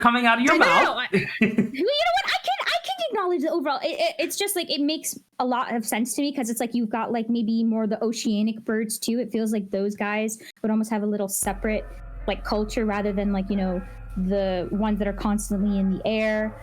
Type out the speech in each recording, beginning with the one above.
coming out of your mouth. You know what? I can acknowledge the overall. It's just like it makes a lot of sense to me because it's like you've got like maybe more the oceanic birds too. It feels like those guys would almost have a little separate like culture rather than like, you know, the ones that are constantly in the air.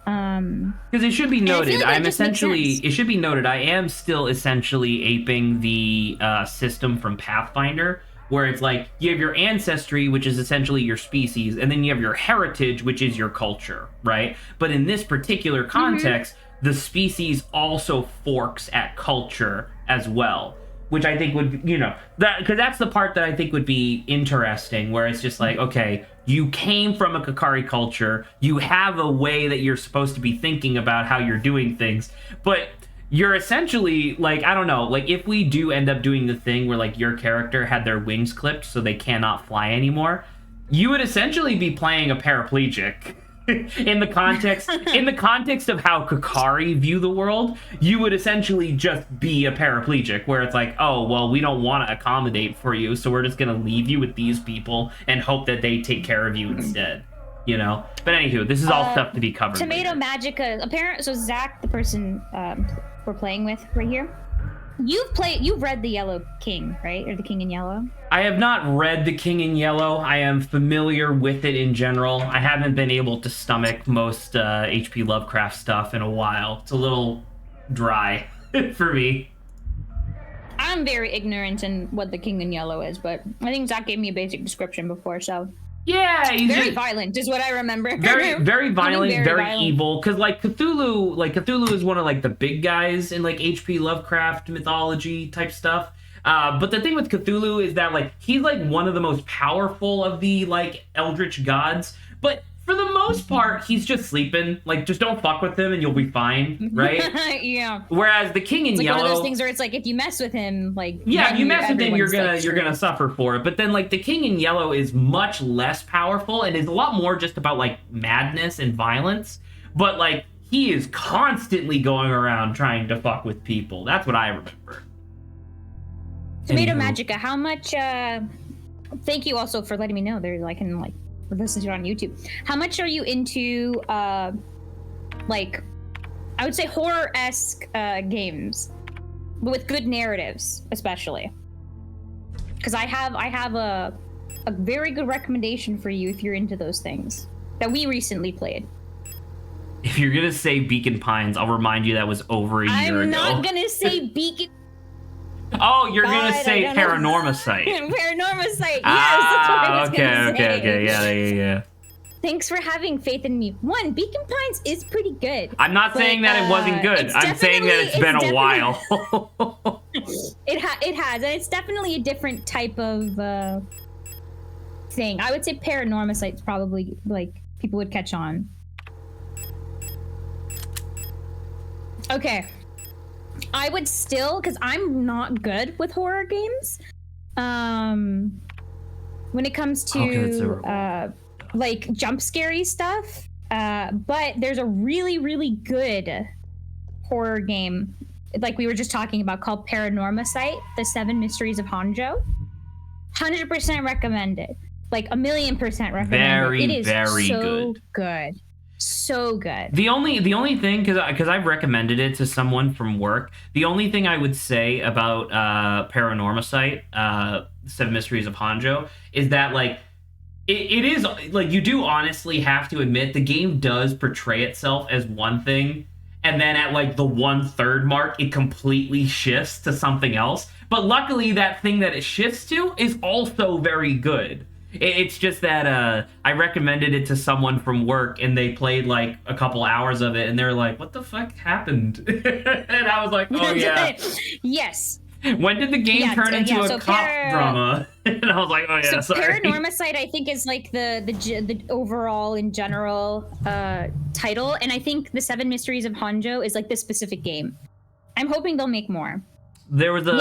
Because it should be noted, it should be noted, I am still essentially aping the system from Pathfinder, where it's like you have your ancestry, which is essentially your species, and then you have your heritage, which is your culture, right? But in this particular context, the species also forks at culture as well, which I think would, you know, because that's the part that I think would be interesting, where it's just like, okay, you came from a Kakari culture, you have a way that you're supposed to be thinking about how you're doing things, but you're essentially, like, I don't know, like, if we do end up doing the thing where, like, your character had their wings clipped so they cannot fly anymore, you would essentially be playing a paraplegic. in the context of how Kakari view the world, you would essentially just be a paraplegic, where it's like, oh, well, we don't want to accommodate for you, so we're just going to leave you with these people and hope that they take care of you instead, you know? But anywho, this is all stuff to be covered Tomato later. Magica, so Zach, the person we're playing with right here, you've read The Yellow King, right? Or The King in Yellow? I have not read The King in Yellow. I am familiar with it in general. I haven't been able to stomach most H.P. Lovecraft stuff in a while. It's a little dry for me. I'm very ignorant in what The King in Yellow is, but I think Zach gave me a basic description before, so... Yeah, he's very violent is what I remember. Very violent, very violent. evil. Because like Cthulhu is one of like the big guys in like H.P. Lovecraft mythology type stuff. But the thing with Cthulhu is that like he's like one of the most powerful of the like eldritch gods. But for the most part, he's just sleeping. Like, just don't fuck with him and you'll be fine, right? Yeah. Whereas the King in Yellow, Yellow, one of those things where it's like if you mess with him, like if you mess with him, you're gonna suffer for it. But then like the King in Yellow is much less powerful and is a lot more just about like madness and violence. But like he is constantly going around trying to fuck with people. That's what I remember. Tomato Magica, how much? Thank you also for letting me know. There, I can like listen to it on YouTube. How much are you into like I would say horror-esque games, but with good narratives, especially? Because I have a very good recommendation for you if you're into those things that we recently played. If you're gonna say Beacon Pines, I'll remind you that was over a year ago. I'm not gonna say Beacon. Oh, you're gonna say Paranormacite. Paranormacite, yes, that's what I was gonna say. Okay, yeah. Thanks for having faith in me. One, Beacon Pines is pretty good. I'm not saying that it wasn't good. I'm saying that it's been a while. It has, and it's definitely a different type of thing. I would say Paranormacite's probably, like, people would catch on. Okay. I would still, because I'm not good with horror games. When it comes to like jump scary stuff. But there's a really, really good horror game, like we were just talking about, called Paranormacite, The 7 Mysteries of Hanjo. 100% recommend it. Like 1,000,000% recommend it. It is very so good. So good. The only thing, because I've recommended it to someone from work, the only thing I would say about Paranormacite, 7 Mysteries of Hanjo, is that like it is like, you do honestly have to admit the game does portray itself as one thing, and then at like the 1/3 mark it completely shifts to something else. But luckily that thing that it shifts to is also very good. It's just that I recommended it to someone from work, and they played like a couple hours of it, and they were like, "What the fuck happened?" And I was like, "Oh yeah, yes." When did the game turn into a cop drama? And I was like, "Oh yeah." So sorry. Paranormacite, I think, is like the overall in general title, and I think the 7 Mysteries of Hanjo is like this specific game. I'm hoping they'll make more. There was the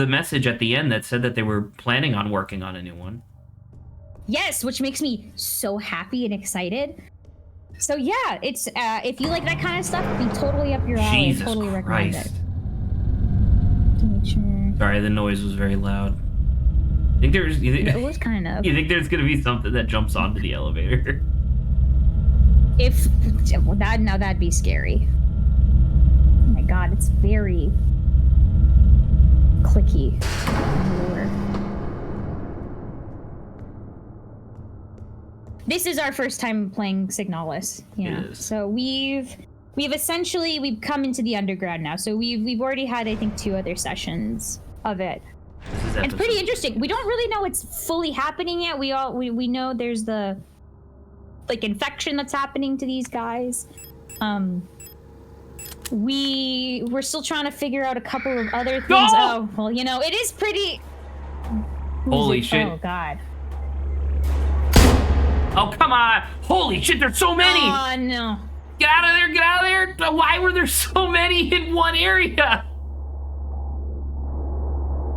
message at the end that said that they were planning on working on a new one. Yes, which makes me so happy and excited. So yeah, it's if you like that kind of stuff, it'd be totally up your alley. Jesus totally recommend it. Sorry, the noise was very loud. Think there's? It was kind of. You think there's gonna be something that jumps onto the elevator? That'd be scary. Oh my god, it's very clicky. This is our first time playing Signalis. Yeah. So we've come into the underground now. So we've already had, I think, 2 other sessions of it. It's pretty interesting. We don't really know what's fully happening yet. We know there's the infection that's happening to these guys. We're still trying to figure out a couple of other things. No! Oh, well, it is pretty. Holy shit. Oh god. Oh, come on. Holy shit, there's so many. Oh no. Get out of there, get out of there. Why were there so many in one area?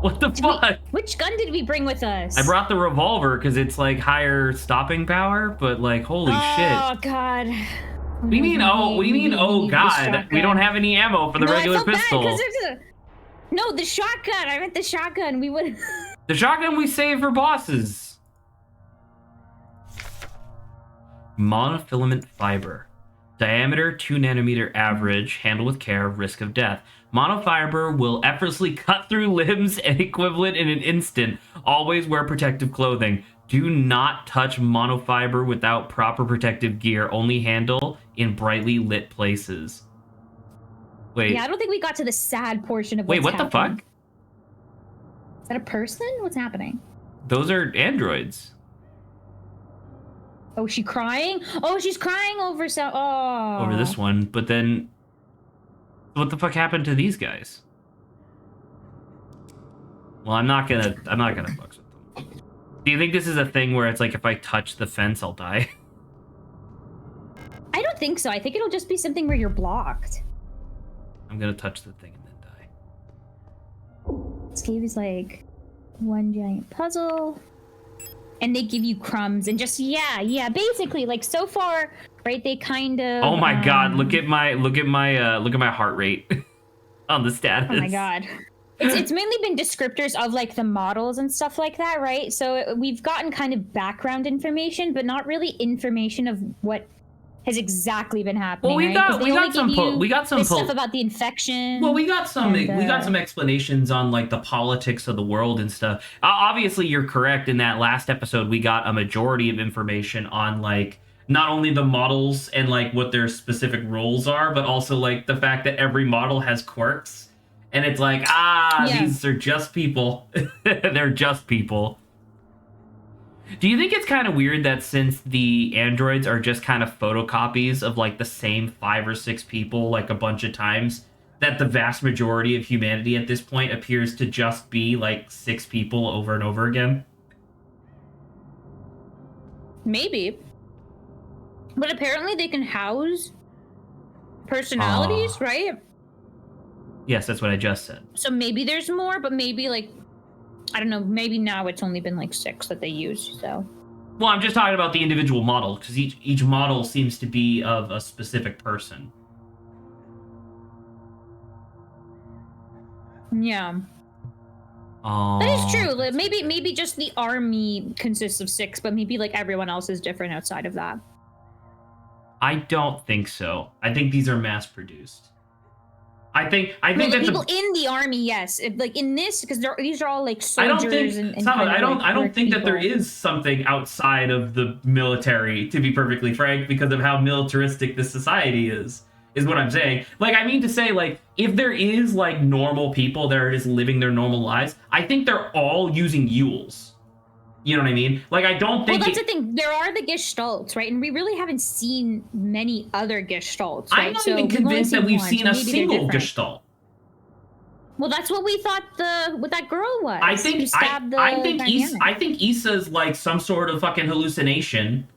What the fuck? Which gun did we bring with us? I brought the revolver because it's like higher stopping power, but like, holy shit. Oh god. What do you mean, oh god? We don't have any ammo for the regular pistol. No, the shotgun. I meant the shotgun. We would. The shotgun we save for bosses. Monofilament fiber. Diameter 2 nanometer average. Handle with care. Risk of death. Monofiber will effortlessly cut through limbs and equivalent in an instant. Always wear protective clothing. Do not touch monofiber without proper protective gear. Only handle in brightly lit places. Wait. Yeah, I don't think we got to the sad portion of what's happening. The fuck? Is that a person? What's happening? Those are androids. Oh, is she crying? Oh, she's crying over over this one, but then what the fuck happened to these guys? Well, I'm not gonna fuck with them. Do you think this is a thing where it's like if I touch the fence, I'll die? I don't think so. I think it'll just be something where you're blocked. I'm gonna touch the thing and then die. This cave is like one giant puzzle. And they give you crumbs and just basically like so far, right? They kind of. Oh my god! Look at my heart rate on the status. Oh my god! It's mainly been descriptors of like the models and stuff like that, right? So we've gotten kind of background information, but not really information of what has exactly been happening. Well, we got some stuff about the infection. Well, we got some explanations on like the politics of the world and stuff. Obviously, you're correct in that last episode we got a majority of information on like not only the models and like what their specific roles are, but also like the fact that every model has quirks. And it's like, these are just people. They're just people. Do you think it's kind of weird that since the androids are just kind of photocopies of like the same 5 or 6 people like a bunch of times, that the vast majority of humanity at this point appears to just be like 6 people over and over again? Maybe. But apparently they can house personalities, right? Yes, that's what I just said. So maybe there's more, but maybe like I don't know, maybe now it's only been like 6 that they use, so. Well, I'm just talking about the individual model, because each model seems to be of a specific person. Yeah. That is true. Like, maybe just the army consists of 6, but maybe like everyone else is different outside of that. I don't think so. I think these are mass-produced. I think that people in the army, yes. Like in this, because these are all like soldiers. I don't think that there is something outside of the military, to be perfectly frank, because of how militaristic this society is what I'm saying. Like, I mean to say, like, if there is like normal people that are just living their normal lives, I think they're all using Yules. You know what I mean? Like, I don't think. Well, that's the thing. There are the Gestalts, right? And we really haven't seen many other Gestalts. Right? I'm not even convinced that we've seen a single Gestalt. Well, that's what we thought what that girl was. I think Issa's like some sort of fucking hallucination,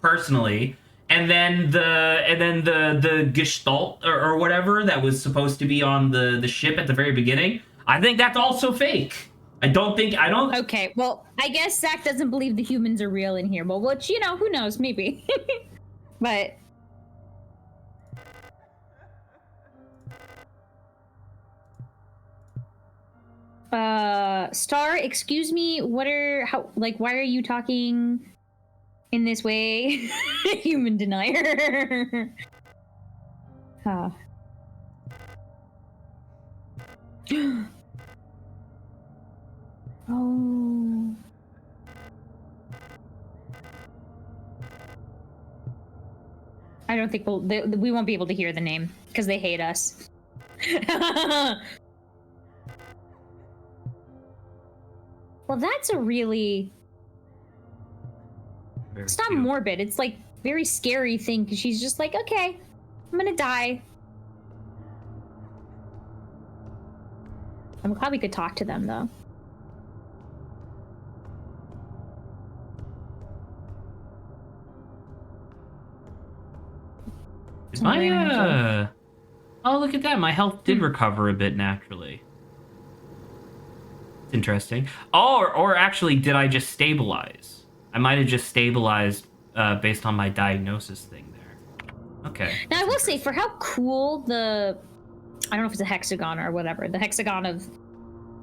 personally. And then the Gestalt or whatever that was supposed to be on the ship at the very beginning, I think that's also fake. I don't. Okay, well, I guess Zach doesn't believe the humans are real in here. Well, which, who knows, maybe. But. Star, excuse me, why are you talking in this way? Human denier. Huh. Oh. I don't think we won't be able to hear the name because they hate us. Well, that's a really... It's not morbid. It's like very scary thing because she's just like, okay, I'm gonna die. I'm glad we could talk to them though. Oh, look at that. My health did recover a bit naturally. It's interesting. Oh, or actually, did I just stabilize? I might have just stabilized based on my diagnosis thing there. Okay. Now, I will say, for how cool I don't know if it's a hexagon or whatever, the hexagon of,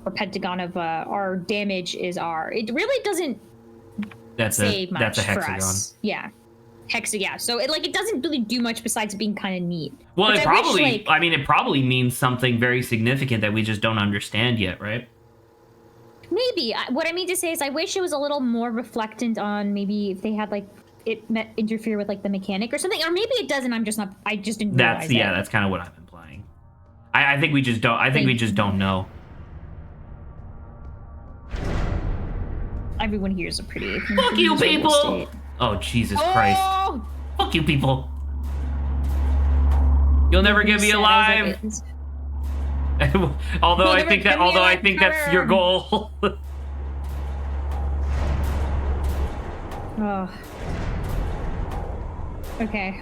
or pentagon of our damage is it really doesn't say much that's a hexagon. For us. Yeah. Yeah, so it doesn't really do much besides being kind of neat. Well, it probably means something very significant that we just don't understand yet, right? Maybe. What I mean to say is I wish it was a little more reflectant on maybe if they had interfere with the mechanic or something, or maybe it doesn't. I just didn't realize it. That's kind of what I'm implying. I think we just don't. I think we just don't know. Everyone here is a pretty. Fuck you, people! State. Oh, Jesus Christ. Fuck you, people. You'll never get me alive. although I think that's your goal. Oh. Okay.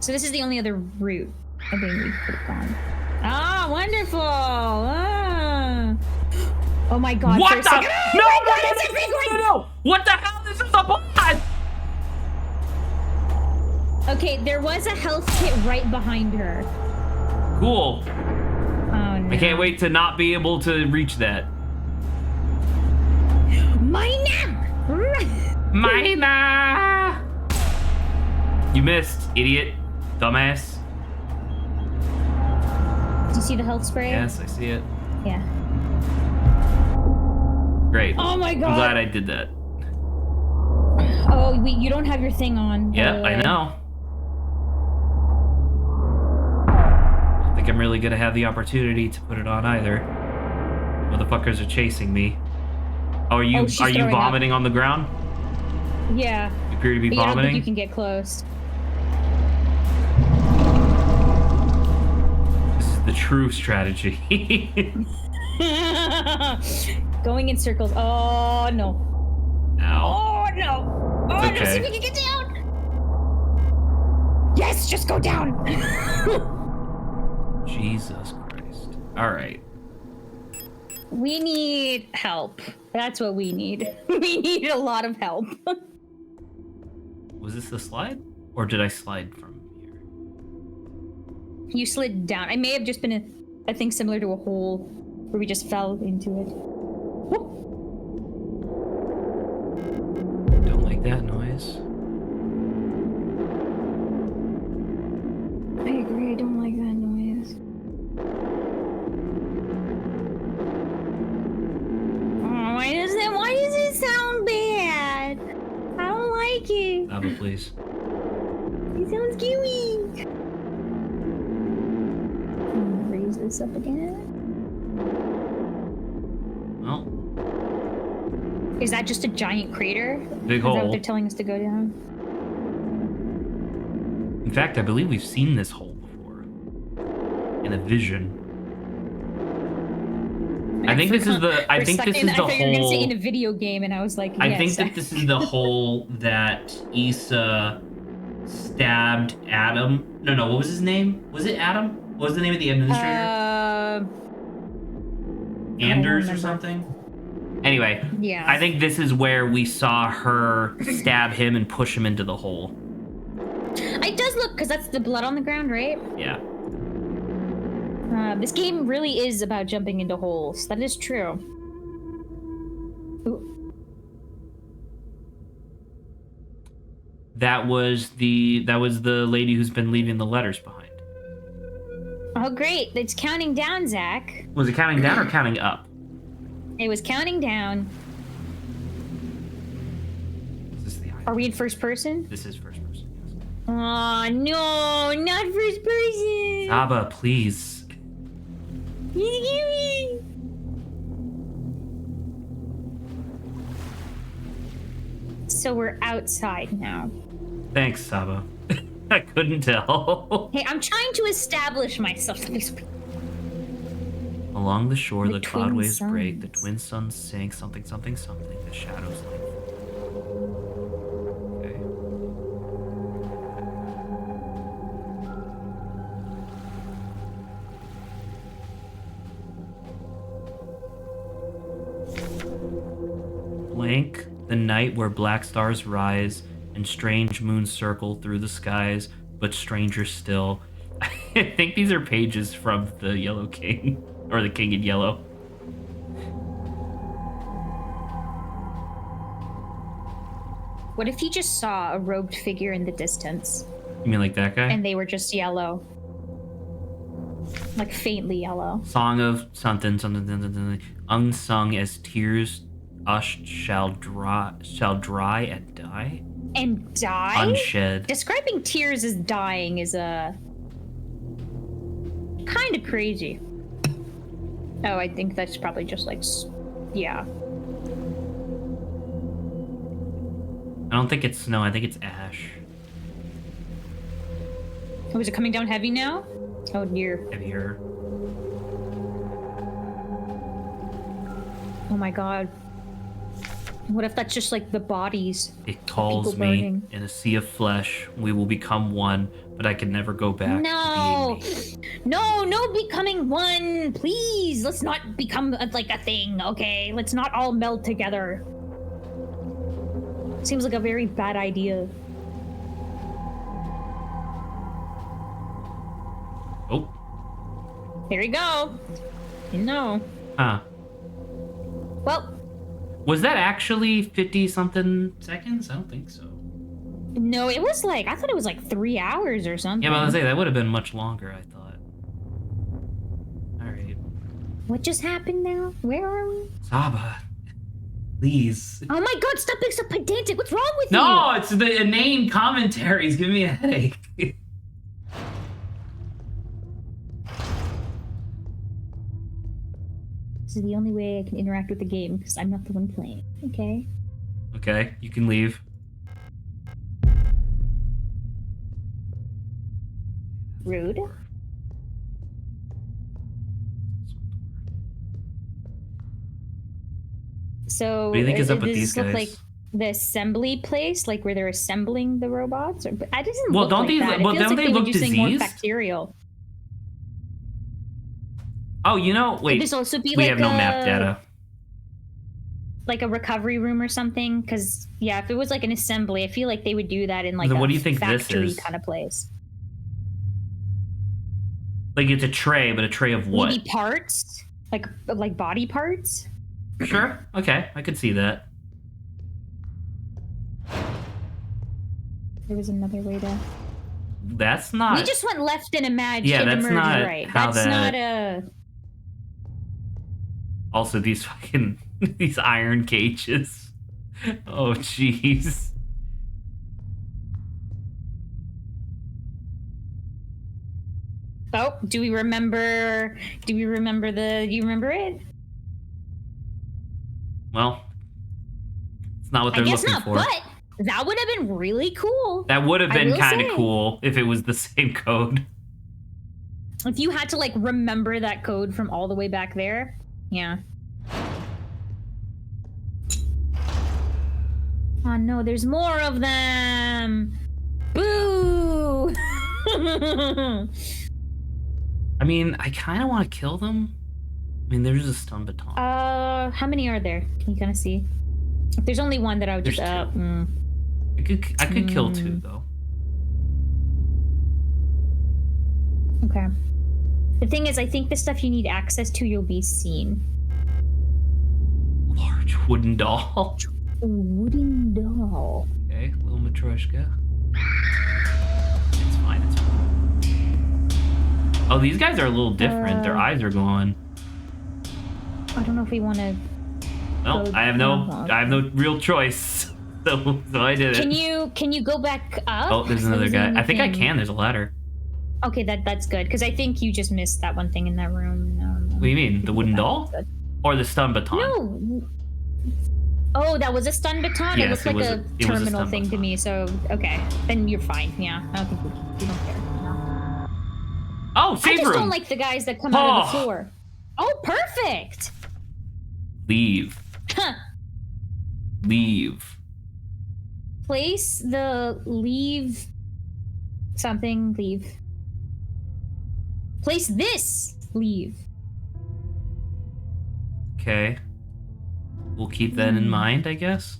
So this is the only other route I think we could have gone. Ah, wonderful. Ah. Oh my God. What the? No. What the hell? This is a boss. Okay, there was a health kit right behind her. Cool. Oh no. I can't wait to not be able to reach that. Mina! You missed, idiot. Dumbass. Do you see the health spray? Yes, I see it. Yeah. Great. Oh my God. I'm glad I did that. Oh, wait, you don't have your thing on. Yeah, I know. I don't think I'm really gonna have the opportunity to put it on either. Motherfuckers are chasing me. Oh, are you vomiting on the ground? Yeah. You appear to be but vomiting? I don't think you can get close. This is the true strategy. Going in circles. Oh, no. Ow. Oh, no. Oh, it's okay. No, see if we can get down. Yes, just go down. Jesus Christ. All right. We need help. That's what we need. We need a lot of help. Was this the slide? Or did I slide from here? You slid down. I may have just been a thing similar to a hole where we just fell into it. Whoop. Don't like that noise. I agree, I don't like that noise. Oh, why does it sound bad? I don't like it. Abba, please. It sounds gooey. Raise this up again. Well. Is that just a giant crater? Big hole. Is that what they're telling us to go down? In fact, I believe we've seen this hole before. In a vision. I think this is the I think this is the hole. I thought you were gonna say in a video game, and I was like, yes. I think that this is the hole that Issa stabbed Adam. No, what was his name? Was it Adam? What was the name of the administrator? Anders or something? Anyway, yeah. I think this is where we saw her stab him and push him into the hole. It does look, because that's the blood on the ground, right? Yeah. This game really is about jumping into holes. That is true. Ooh. That was the lady who's been leaving the letters behind. Oh, great. It's counting down, Zach. Was it counting down or counting up? It was counting down. Is this the Are we in first person? This is first person, yes. Oh, no, not first person. Saba, please. So we're outside now. Thanks, Saba. I couldn't tell. Hey, I'm trying to establish myself. Along the shore, the cloud twin waves break, the suns. twin suns sink, something, something, something, the shadows lengthen. Okay. Blank, the night where black stars rise and strange moons circle through the skies, but stranger still. I think these are pages from the Yellow King, or the King in Yellow. What if he just saw a robed figure in the distance You mean like that guy? and they were just yellow? Like faintly yellow. Song of something, something, something, something. Unsung as tears ushed shall dry and die. And die? Unshed. Describing tears as dying is a kind of crazy. Oh, I think that's probably just like, yeah. I don't think it's snow, I think it's ash. Oh, is it coming down heavy now? Oh dear. Heavier. Oh my god. What if that's just like the bodies? It calls people me burning. in a sea of flesh. We will become one, but I can never go back No, to being me. no becoming one, please. Let's not become like a thing, okay? Let's not all meld together. Seems like a very bad idea. Oh. Here we go. No. Huh. Well, Was that actually 50-something seconds? I don't think so. no, it was like, I thought it was like 3 hours or something. Yeah, but I was gonna say, that would have been much longer, I thought. Alright. What just happened now? Where are we? Saba. Please. Oh my god, stop being so pedantic. What's wrong with you? No, it's the inane commentaries. Give me a headache. This is the only way I can interact with the game because I'm not the one playing. Okay. Okay, you can leave. Rude. So, What do you think is up with does these this look guys? like the assembly place, like where they're assembling the robots? Or, but I doesn't Well, look don't like these- that. It well, feels don't like they were look using more diseased? bacterial. Oh, you know, Could wait. this also be We like have no map data. like a recovery room or something? Because yeah, if it was like an assembly, I feel like they would do that in like Then a what do you think this factory is? kind of place. Like, it's a tray, but a tray of what? Maybe parts, like body parts. Sure. Okay, I could see that. There was another way to. That's not. We just went left and imagined. Yeah, and that's emerged not right. how That's that- not a. Also, these fucking these iron cages. Oh, jeez. Oh, do we remember? Do you remember it? Well, it's not what I they're guess looking not. for. But that would have been really cool That would have I been will kind of say. cool if it was the same code. if you had to like remember that code from all the way back there. Yeah. Oh no, there's more of them. Boo! I mean, I kind of want to kill them. I mean, there's a stun baton. How many are there? Can you kind of see? If there's only one that I would There's just. two. I could kill two though. Okay. The thing is, I think the stuff you need access to, you'll be seen. Large wooden doll. Wooden doll. Okay, little Matryoshka. It's fine, it's fine. Oh, these guys are a little different. Their eyes are glowing. I don't know if we want to. Well, I have no real choice, so I did it. Can you go back up? Oh, there's another guy. I think I can. There's a ladder. Okay, that's good because I think you just missed that one thing in that room. What do you mean, the wooden doll, or the stun baton? No. Oh, that was a stun baton. Yes, it looked like a terminal thing baton to me. So okay, then you're fine. Yeah, I don't think we don't care. No. Oh, save room. I just don't like the guys that come out of the floor. Oh, perfect. Leave. Huh. Leave. Place the leave. Something leave. Place this leave. Okay. We'll keep that in mind, I guess.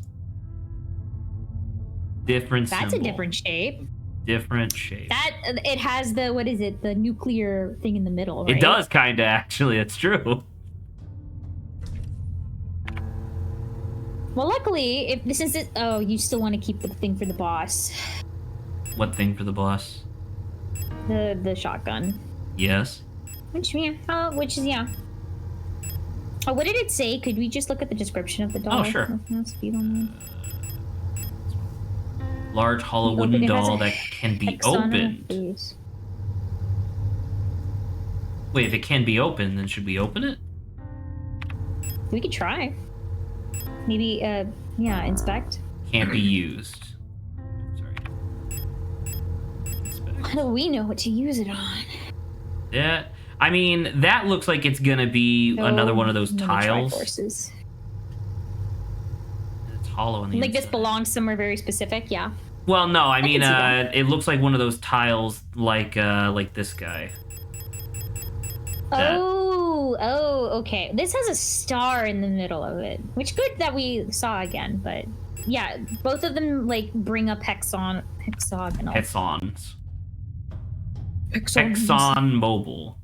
Different That's symbol. a different shape. Different shape. It has the, what is it? The nuclear thing in the middle, right? It does, kind of, actually. It's true. Well, luckily, if this is it. Oh, you still want to keep the thing for the boss. What thing for the boss? The shotgun. Yes. Which is yeah. Oh, what did it say? Could we just look at the description of the doll? Oh, sure. No speed on Large hollow wooden doll that can be opened. Wait, if it can be opened, then should we open it? We could try. Maybe, yeah, inspect. Can't be used. Sorry. Inspect. How do we know what to use it on? Yeah. I mean, that looks like it's gonna be another one of those tiles. It's hollow on the inside. inside. This belongs somewhere very specific, yeah. Well, no, I mean, it looks like one of those tiles, like this guy. Oh, okay. This has a star in the middle of it, which good that we saw again. But yeah, both of them like bring up hexagonal. Hexons. Hexon mobile.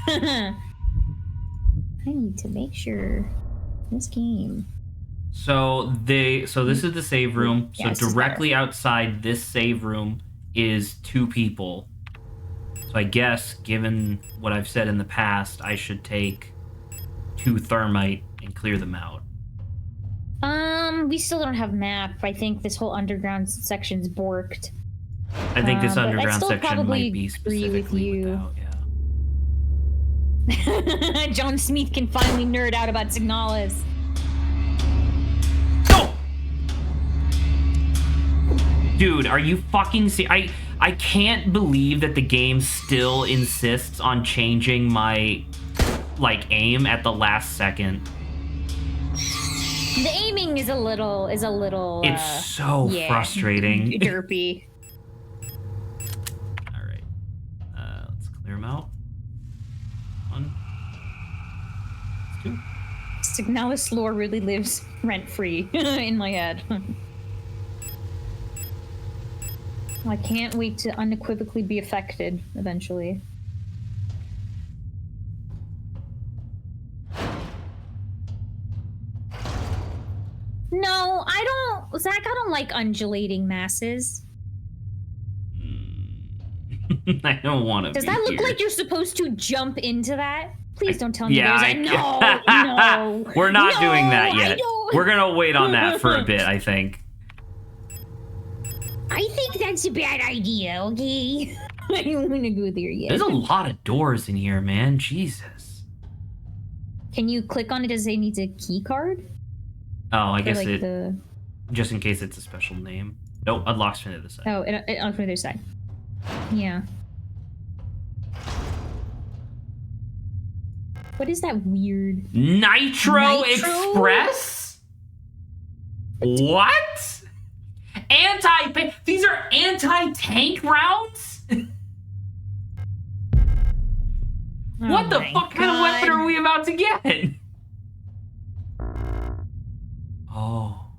I need to make sure this game. So this is the save room. So directly outside this save room is 2 people. So I guess, given what I've said in the past, I should take 2 thermite and clear them out. We still don't have map. I think this whole underground section's borked. I think this underground section might be specifically without, yeah. John Smith can finally nerd out about Signalis. Oh! Dude, are you fucking I can't believe that the game still insists on changing my aim at the last second. The aiming is a little it's so frustrating. Derpy. All right. Let's clear them out. 1. 2. Signalis lore really lives rent-free in my head. I can't wait to unequivocally be affected eventually. No, Zach, I don't like undulating masses. I don't want to. Does that look like you're supposed to jump into that? Please don't tell me No. We're not doing that yet. We're gonna wait on that for a bit, I think. I think that's a bad idea, okay? I don't want to go there yet. There's a lot of doors in here, man. Jesus. Can you click on it? Does it need a key card? Oh, I guess just in case it's a special name. Nope, unlocks from the other side. Oh, it unlocks from the other side. Yeah. What is that weird? Nitro Express? What? These are anti-tank rounds? What the fuck kind of weapon are we about to get? Oh.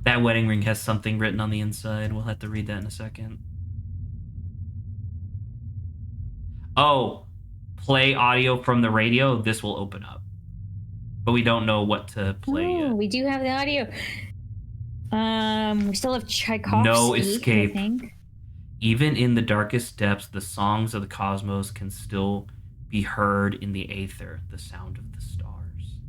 That wedding ring has something written on the inside. We'll have to read that in a second. Oh, play audio from the radio. This will open up. But we don't know what to play yet. We do have the audio. We still have Tchaikovsky. No escape. I think. Even in the darkest depths, the songs of the cosmos can still be heard in the aether. The sound of the stars.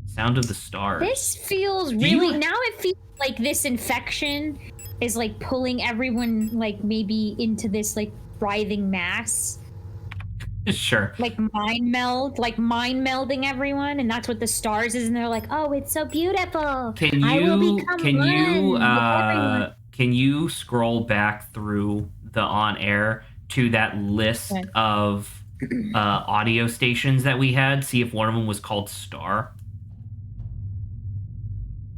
Sound of the stars. This feels really... Now it feels like this infection is like pulling everyone like maybe into this like writhing mass. Sure. Like mind melding everyone, and that's what the stars is, and they're like, oh, it's so beautiful. Can you scroll back through the on air to that list of audio stations that we had? See if one of them was called Star.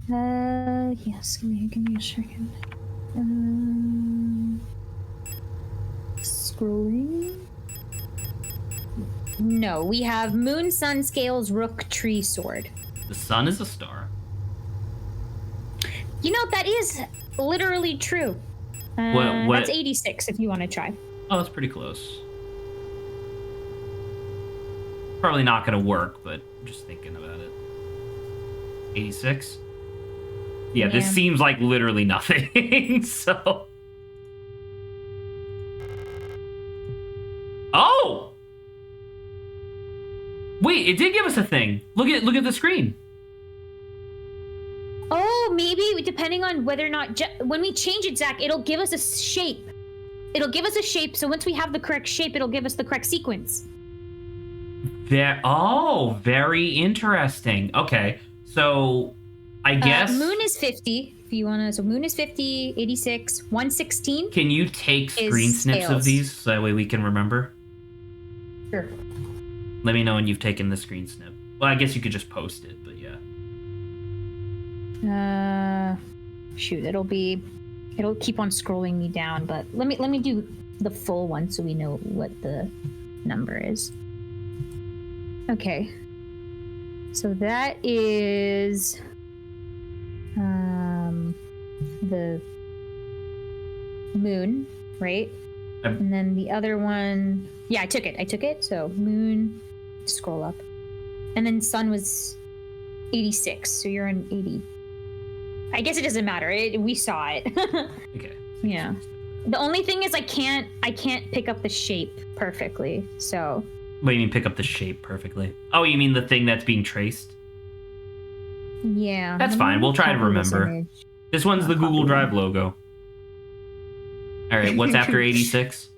Yes. Give me a second. Scrolling. No, we have Moon, Sun, Scales, Rook, Tree, Sword. The sun is a star. You know, that is literally true. What? That's 86 if you want to try. Oh, that's pretty close. Probably not going to work, but I'm just thinking about it. 86? Yeah, this seems like literally nothing, so... Oh! Wait, it did give us a thing. Look at the screen. Oh, maybe depending on whether or not when we change it, Zach, it'll give us a shape. It'll give us a shape. So once we have the correct shape, it'll give us the correct sequence. Very interesting. Okay, so I guess Moon is 50. If you want to, so Moon is 50, 86, 116. Can you take screen snips of these so that way we can remember? Sure. Let me know when you've taken the screen snip. Well, I guess you could just post it, but yeah. Shoot, it'll keep on scrolling me down, but let me do the full one so we know what the number is. Okay. So that is the Moon, right? And then the other one, yeah, I took it. So Moon, scroll up. And then Sun was 86, so you're on 80. I guess it doesn't matter. We saw it. Okay. Yeah. The only thing is I can't pick up the shape perfectly, so... What do you mean pick up the shape perfectly? Oh, you mean the thing that's being traced? Yeah. That's fine. We'll try to remember. This one's the Google Drive logo. All right, what's after 86?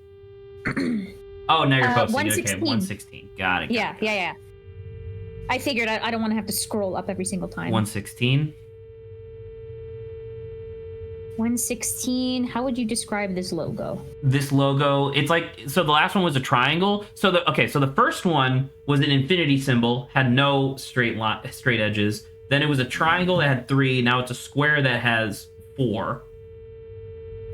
Oh, now you're posting it. Okay, 116. Got it. Yeah. I figured I don't want to have to scroll up every single time. 116? 116. How would you describe this logo? This logo, it's like, so the last one was a triangle. So the first one was an infinity symbol, had no straight edges. Then it was a triangle that had 3. Now it's a square that has 4.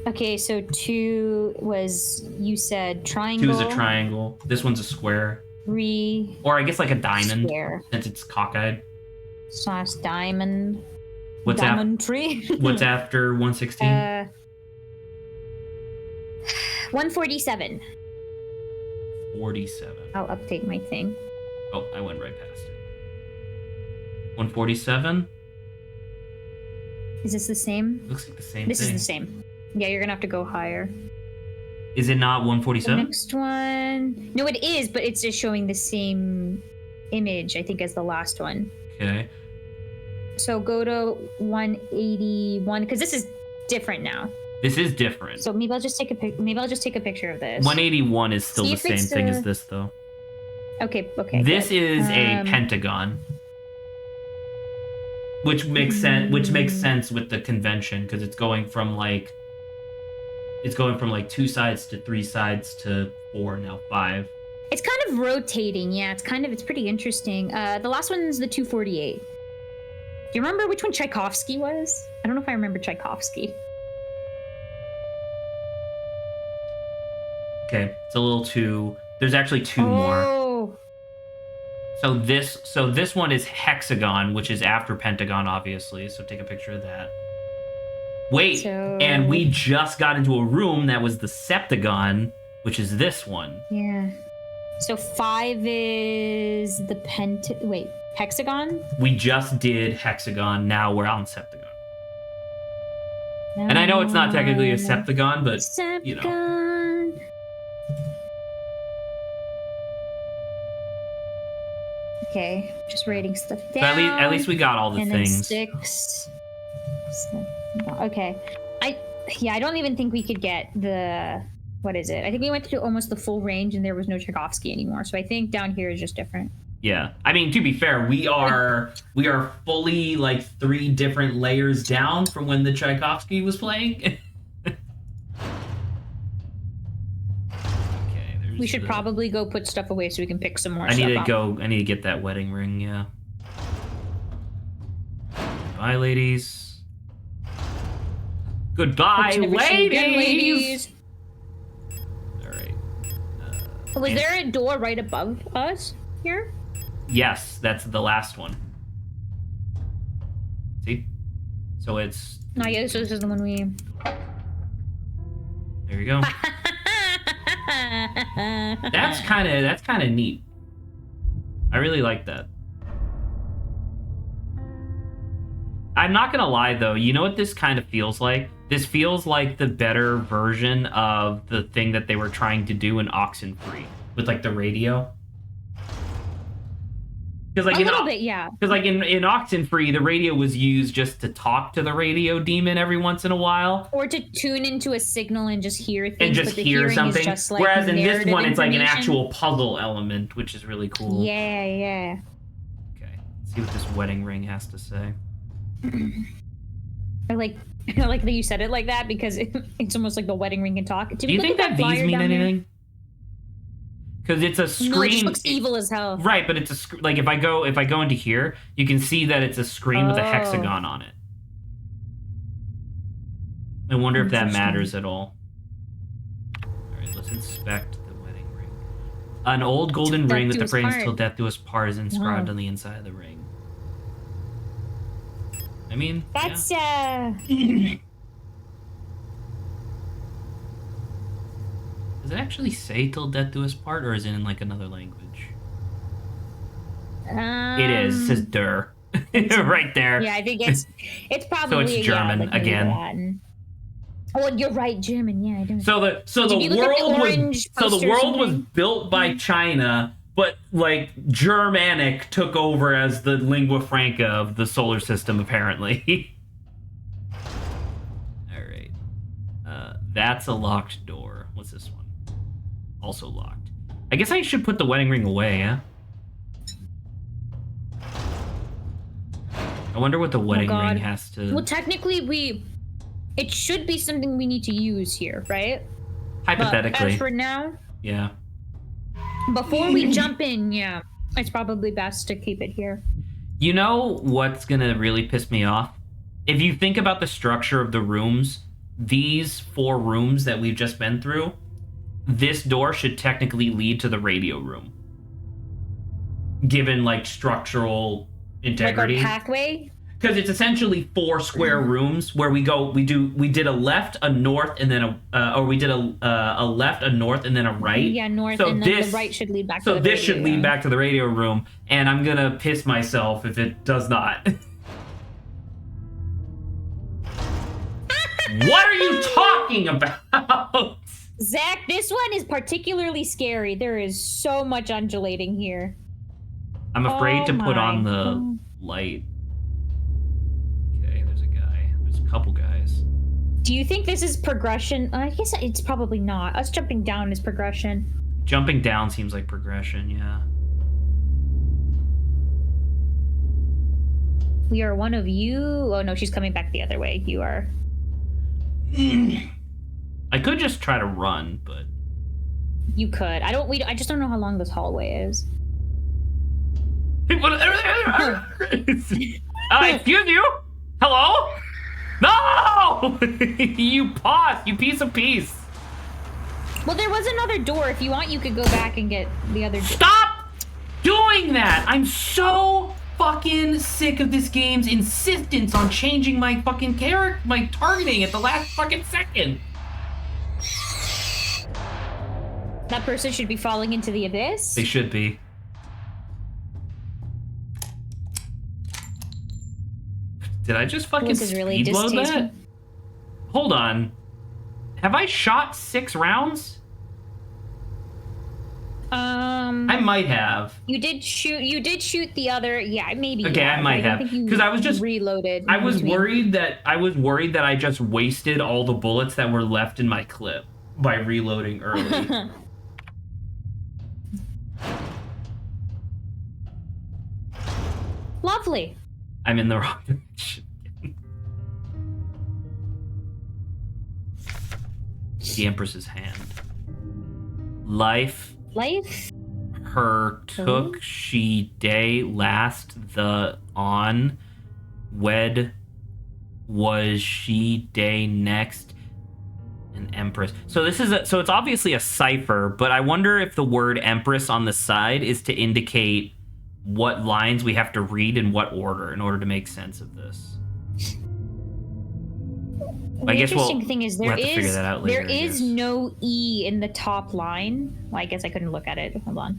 Okay, so 2 was, you said triangle. 2 is a triangle. This one's a square. 3. Or I guess like a diamond, square. Since it's cockeyed. / diamond. What's diamond tree. What's after 116? 147. 47. I'll update my thing. Oh, I went right past it. 147? Is this the same? Looks like the same This thing. is the same. Yeah, you're gonna have to go higher. Is it not 147? The next one... No, it is, but it's just showing the same image, I think, as the last one. Okay. So go to 181, because this is different now. This is different. So maybe I'll just take a picture of this. 181 is still the same thing as this, though. Okay. This is a pentagon, which makes sense. Which makes sense with the convention because it's going from like 2 sides to 3 sides to 4, now 5. It's kind of rotating. Yeah, it's pretty interesting. The last one is the 248. Do you remember which one Tchaikovsky was? I don't know if I remember Tchaikovsky. Okay, it's a little too... There's actually 2 more. So this one is hexagon, which is after pentagon, obviously. So take a picture of that. Wait, and we just got into a room that was the septagon, which is this one. Yeah. So 5 is the hexagon? We just did hexagon. Now we're on septagon. And I know it's not technically a septagon, but you know. Okay, just writing stuff down. So at least we got all the things. Then 6. Okay. I don't even think we could get the... What is it? I think we went to almost the full range and there was no Tchaikovsky anymore. So I think down here is just different. Yeah. I mean, to be fair, we are fully like 3 different layers down from when the Tchaikovsky was playing. We should probably go put stuff away so we can pick some more stuff up. I need to get that wedding ring, yeah. Bye, ladies. Goodbye, ladies! Alright. Was there a door right above us here? Yes, that's the last one. See? So it's... No, yeah, so this is the one we... There you go. That's kind of neat. I really like that. I'm not gonna lie though, you know what this kind of feels like? This feels like the better version of the thing that they were trying to do in Oxenfree with like the radio. Because like a little bit, yeah. Because like in Oxenfree, the radio was used just to talk to the radio demon every once in a while, or to tune into a signal and just hear things. And just hear something. Just, like, whereas in this one, it's like an actual puzzle element, which is really cool. Yeah, yeah. Okay, let's see what this wedding ring has to say. I like that you said it like that because it's almost like the wedding ring can talk. Do you think that these mean anything? Because it's a screen. No, it just looks evil as hell. Right, but it's a like if I go into here, you can see that it's a screen with a hexagon on it. I wonder if that matters at all. All right, let's inspect the wedding ring. An old golden ring that the phrase "till death do us part" is inscribed on the inside of the ring. I mean, that's Does it actually say "till death do us part," or is it in like another language? It is. It says "der" right there. Yeah, I think it's probably so it's German again. Latin. Oh, you're right, German. Yeah, I don't. So the world was built by China, but like Germanic took over as the lingua franca of the solar system, apparently. All right, that's a locked door. What's this one? Also locked. I guess I should put the wedding ring away, yeah? I wonder what the wedding ring has to... Well, technically, it should be something we need to use here, right? Hypothetically. But as for now... Yeah. Before we jump in, yeah, it's probably best to keep it here. You know what's gonna really piss me off? If you think about the structure of the rooms, these 4 rooms that we've just been through, this door should technically lead to the radio room. Given, like, structural integrity. Like our pathway? Because it's essentially 4 square rooms where we did a left, a north, and then we did a left, a north, and then a right. Yeah, north, and then the right should lead back to the radio room. So this should lead back to the radio room, and I'm gonna piss myself if it does not. What are you talking about? Zach, this one is particularly scary. There is so much undulating here. I'm afraid to put on the light. Okay, there's a guy. There's a couple guys. Do you think this is progression? I guess it's probably not. Us jumping down is progression. Jumping down seems like progression, yeah. We are one of you. Oh no, she's coming back the other way. You are. I could just try to run, but you could. I just don't know how long this hallway is. Excuse you? Hello? No! You piece of peace. Well, there was another door. If you want, you could go back and get the other door. Stop doing that! I'm so fucking sick of this game's insistence on changing my fucking my targeting at the last fucking second. That person should be falling into the abyss? They should be. Did I just fucking really speed load that? Hold on. Have I shot 6 rounds? I might have. You did shoot the other. Yeah, maybe. Okay, I might have. Because I was just reloaded. I was worried that I just wasted all the bullets that were left in my clip by reloading early. Lovely. I'm in the wrong direction. The Empress's hand. Life. Her took she day last the on. Wed was she day next. An Empress. So this is so it's obviously a cipher, but I wonder if the word Empress on the side is to indicate what lines we have to read in what order in order to make sense of this. The interesting thing is there is no E in the top line. Well, I guess I couldn't look at it. Hold on.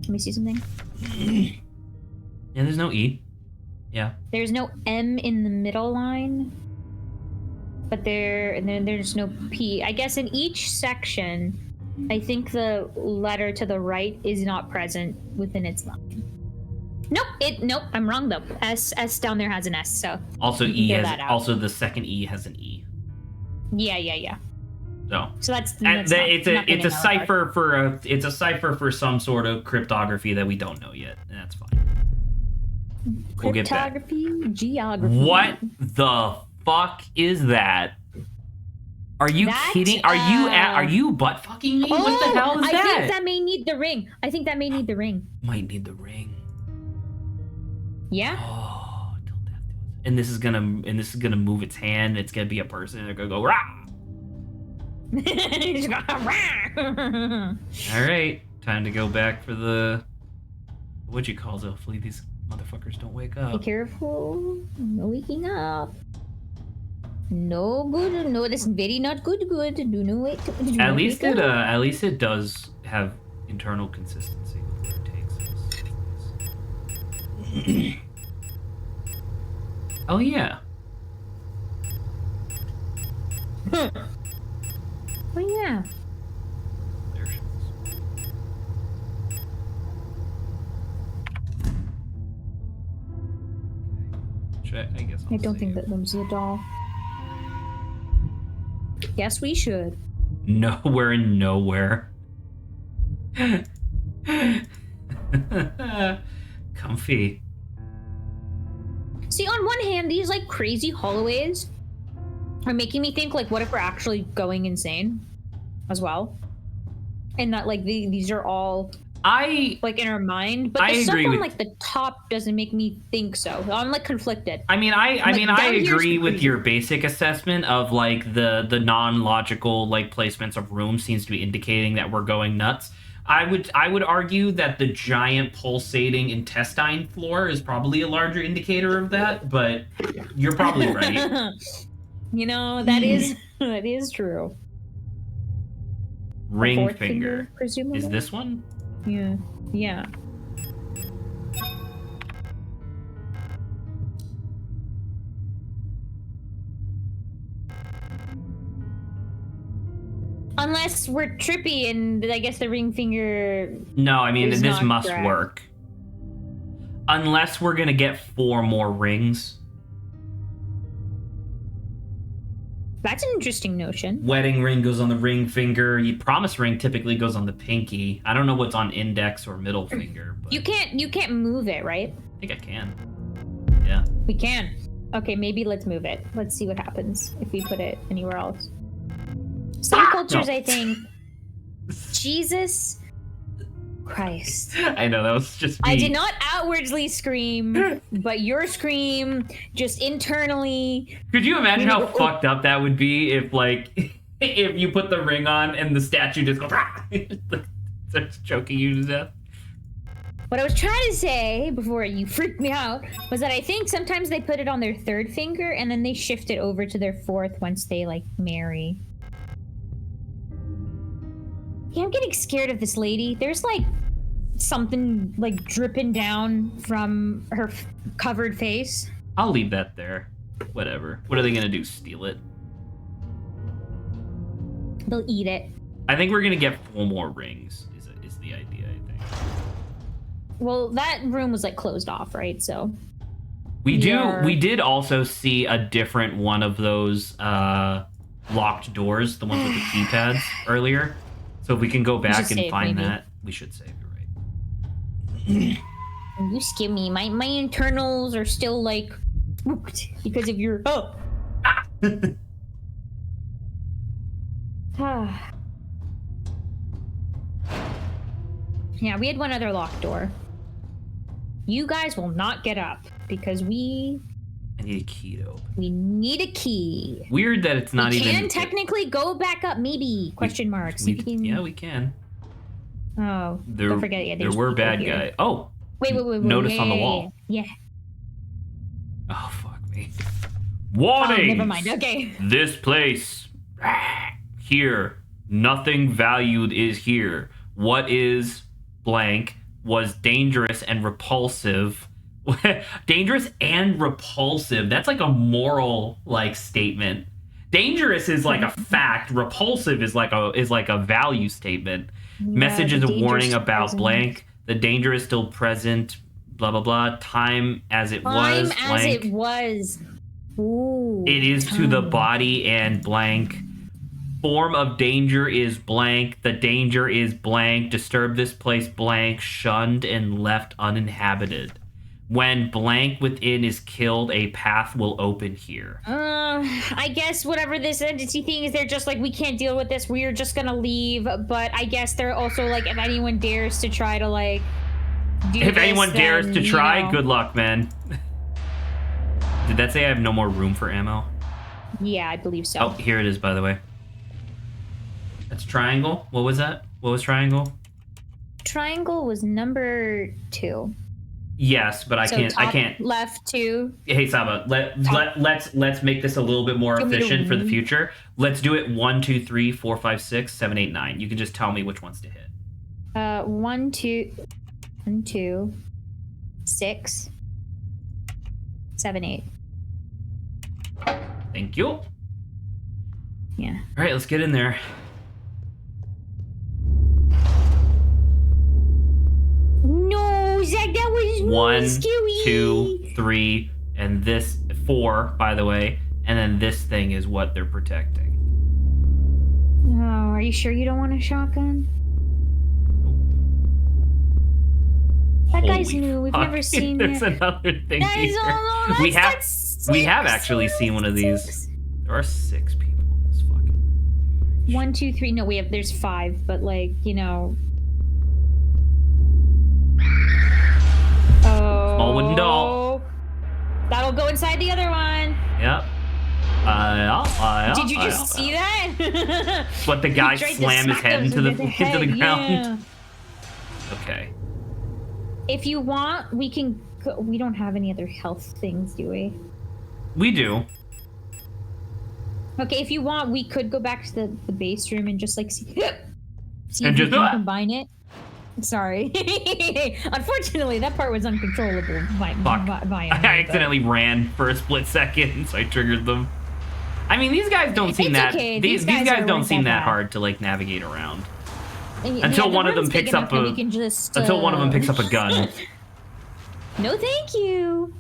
Let me see something. Yeah, there's no E. Yeah. There's no M in the middle line. But there's no P. I guess in each section, I think the letter to the right is not present within its line. Nope, I'm wrong though. S down there has an S, so also E has also the second E has an E. Yeah. So that's it's a cipher for some sort of cryptography that we don't know yet, and that's fine. Cryptography, geography. What the fuck is that? Are you kidding? Are you butt fucking me? What the hell is that? I think that may need the ring. Might need the ring. Yeah. Oh, and this is gonna move its hand. It's gonna be a person. They're gonna go rah. All right, time to go back for the what you call it. Hopefully these motherfuckers don't wake up. Be careful. No waking up. No good. No, that's very not good. Good. Do no wait. At least it does have internal consistency with where it takes us. Oh yeah. Oh yeah. There she is. I guess I don't think that was a doll. Yes, we should. Nowhere in nowhere. Comfy. See, on one hand, these like crazy hallways are making me think like, what if we're actually going insane as well? And that like these are all like in our mind, but the stuff on like the top doesn't make me think so. I'm like conflicted. I mean, I agree with your basic assessment of like the non-logical like placements of rooms seems to be indicating that we're going nuts. I would argue that the giant pulsating intestine floor is probably a larger indicator of that, but you're probably right. You know, that is true. Ring finger, presumably. Is this one? Yeah. Unless we're trippy and I guess the ring finger... No, I mean, this must work. Unless we're gonna get 4 more rings. That's an interesting notion. Wedding ring goes on the ring finger. Promise ring typically goes on the pinky. I don't know what's on index or middle finger. But you can't move it, right? I think I can. Yeah. We can. Okay, maybe let's move it. Let's see what happens if we put it anywhere else. Some cultures, no. I think. Jesus Christ. I know, that was just me. I did not outwardly scream, but your scream just internally. Could you imagine how fucked up that would be if, like, if you put the ring on and the statue just goes, starts choking you to death? What I was trying to say before you freaked me out was that I think sometimes they put it on their 3rd finger and then they shift it over to their 4th once they, like, marry. Yeah, I'm getting scared of this lady. There's like something like dripping down from her covered face. I'll leave that there. Whatever. What are they gonna do? Steal it? They'll eat it. I think we're gonna get 4 more rings. Is the idea? I think. Well, that room was like closed off, right? So. We did also see a different one of those locked doors, the ones with the keypads earlier. So if we can go back and find that, we should save. You're right. You scare me. My internals are still like spooked because of your Yeah, we had one other locked door. You guys will not get up because I need a key to open. We need a key. Weird that it's not we even. Can technically go back up, maybe? Question marks. Yeah, we can. Oh, don't forget. Yeah, there were bad guys. Oh. Wait. Notice on the wall. Yeah. Oh, fuck me. Warning! Never mind. Okay. This place. Here. Nothing valued is here. What is blank was dangerous and repulsive. Dangerous and repulsive. That's like a moral statement. Dangerous is like a fact. Repulsive is like a value statement. Yeah, message is a warning about blank. The danger is still present. Blah blah blah. Time as it was. Time as it was. Ooh, it is to the body and blank. Form of danger is blank. The danger is blank. Disturb this place blank. Shunned and left uninhabited. When blank within is killed, a path will open here. I guess whatever this entity thing is, they're just like, we can't deal with this. We're just gonna leave. But I guess they're also like, if anyone dares to try to do if this, anyone dares to try, good luck, man. Did that say I have no more room for ammo? Yeah, I believe so. Oh, here it is, by the way. That's triangle. What was that? What was triangle? Triangle was number 2. Yes, but I can't. Left 2. Hey Saba, let's make this a little bit more efficient for the future. Let's do it 1, 2, 3, 4, 5, 6, 7, 8, 9. You can just tell me which ones to hit. 1, 2, 6, 7, 8. Thank you. Yeah. All right, let's get in there. No, Zach, that was 1, scary. 2, 3, and this 4, by the way, and then this thing is what they're protecting. Oh, are you sure you don't want a shotgun? That guy's new. We've never seen There's it. another thing here. That's we have actually seen one of these. There are 6 people in this fucking room. 1, 2, 3. No, there's 5, but Oh. Small wooden doll. That'll go inside the other one. Yep. Did you just see that? What, the guy slammed his head into the ground? Yeah. Okay. If you want, we can go. We don't have any other health things, do we? We do. Okay, if you want, we could go back to the base room and just see and if we can combine it. Sorry. Unfortunately, that part was uncontrollable. I accidentally ran for a split second, so I triggered them. I mean, these guys don't seem that. Okay. These guys don't seem that hard to navigate around. Until one of them picks up a. Until one of them picks up a gun. No, thank you.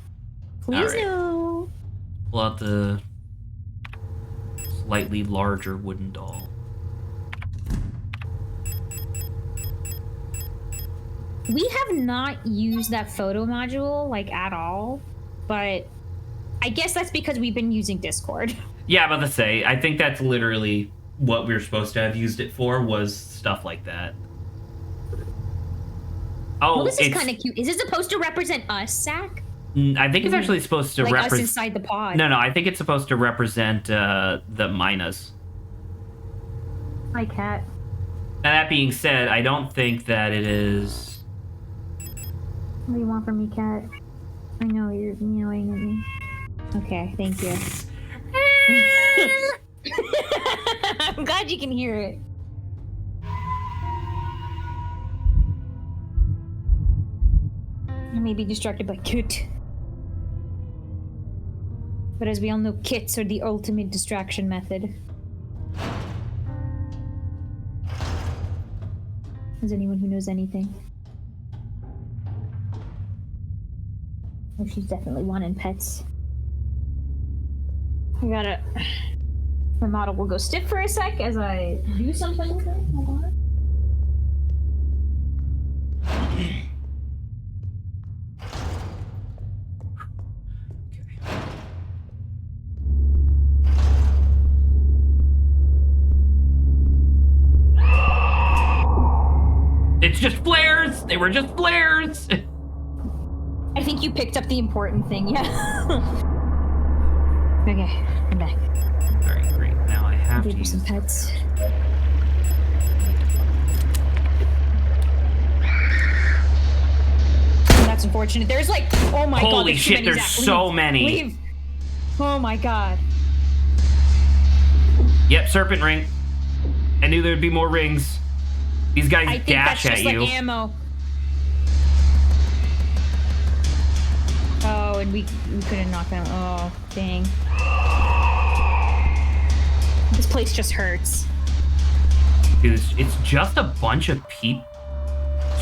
Please no. Pull out the slightly larger wooden doll. We have not used that photo module at all, but I guess that's because we've been using Discord. Yeah, I'm about to say, I think that's literally what we were supposed to have used it for, was stuff like that. Oh, well, this is kind of cute. Is it supposed to represent us, Zach? I think it's actually supposed to represent us inside the pod. No, I think it's supposed to represent the Minas. Hi, Cat. Now, that being said, I don't think that it is. What do you want from me, Cat? I know you're meowing at me. Okay, thank you. I'm glad you can hear it. I may be distracted by Kit. But as we all know, kits are the ultimate distraction method. Is anyone who knows anything? Oh, she's definitely wanting pets. My model will go stiff for a sec as I do something with it. Hold on. It's just flares! They were just flares! I think you picked up the important thing, yeah. Okay, I'm back. Alright, great. Now I have to give you some pets. That's unfortunate. There's like, oh my god, holy shit, there's so many. Leave. Oh my god. Yep, serpent ring. I knew there'd be more rings. These guys dash at you. I think that's just like ammo. Oh, and we couldn't knock them. Oh, dang. This place just hurts. Dude, it's just a bunch of people.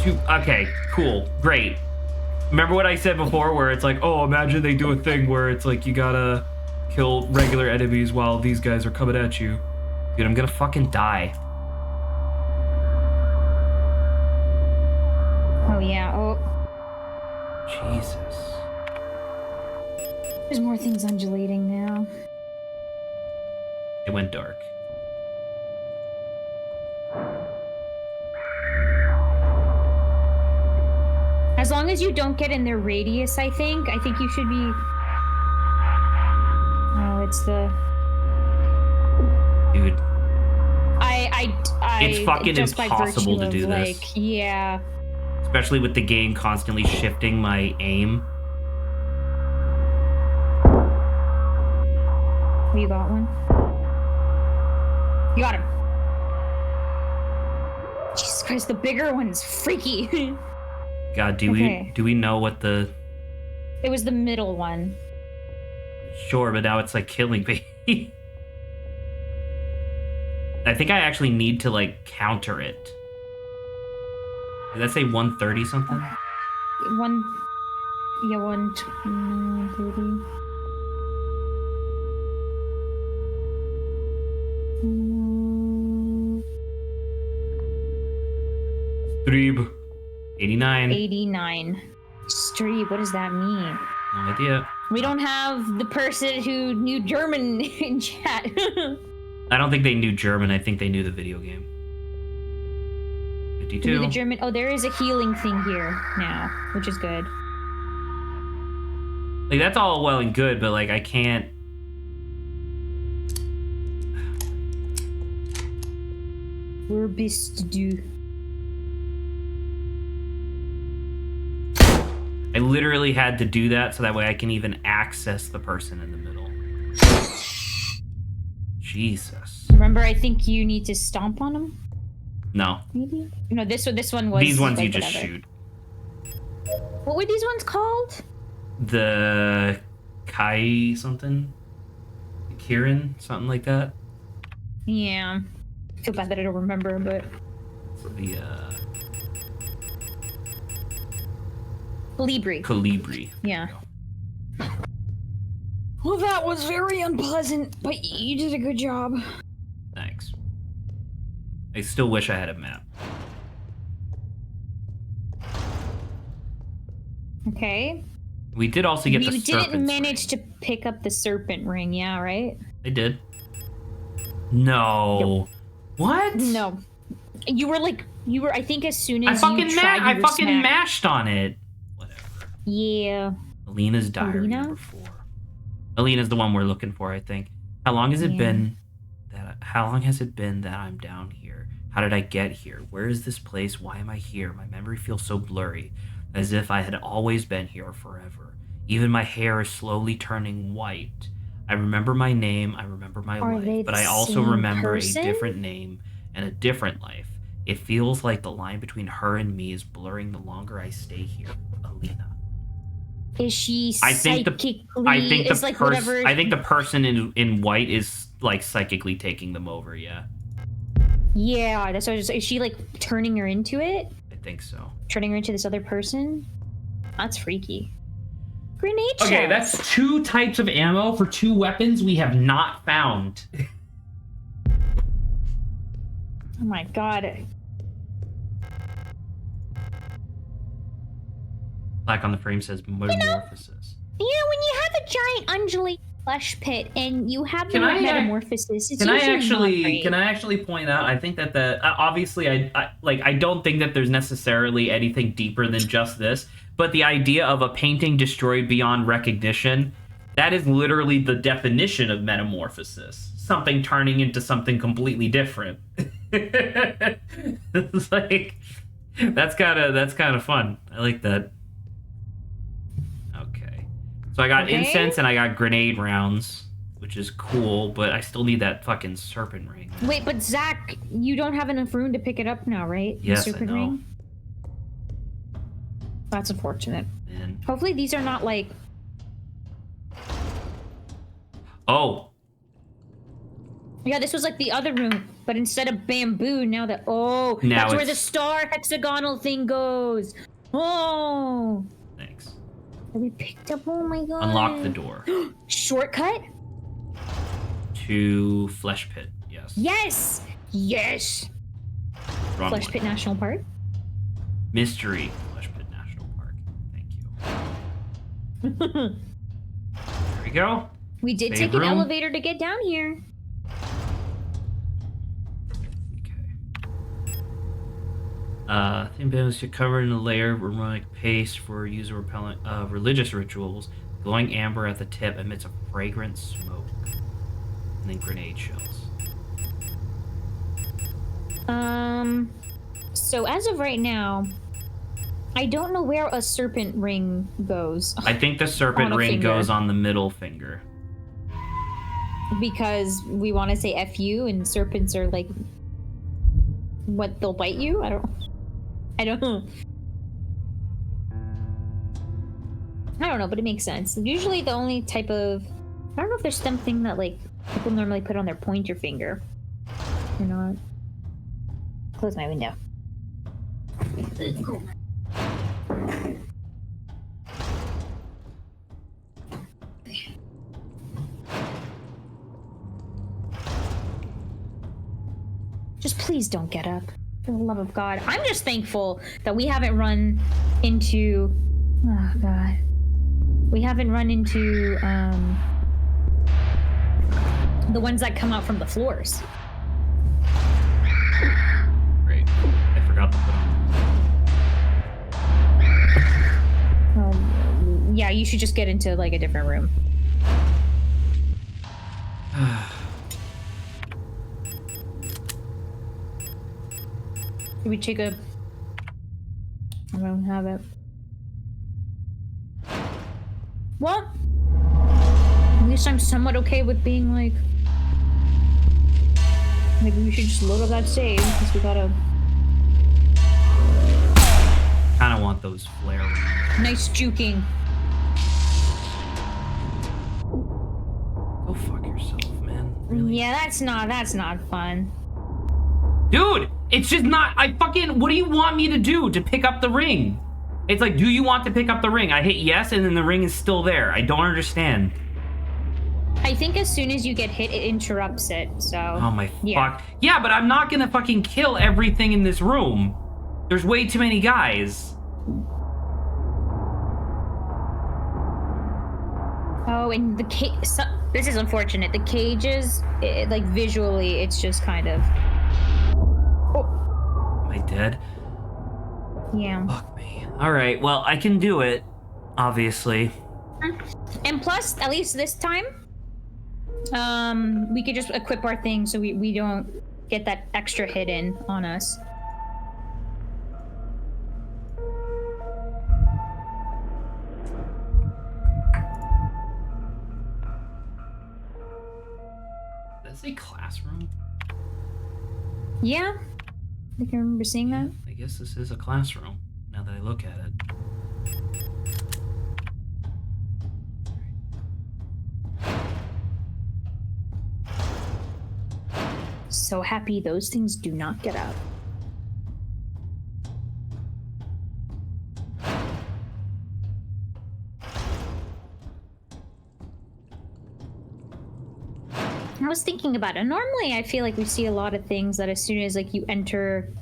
Okay, cool, great. Remember what I said before where it's like, oh, imagine they do a thing where it's like you gotta kill regular enemies while these guys are coming at you. Dude, I'm gonna fucking die. Oh, yeah. Oh. Jesus. There's more things undulating now. It went dark. As long as you don't get in their radius, I think you should be... Oh, it's the... Dude. It's fucking impossible to do this. Yeah. Especially with the game constantly shifting my aim. Oh, you got one? You got him. Jesus Christ, the bigger one's freaky. God, do we know what the... It was the middle one. Sure, but now it's like killing me. I think I actually need to like counter it. Did that say 130 something? 130. Streeb. 89. 89. Streeb, what does that mean? No idea. We don't have the person who knew German in chat. I don't think they knew German. I think they knew the video game. 52. Knew the German. Oh, there is a healing thing here now, which is good. Like, that's all well and good, but like, I can't... We're best to do. I literally had to do that so that way I can even access the person in the middle. Jesus. Remember, I think you need to stomp on them? No. Maybe? No, this one was... These ones like, you just whatever. shoot. What were these ones called? The... Kai something? Kieran? Something like that? Yeah. I feel bad that I don't remember, but... The, Colibri. Yeah. Well, that was very unpleasant, but you did a good job. Thanks. I still wish I had a map. Okay. We did also get the serpent ring. You didn't manage to pick up the serpent ring, yeah, right? I did. No. Yep. What? No. I think as soon as I fucking mashed on it. Yeah. Alina's diary number 4. Alina's the one we're looking for, I think. How long has it been that I'm down here? How did I get here? Where is this place? Why am I here? My memory feels so blurry, as if I had always been here forever. Even my hair is slowly turning white. I remember my name, I remember my life, but I also remember a different name and a different life. It feels like the line between her and me is blurring the longer I stay here. Alina. Is she I think psychically? I think the person in white is like psychically taking them over. Yeah. Yeah, that's what I was just, is she like turning her into it? I think so. Turning her into this other person? That's freaky. Grenade shells. Okay, that's 2 types of ammo for 2 weapons we have not found. Oh my god. Black on the frame says metamorphosis. You know, when you have a giant undulating flesh pit and you have the metamorphosis, it's usually Can I actually point out? I think that obviously I don't think that there's necessarily anything deeper than just this, but the idea of a painting destroyed beyond recognition, that is literally the definition of metamorphosis. Something turning into something completely different. It's like that's kind of fun. I like that. So I got incense and I got grenade rounds, which is cool, but I still need that fucking serpent ring. Wait, but Zach, you don't have enough room to pick it up now, right? Yes, the serpent I know. ring? That's unfortunate. Man. Hopefully these are not like... Oh. Yeah, this was like the other room, but instead of bamboo, now that... Oh, now that's where the star hexagonal thing goes. Oh. Thanks. We picked up, oh my god. Unlock the door. Shortcut? To Flesh Pit, yes. Yes! Yes! Wrong Flesh one. Pit National Park? Mystery Flesh Pit National Park. Thank you. There we go. We did Save take an room. elevator to get down here. Thin bands get covered in a layer of aromatic paste for user repellent religious rituals. Glowing amber at the tip emits a fragrant smoke. And then grenade shells. So as of right now, I don't know where a serpent ring goes. I think the serpent ring goes on the middle finger. Because we want to say F you and serpents are like... What, they'll bite you? I don't know. I don't know, but it makes sense. Usually the only type of... I don't know if there's something that, like, people normally put on their pointer finger. Or not. Close my window. Just please don't get up. For the love of God. I'm just thankful that we haven't run into... Oh, God. We haven't run into, the ones that come out from the floors. Great. I forgot to put on. Yeah, you should just get into, like, a different room. Can we take a... I don't have it. Well, at least I'm somewhat okay with being like... Maybe we should just load up that save, because we gotta... Kinda want those flare rounds. Nice juking. Go fuck yourself, man. Really? Yeah, that's not fun. Dude, it's just not... What do you want me to do to pick up the ring? It's like, do you want to pick up the ring? I hit yes, and then the ring is still there. I don't understand. I think as soon as you get hit, it interrupts it, so... Oh my yeah. fuck. Yeah, but I'm not gonna fucking kill everything in this room. There's way too many guys. Oh, and the cage... So, this is unfortunate. The cages, like, visually, it's just kind of... Oh. Am I dead? Yeah. Fuck me. Alright, well, I can do it, obviously. And plus, at least this time, we could just equip our thing so we don't get that extra hit in on us. That's a classroom? Yeah. I think I remember seeing that. I guess this is a classroom, now that I look at it. so happy those things do not get up. I was thinking about it. Normally, I feel like we see a lot of things that as soon as like you enter,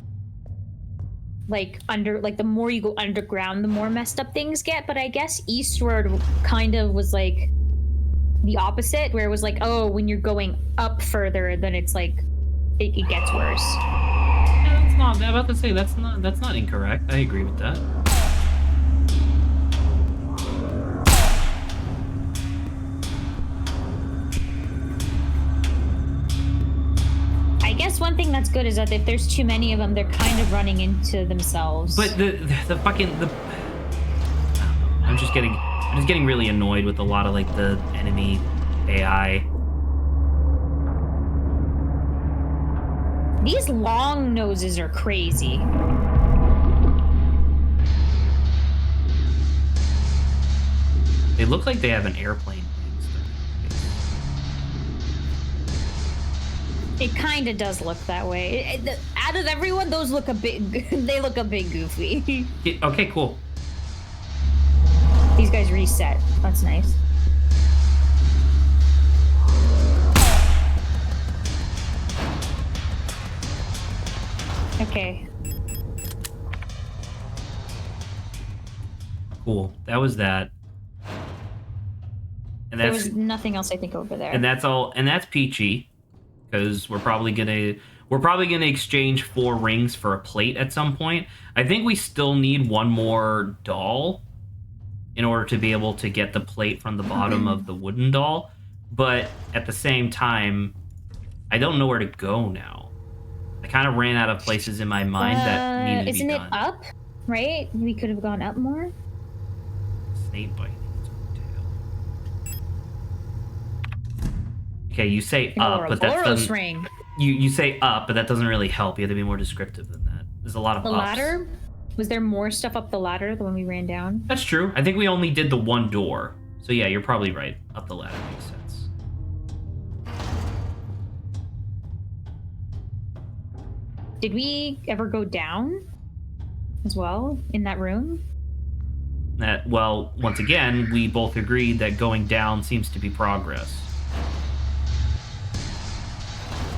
like the more you go underground, the more messed up things get. But I guess Eastward kind of was like the opposite, where it was like, oh, when you're going up further, then it's like it gets worse. Yeah, that's not. I'm about to say that's not incorrect. I agree with that. I guess one thing that's good is that if there's too many of them, they're kind of running into themselves. But the fucking I'm just getting really annoyed with a lot of like the enemy AI. These long noses are crazy. They look like they have an airplane. It kind of does look that way. Out of everyone, those look a bit. They look a bit goofy. Okay, cool. These guys reset. That's nice. Okay. Cool. That was that. And there was nothing else I think over there. And that's all. And that's peachy, because we're probably gonna exchange 4 rings for a plate at some point. I think we still need one more doll in order to be able to get the plate from the bottom of the wooden doll. But at the same time, I don't know where to go now. I kind of ran out of places in my mind that needed to be done. Isn't it up? Right? We could have gone up more. Snake biting its own tail. Okay, you say up, but that doesn't. Ring. You say up, but that doesn't really help. You have to be more descriptive than that. There's a lot of the ups. Ladder. Was there more stuff up the ladder than when we ran down? That's true. I think we only did the one door. So yeah, you're probably right. Up the ladder makes sense. Did we ever go down as well in that room? Well, once again, we both agreed that going down seems to be progress.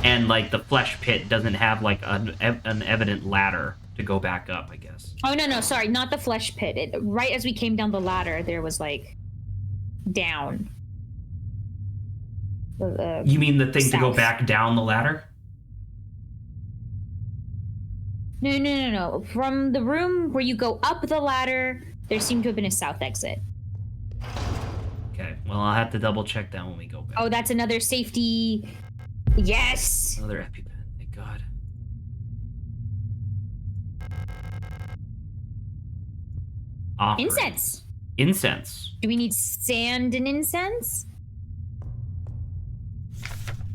And like the flesh pit doesn't have like an evident ladder to go back up, I guess. Oh no, sorry, not the flesh pit. Right as we came down the ladder, there was like down. You mean the thing south. To go back down the ladder? No. From the room where you go up the ladder, there seemed to have been a south exit. Okay, well, I'll have to double check that when we go back. Oh, that's another safety. Yes! Another EpiPen, thank God. Offerings. Incense. Incense. Do we need sand and incense?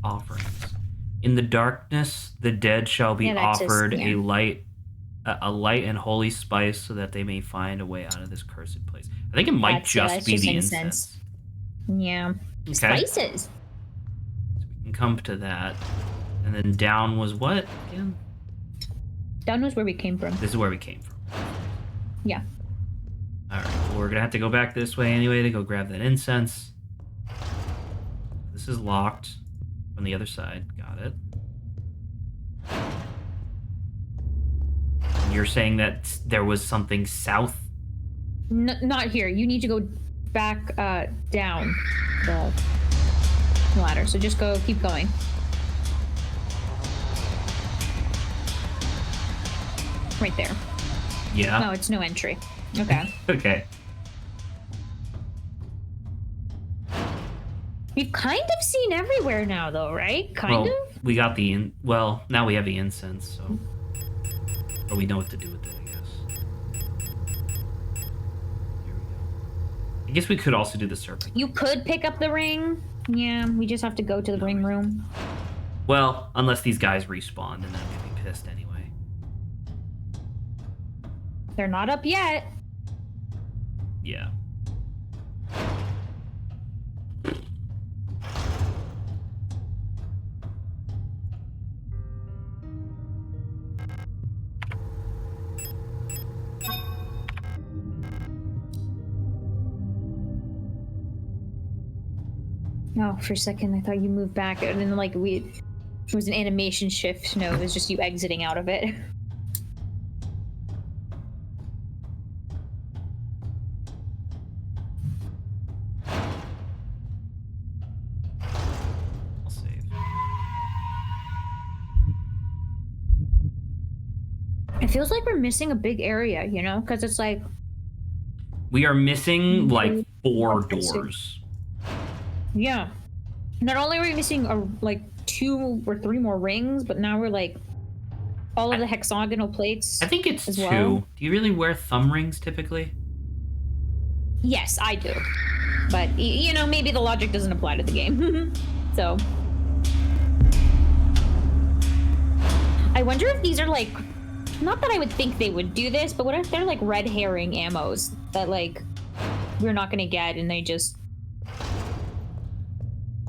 Offerings. In the darkness, the dead shall be offered a light and holy spice, so that they may find a way out of this cursed place. I think it might just be the incense. Yeah. Okay. Spices. So we can come to that. And then down was what again? Down was where we came from. This is where we came from. Yeah. Alright, well, we're gonna have to go back this way anyway to go grab that incense. This is locked from the other side. Got it. And you're saying that there was something south? Not here. You need to go back down the ladder. So just keep going. Right there. Yeah. No, it's no entry. Okay. Okay. We've kind of seen everywhere now, though, right? Kind of? We got the now we have the incense, so... Or we know what to do with it, I guess. Here we go. I guess we could also do the serpent. You could pick up the ring. Yeah, we just have to go to the ring room. Well, unless these guys respawn, and then I'm gonna be pissed anyway. They're not up yet. Yeah. Oh, for a second I thought you moved back, and then like it was an animation shift. No, it was just you exiting out of it. I'll save. It feels like we're missing a big area, you know, because it's like we are missing like 4 doors. Yeah. Not only are we missing like 2 or 3 more rings, but now we're like all of the hexagonal plates. I think it's 2. Well. Do you really wear thumb rings typically? Yes, I do. But, you know, maybe the logic doesn't apply to the game. So. I wonder if these are like, not that I would think they would do this, but what if they're like red herring ammos that like we're not gonna get and they just.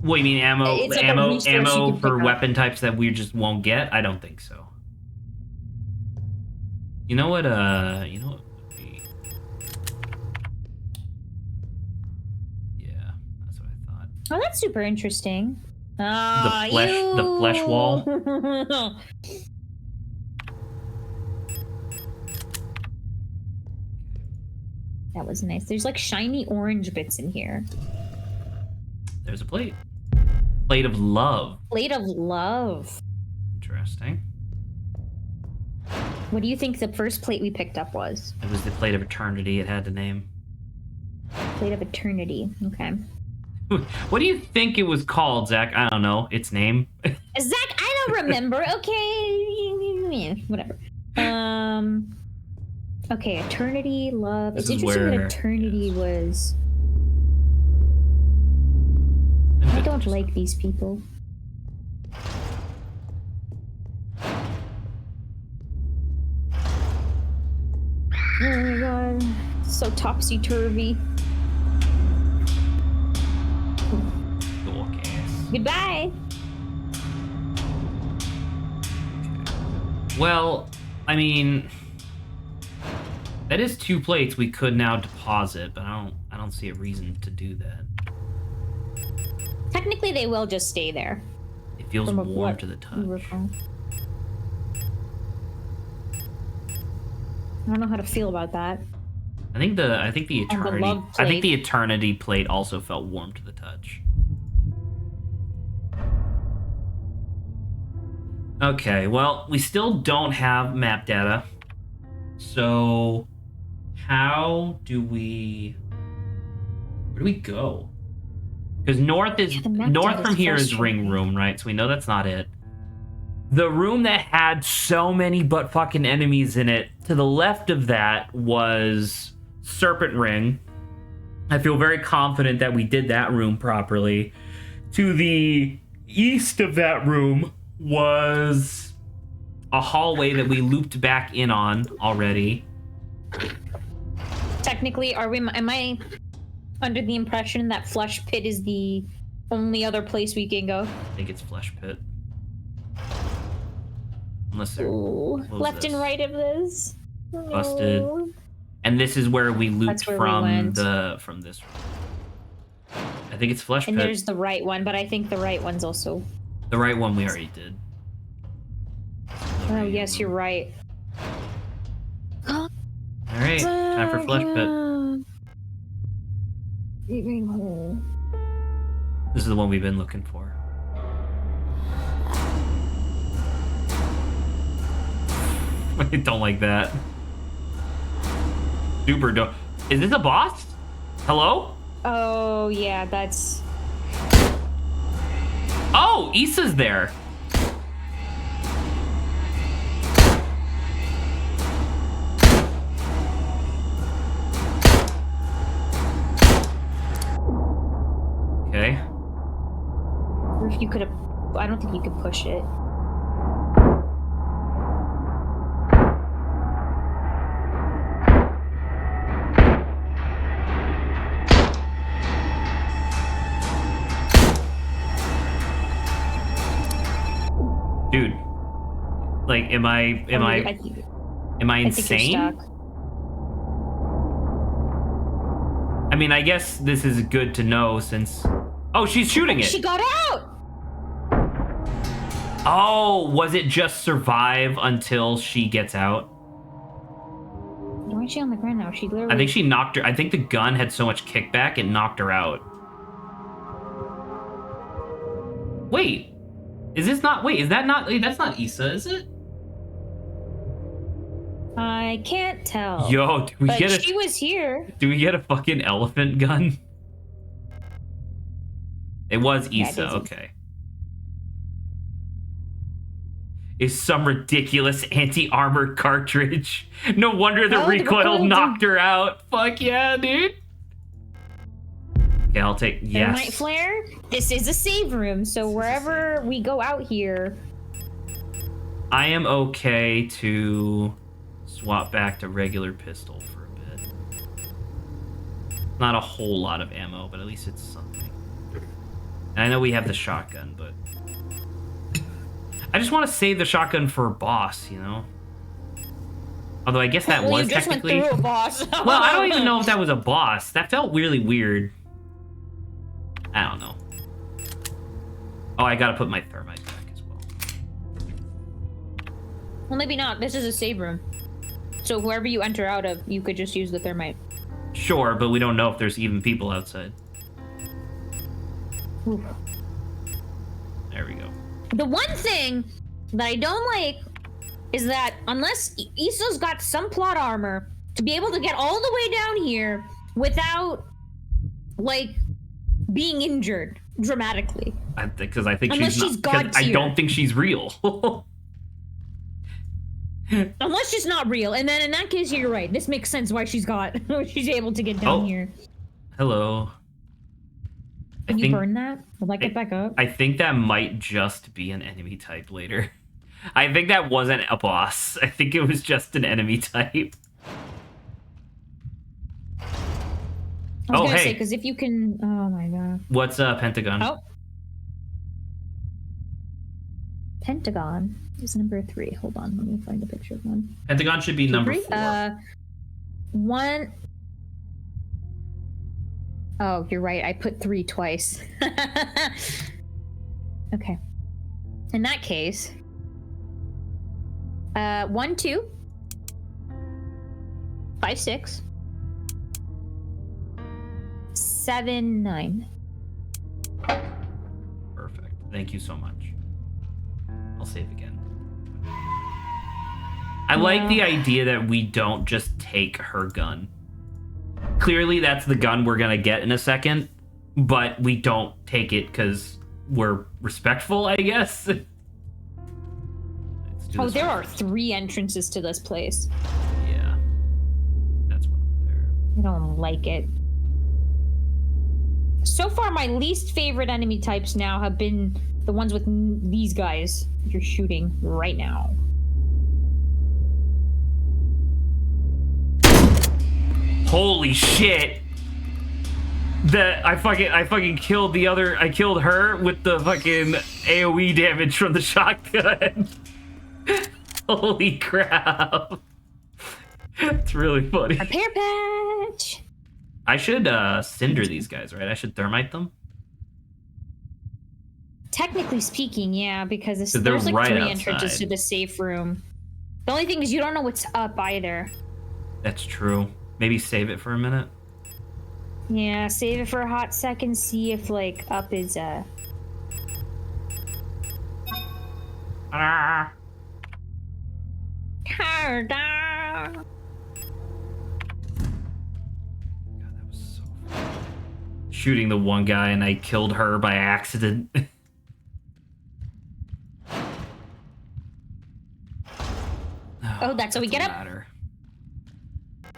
What, you mean ammo? It's like ammo for weapon types that we just won't get? I don't think so. You know what? You know what would be? Yeah, that's what I thought. Oh, that's super interesting. The flesh wall. That was nice. There's like shiny orange bits in here. There's a plate. Plate of love. Plate of love. Interesting. What do you think the first plate we picked up was? It was the plate of eternity. It had a name. Plate of eternity. Okay. What do you think it was called, Zach? I don't know. Its name. Zach, I don't remember. Okay. Whatever. Okay, eternity, love. It's interesting that eternity was. I don't like these people. Oh my god. So topsy-turvy. Goodbye! Well, I mean, that is 2 plates we could now deposit, but I don't see a reason to do that. Technically, they will just stay there. It feels warm to the touch. I don't know how to feel about that. I think the eternity plate also felt warm to the touch. Okay, well, we still don't have map data. So how do we where do we go? Because north from here is ring room, right? So we know that's not it. The room that had so many but fucking enemies in it, to the left of that was Serpent Ring. I feel very confident that we did that room properly. To the east of that room was a hallway that we looped back in on already. Technically, am I under the impression that Flesh Pit is the only other place we can go? I think it's Flesh Pit. Unless they're left and right of this. Busted. No. And this is where we looped from this room. I think it's Flesh Pit. And there's the right one, but I think the right one's also... The right one we already did. Oh, yes, you're right. Alright, time for Flesh Pit. This is the one we've been looking for. I don't like that. Super dope. Is this a boss? Hello? Oh, yeah, that's... Oh, Issa's there. Okay. Or if you could have... I don't think you could push it. Like, am I insane? Think you're stuck. I mean, I guess this is good to know since... Oh, she's shooting it! She got out! Oh, was it just survive until she gets out? Why is she on the ground now? She literally... I think she knocked her... I think the gun had so much kickback, it knocked her out. Wait. Is this not... Wait, is that not... Wait, that's not Issa, is it? I can't tell. Yo, do we but get a... she was here. Do we get a fucking elephant gun? It was Issa, Yeah, okay. Is some ridiculous anti-armor cartridge. No wonder the recoil knocked her out. Fuck yeah, dude. Okay, I'll take... Yes. Thermite flare? This is a save room, so wherever we go out here... I am okay to swap back to regular pistol for a bit. Not a whole lot of ammo, but at least it's something. And I know we have the shotgun, but... I just want to save the shotgun for a boss, you know? Although I guess that was technically... You just went through a boss. Well, I don't even know if that was a boss. That felt really weird. I don't know. Oh, I gotta put my thermite back as well. Well, maybe not. This is a save room. So whoever you enter out of, you could just use the thermite. Sure, but we don't know if there's even people outside. Ooh. There we go. The one thing that I don't like is that unless Issa's got some plot armor to be able to get all the way down here without, like, being injured dramatically. Because I think unless she's God tier. I don't think she's real. Unless she's not real, and then in that case, you're right. This makes sense why she's able to get down here. Hello. Can you burn that? Will that get back up? I think that might just be an enemy type later. I think that wasn't a boss. I think it was just an enemy type. I was gonna say, because if you can... Oh my god. What's Pentagon? Oh. Pentagon is number 3. Hold on, let me find a picture of one. Pentagon should be number 4. 1... Oh, you're right. I put 3 twice. Okay. In that case, 1, 2, 5, 6, 7, 9. Perfect. Thank you so much. I'll save again. I like the idea that we don't just take her gun. Clearly, that's the gun we're gonna get in a second, but we don't take it because we're respectful, I guess. Oh, there are 3 entrances to this place. Yeah. That's one up there. I don't like it. So far, my least favorite enemy types now have been the ones with these guys you're shooting right now. Holy shit! I fucking killed the other. I killed her with the fucking AoE damage from the shotgun. Holy crap! It's really funny. Repair patch. I should cinder these guys, right? I should thermite them. Technically speaking, yeah, because there's like right 3 outside. entrances to the safe room. The only thing is you don't know what's up either. That's true. Maybe save it for a minute. Yeah, save it for a hot second. See if like up is Ah. God, that was so funny. Shooting the one guy and I killed her by accident. Oh, that's how we get up. Matter.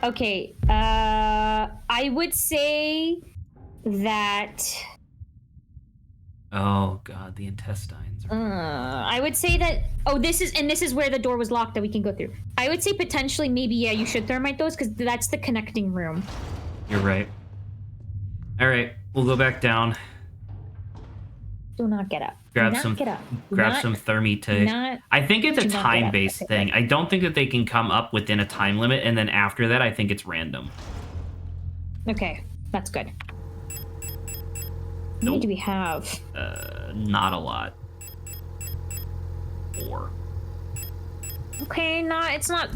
Okay, I would say that... Oh god, the intestines are... I would say that... Oh, this is where the door was locked that we can go through. I would say potentially maybe, yeah, you should thermite those because that's the connecting room. You're right. Alright, we'll go back down. Do not get up. Grab Do not some get up. grab some thermi I think it's a time-based thing. I don't think that they can come up within a time limit, and then after that, I think it's random. Okay, that's good. How many do we have? Not a lot. 4. Okay, it's not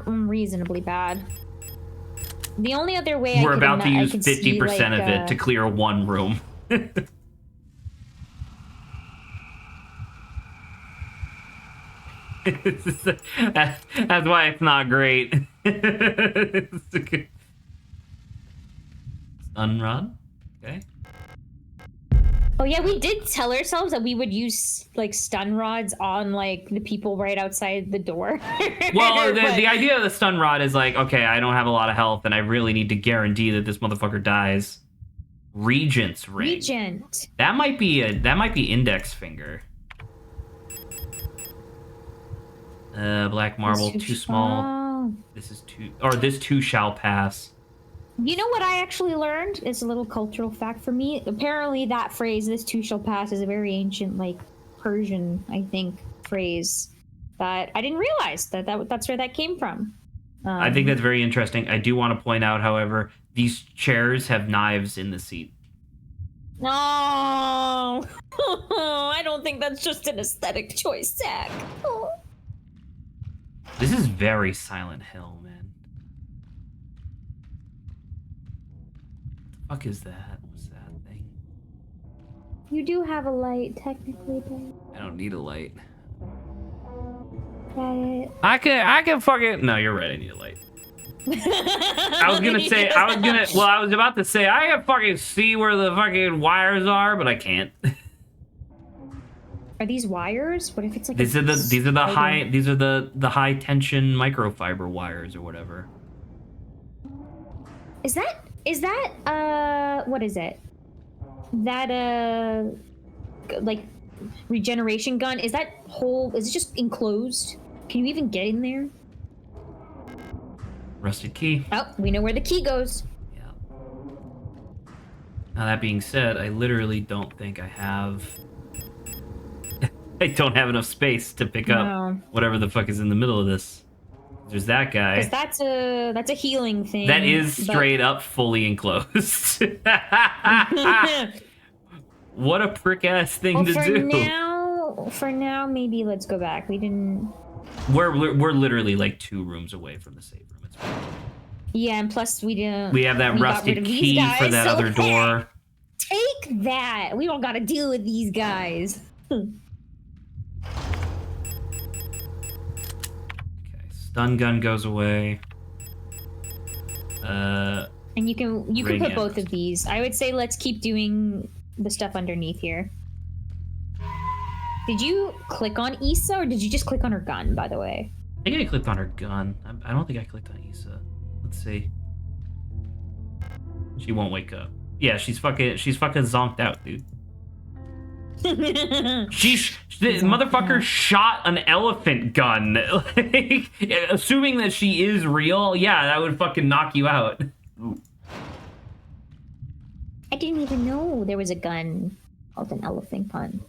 unreasonably bad. The only other way we're about to use 50% of it to clear 1 room. That's why it's not great. Stun rod. Okay. Oh yeah, we did tell ourselves that we would use like stun rods on like the people right outside the door. Well, the idea of the stun rod is like, okay, I don't have a lot of health, and I really need to guarantee that this motherfucker dies. Regent's ring. Regent. That might be index finger. Black marble, too small. This is too, or this too shall pass. You know what I actually learned? It's a little cultural fact for me. Apparently that phrase, this too shall pass, is a very ancient, like, Persian, I think, phrase that I didn't realize that's where that came from. I think that's very interesting. I do want to point out, however, these chairs have knives in the seat. No, I don't think that's just an aesthetic choice, Zach. Oh. This is very Silent Hill, man. What the fuck is that? What's that thing? You do have a light, technically, babe. I don't need a light. Got it. I can fucking... No, you're right, I need a light. I was about to say, I can fucking see where the fucking wires are, but I can't. Are these wires? What if it's like these are the high tension microfiber wires or whatever. Is that what is it? That like regeneration gun? Is it just enclosed? Can you even get in there? Rusted key. Oh, we know where the key goes. Yeah. Now that being said, I literally don't think I have I don't have enough space to pick up whatever the fuck is in the middle of this. There's that guy. Because that's a healing thing. That is straight up fully enclosed. What a prick ass thing to do. For now, maybe let's go back. We didn't. We're literally like 2 rooms away from the save room. It's fine. Yeah, and plus we didn't. We have that rusted key for that other door. Take that. We don't got to deal with these guys. Stun gun goes away. And you can put both of these. I would say let's keep doing the stuff underneath here. Did you click on Issa or did you just click on her gun, by the way? I think I clicked on her gun. I don't think I clicked on Issa. Let's see. She won't wake up. Yeah, she's fucking zonked out, dude. The motherfucker shot an elephant gun. Like, assuming that she is real, yeah, that would fucking knock you out. I didn't even know there was a gun called an elephant gun.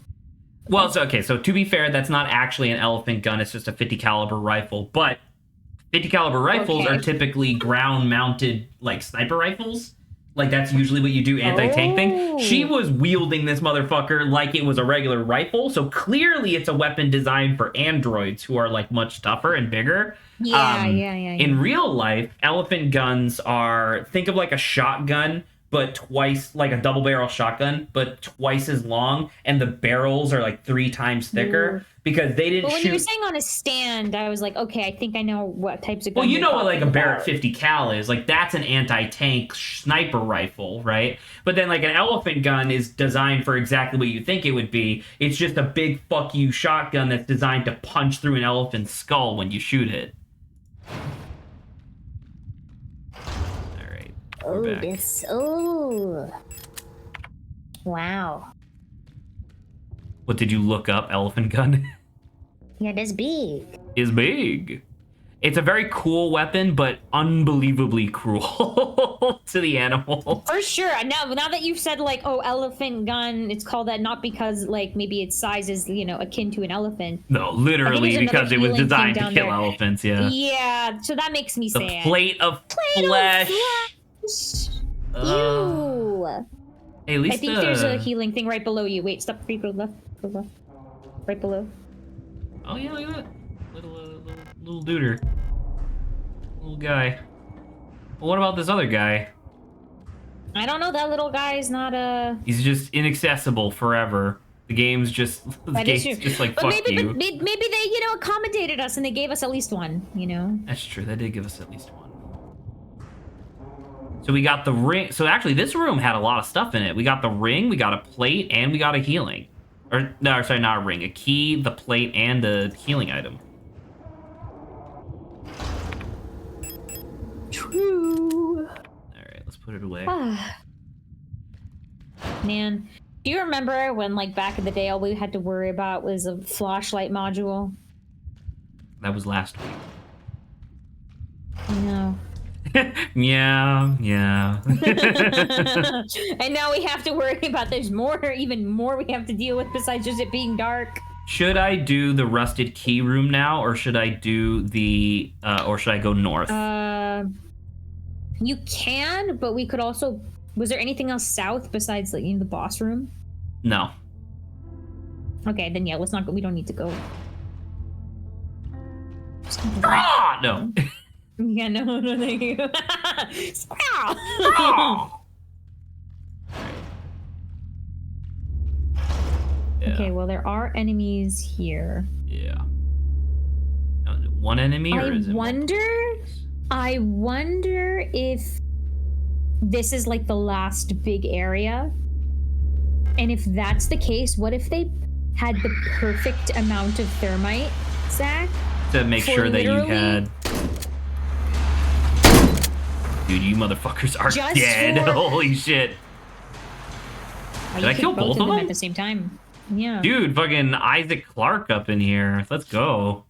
Well, it's okay. So to be fair, that's not actually an elephant gun. It's just a 50 caliber rifle. But 50 caliber rifles are typically ground mounted, like sniper rifles. Like, that's usually what you do, anti-tank thing. She was wielding this motherfucker like it was a regular rifle, so clearly it's a weapon designed for androids who are, like, much tougher and bigger. Yeah. In real life, elephant guns are, think of like a shotgun, but twice, like a double-barrel shotgun, but twice as long, and the barrels are, like, 3 times thicker. Because they didn't shoot... when you were saying on a stand, I was like, okay, I think I know what types of guns. Well, you know what, like, a Barrett 50 cal is. Like, that's an anti-tank sniper rifle, right? But then, like, an elephant gun is designed for exactly what you think it would be. It's just a big fuck you shotgun that's designed to punch through an elephant's skull when you shoot it. Alright. Oh, this... Oh. Wow. What did you look up? Elephant gun? Yeah, that's big. Is big. It's a very cool weapon, but unbelievably cruel to the animal. For sure. Now that you've said like, oh, elephant gun, it's called that not because like maybe its size is, you know, akin to an elephant. No, literally because it was designed to kill elephants. Yeah. Yeah. So that makes me sad. The plate of flesh. Ew. Hey, at least I think there's a healing thing right below you. Wait, stop. Go left. Right below. Oh yeah, look at that. Little duder. Little guy. Well, what about this other guy? I don't know. That little guy is not a... He's just inaccessible forever. The game's just... just like, but fuck you. Maybe they, you know, accommodated us and they gave us at least one, you know? That's true. They did give us at least one. So we got the ring. So actually, this room had a lot of stuff in it. We got the ring, we got a plate, and we got a healing. Or, no, sorry, not a ring. A key, the plate, and the healing item. True. Alright, let's put it away. Man, do you remember when, like, back in the day, all we had to worry about was a flashlight module? That was last week. I know. yeah. And now we have to worry about even more we have to deal with besides just it being dark. Should I do the rusted key room now, or should I do the, or should I go north? You can, but we could also... Was there anything else south besides, like, the boss room? No. Okay, then yeah, let's not go. We don't need to go. Ah! No. Yeah, no, thank you. Yeah. Okay, well, there are enemies here. Yeah. One enemy, or is it I wonder if this is like the last big area. And if that's the case, what if they had the perfect amount of thermite, Zach? To make sure that you had... Dude, you motherfuckers are dead. Holy shit. Did I kill both of them at the same time? Yeah. Dude, fucking Isaac Clarke up in here. Let's go.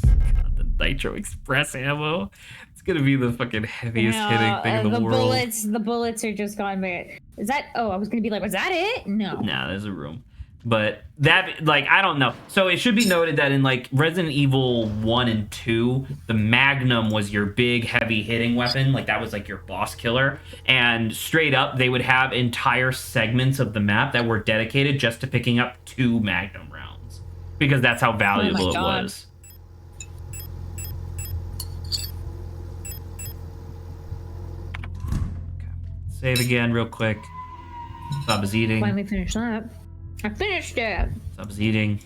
God, the Nitro Express ammo. It's gonna be the fucking heaviest hitting thing in the world. The bullets are just gone bad. Is that... Oh, I was gonna be like, was that it? No. Nah, there's a room. But that, like, I don't know. So it should be noted that in, like, Resident Evil 1 and 2, the Magnum was your big, heavy hitting weapon. Like, that was, like, your boss killer. And straight up, they would have entire segments of the map that were dedicated just to picking up 2 Magnum rounds. Because that's how valuable it was. Okay. Save again real quick. Stop is eating. Finally finish that. I finished it. Stop eating.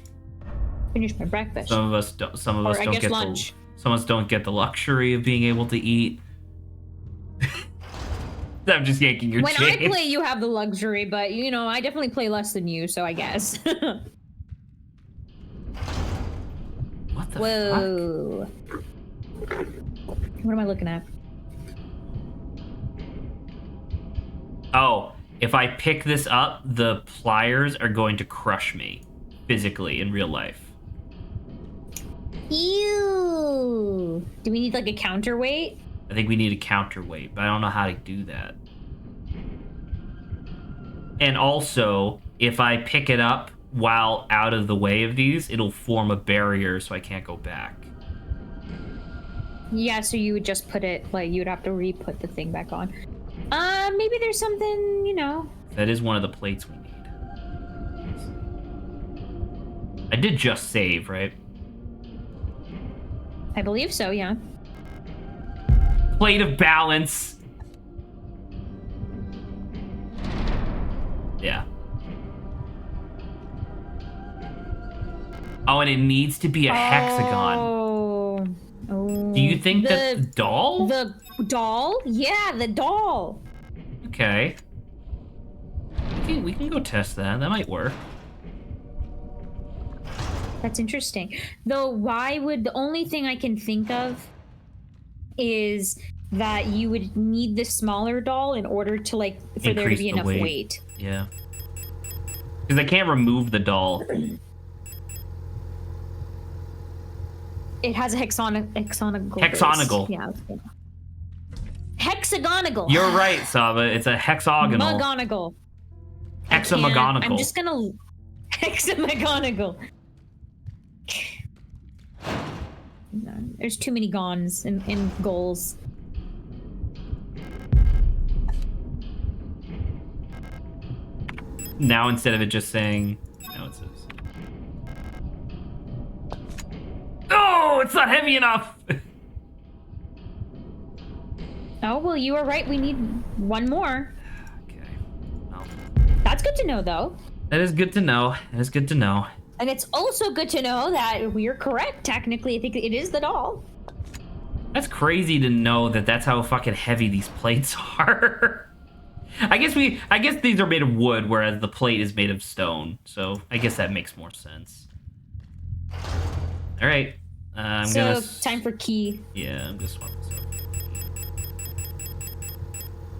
Finished my breakfast. Some of us don't. Some of us don't get lunch. Some of us don't get the luxury of being able to eat. I'm just yanking your chain. When I play, you have the luxury, but you know, I definitely play less than you, so I guess. What the Whoa. Fuck? What am I looking at? Oh. If I pick this up, the pliers are going to crush me physically in real life. Ew. Do we need like a counterweight? I think we need a counterweight, but I don't know how to do that. And also, if I pick it up while out of the way of these, it'll form a barrier so I can't go back. Yeah, so you would just put it, like, you'd have to re-put the thing back on. Maybe there's something, you know. That is one of the plates we need. I did just save, right? I believe so, yeah. Plate of balance. Yeah. Oh, and it needs to be a hexagon. Oh. Do you think that's the doll? The doll? Yeah, the doll. Okay. We can go test that. That might work. That's interesting. Though, why would... The only thing I can think of is that you would need the smaller doll in order to, like, for there to be enough weight. Yeah. Because I can't remove the doll. It has a hexagonal. Hexagonal. Yeah. Hexagonal. You're right, Saba. It's a hexagonal. Hexagonal. Hexagonal. I'm just gonna hexagonal. No, there's too many gons in goals. Now instead of it just saying, now it says, "Oh, it's not heavy enough." Oh well, you were right. We need one more. Okay. Well, that's good to know, though. That is good to know. That is good to know. And it's also good to know that we're correct. Technically, I think it is the doll. That's crazy to know that that's how fucking heavy these plates are. I guess these are made of wood, whereas the plate is made of stone. So I guess that makes more sense. All right. Time for key. Yeah, I'm gonna swap this up.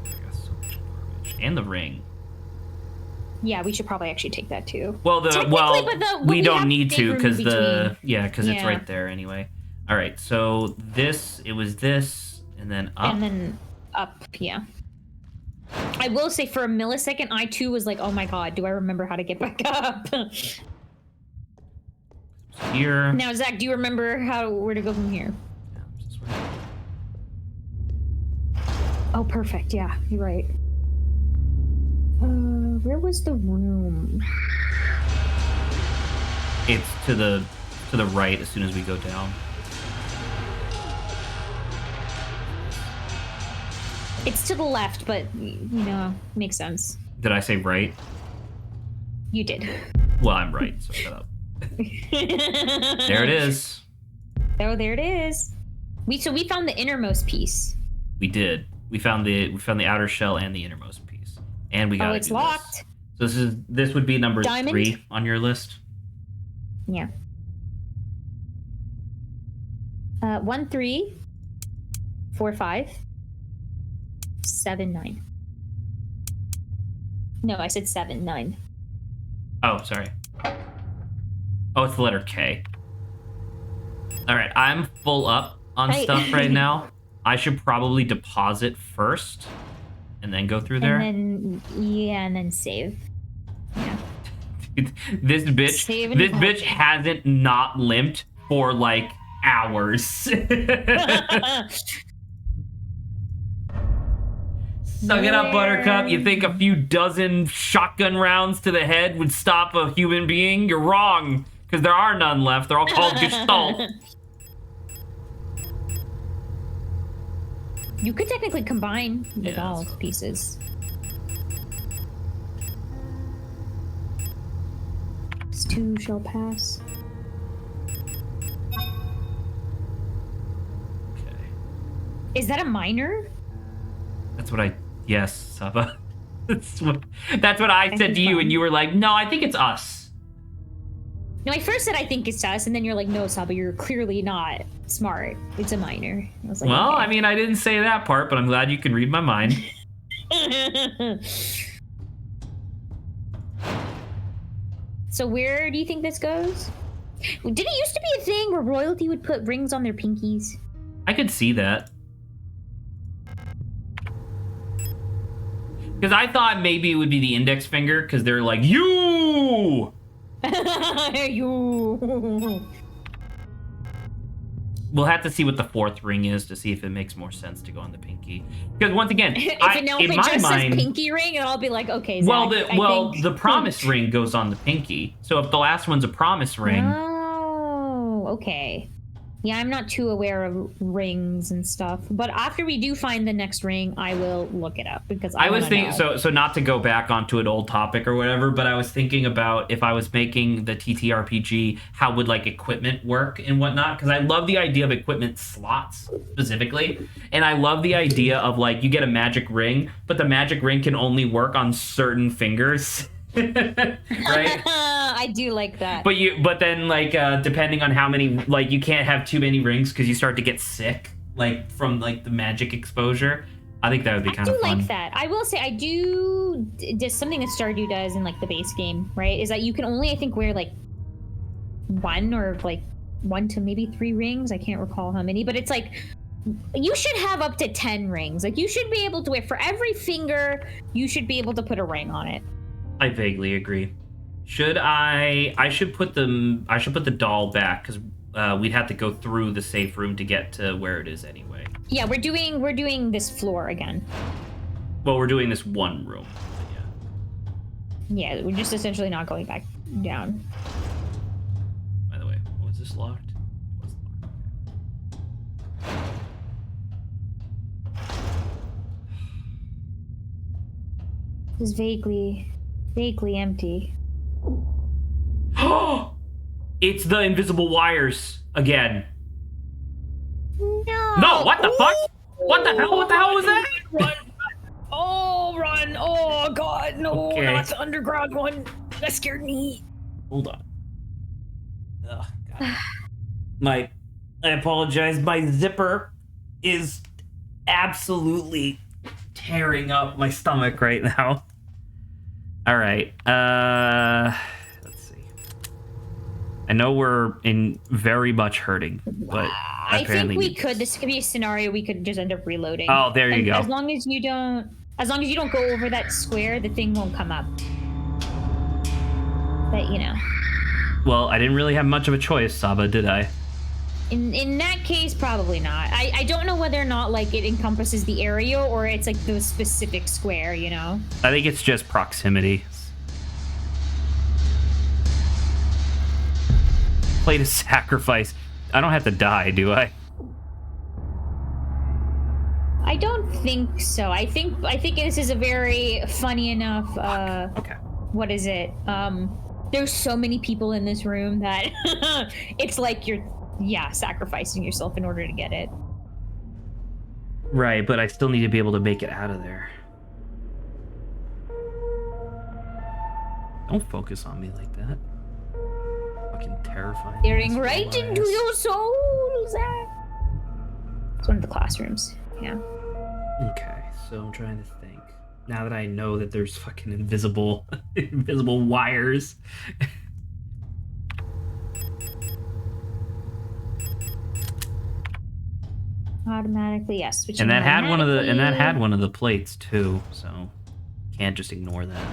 I got so much garbage. And the ring. Yeah, we should probably actually take that too. Well, we don't need to because it's right there anyway. All right, so it was this, and then up. And then up, yeah. I will say for a millisecond, I too was like, oh my god, do I remember how to get back up? Here. Now, Zach, do you remember where to go from here? Yeah, oh, perfect, yeah, you're right. Where was the room? It's to the right as soon as we go down. It's to the left, but makes sense. Did I say right? You did. Well, I'm right, so shut up. There it is. Oh, there it is. We found the innermost piece. We did. We found the outer shell and the innermost piece, and we got. Oh, it's locked. So this would be number Diamond? 3 on your list. Yeah. 1, 3, 4, 5, 7, 9. No, I said 7, 9. Oh, sorry. Oh, it's the letter K. All right, I'm full up on stuff right now. I should probably deposit first and then go through there. And then save. Yeah. This bitch hasn't not limped for like hours. Suck it up, Buttercup. You think a few dozen shotgun rounds to the head would stop a human being? You're wrong, because there are none left. They're all called Gestalt. You could technically combine the doll pieces. This too shall pass. Okay. Is that a minor? That's what yes, Saba. That's what I said to you, and you were like, no, I think it's us. No, I first said I think it's us, and then you're like, no, Saba, you're clearly not smart. It's a minor. I was like, well, okay. I mean, I didn't say that part, but I'm glad you can read my mind. So where do you think this goes? Did it used to be a thing where royalty would put rings on their pinkies? I could see that. Because I thought maybe it would be the index finger, because they're like, you! You. We'll have to see what the 4th ring is to see if it makes more sense to go on the pinky. Because once again, if in my mind, says pinky ring, and I'll be like, okay. Zach, the promise ring goes on the pinky. So if the last one's a promise ring, oh, okay. Yeah, I'm not too aware of rings and stuff. But after we do find the next ring, I will look it up because I was thinking. So not to go back onto an old topic or whatever, but I was thinking about if I was making the TTRPG, how would like equipment work and whatnot? Because I love the idea of equipment slots specifically, and I love the idea of like you get a magic ring, but the magic ring can only work on certain fingers. Right? I do like that. But then like depending on how many, like you can't have too many rings because you start to get sick like from like the magic exposure. I think that would be kind of fun. I do like that. I will say I do just something that Stardew does in like the base game, right? Is that you can only I think wear like one or like 1 to maybe 3 rings. I can't recall how many, but it's like you should have up to 10 rings. Like you should be able to, for every finger, you should be able to put a ring on it. I vaguely agree. I should put the doll back because we'd have to go through the safe room to get to where it is anyway. Yeah, we're doing this floor again. Well, we're doing this one room. Yeah, we're just essentially not going back down. By the way, was this locked? It was locked. It's vaguely empty. It's the invisible wires again. No, what the fuck? What the hell was that? Run. Oh, run. Oh, God, no, Okay. not the underground one. That scared me. Hold on. Oh, God. I apologize. My zipper is absolutely tearing up my stomach right now. All right. Let's see. I know we're in very much hurting, but I think we could. This could be a scenario we could just end up reloading. Oh, there you go. As long as you don't go over that square, the thing won't come up. But you know. Well, I didn't really have much of a choice, Saba, did I? In that case, probably not. I don't know whether or not like it encompasses the area or it's like the specific square, you know? I think it's just proximity. Play to sacrifice. I don't have to die, do I? I don't think so. I think this is a very funny enough Okay. What is it? There's so many people in this room that it's like you're sacrificing yourself in order to get it. Right, but I still need to be able to make it out of there. Don't focus on me like that. Fucking terrifying. Staring right into your soul, Zach. It's one of the classrooms. Yeah. Okay, so I'm trying to think. Now that I know that there's fucking invisible wires. Automatically, yes. And that had one of the plates too, so can't just ignore that.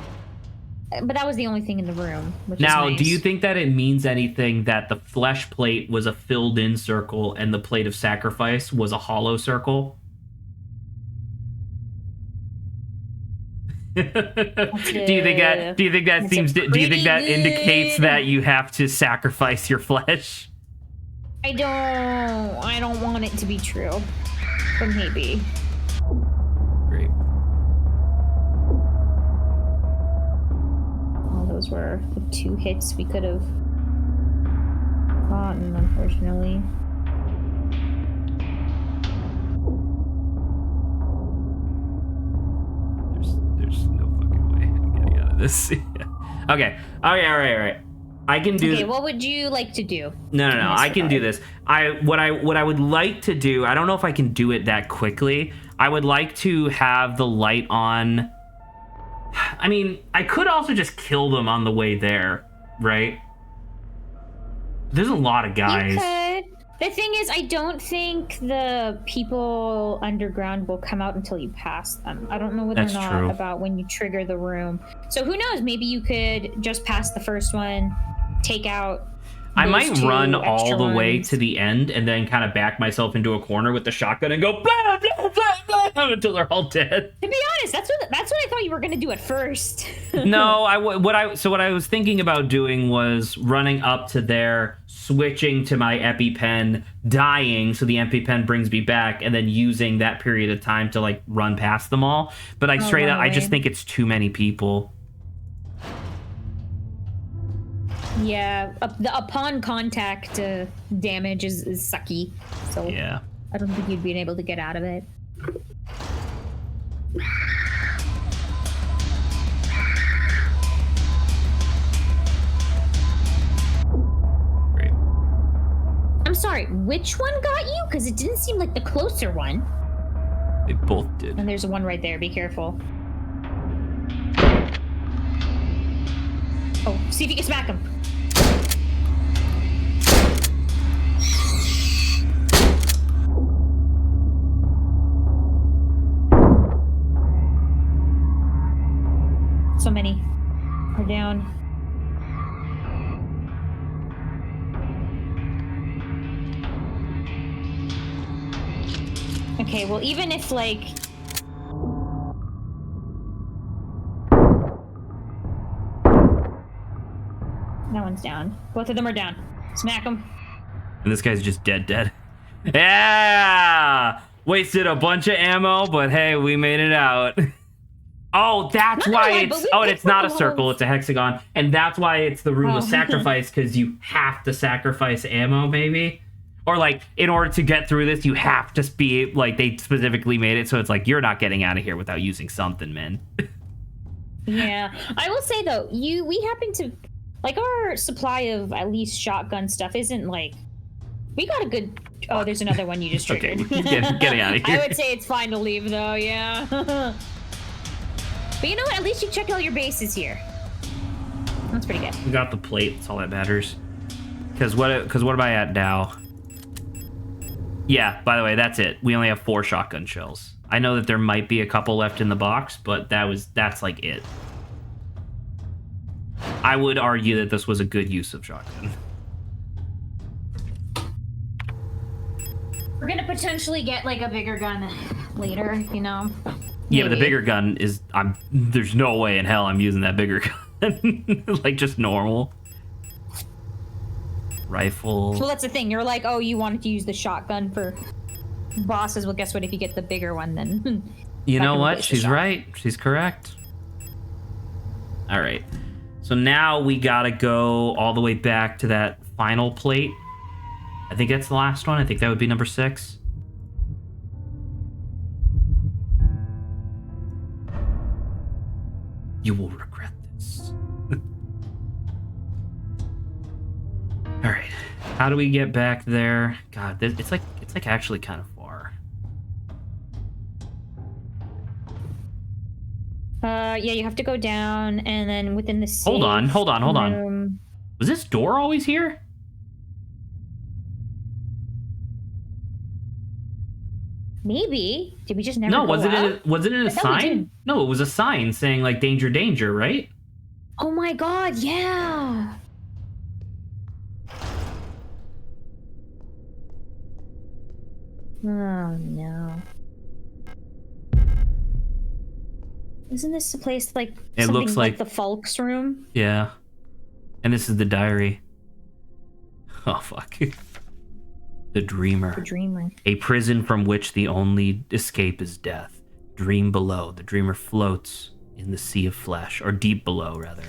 But that was the only thing in the room. Which Now, is nice. do you think that it means anything that the flesh plate was a filled-in circle and the plate of sacrifice was a hollow circle? Do you think that indicates that you have to sacrifice your flesh? I don't want it to be true, but maybe. Great. Well, those were the 2 hits we could have gotten, unfortunately. There's no fucking way I'm getting out of this. Okay. All right. I can do. Okay, what would you like to do? No. I can do this. What I would like to do. I don't know if I can do it that quickly. I would like to have the light on. I mean, I could also just kill them on the way there, right? There's a lot of guys. You could. The thing is, I don't think the people underground will come out until you pass them. I don't know whether or not about when you trigger the room. So who knows? Maybe you could just pass the first one, take out. I might run all the way to the end and then kind of back myself into a corner with the shotgun and go blah blah blah blah until they're all dead. To be honest, that's what I thought you were gonna do at first. No, what I was thinking about doing was running up to there, switching to my EpiPen, dying so the EpiPen brings me back, and then using that period of time to like run past them all. But I straight up, I just think it's too many people. Yeah, the upon contact damage is sucky. So yeah, I don't think you'd be able to get out of it. Great. I'm sorry, which one got you? Because it didn't seem like the closer one. They both did. And there's one right there. Be careful. Oh, see if you can smack him. Okay, well, even if, like... That one's down. Both of them are down. Smack them. And this guy's just dead. Yeah! Wasted a bunch of ammo, but hey, we made it out. Oh, that's why it's... Oh, and it's not a circle, it's a hexagon. And that's why it's the room of sacrifice, because you have to sacrifice ammo, maybe? Or, like, in order to get through this, you have to be... Like, they specifically made it so it's like, you're not getting out of here without using something, man. Yeah. I will say, though, we happen to... Like, our supply of at least shotgun stuff isn't, like... We got a good... Oh, there's another one you just triggered. Okay, getting out of here. I would say it's fine to leave, though, yeah. But you know what? At least you checked all your bases here. That's pretty good. We got the plate. That's all that matters. Because what am I at now? Yeah, by the way, that's it. We only have 4 shotgun shells. I know that there might be a couple left in the box, but that's like it. I would argue that this was a good use of shotgun. We're gonna potentially get like a bigger gun later, you know? Yeah, but the bigger gun is... There's no way in hell I'm using that bigger gun. Like, just normal. Rifle. Well, that's the thing. You're like, oh, you wanted to use the shotgun for bosses. Well, guess what? If you get the bigger one, then... You know what? She's right. She's correct. All right. So now we gotta go all the way back to that final plate. I think that's the last one. I think that would be number 6. You will regret this. All right. How do we get back there? God, it's like actually kind of far. Yeah, you have to go down, and then within the safe Hold on. room... Was this door always here? Maybe. Did we just never No, go was it out? in a sign? No, it was a sign saying like danger, danger, right? Oh my god, yeah. Oh no. Isn't this the place like It something looks like the Falk's room? Yeah. And this is the diary. Oh fuck. The Dreamer. The Dreamer. A prison from which the only escape is death. Dream below. The Dreamer floats in the sea of flesh, or deep below, rather.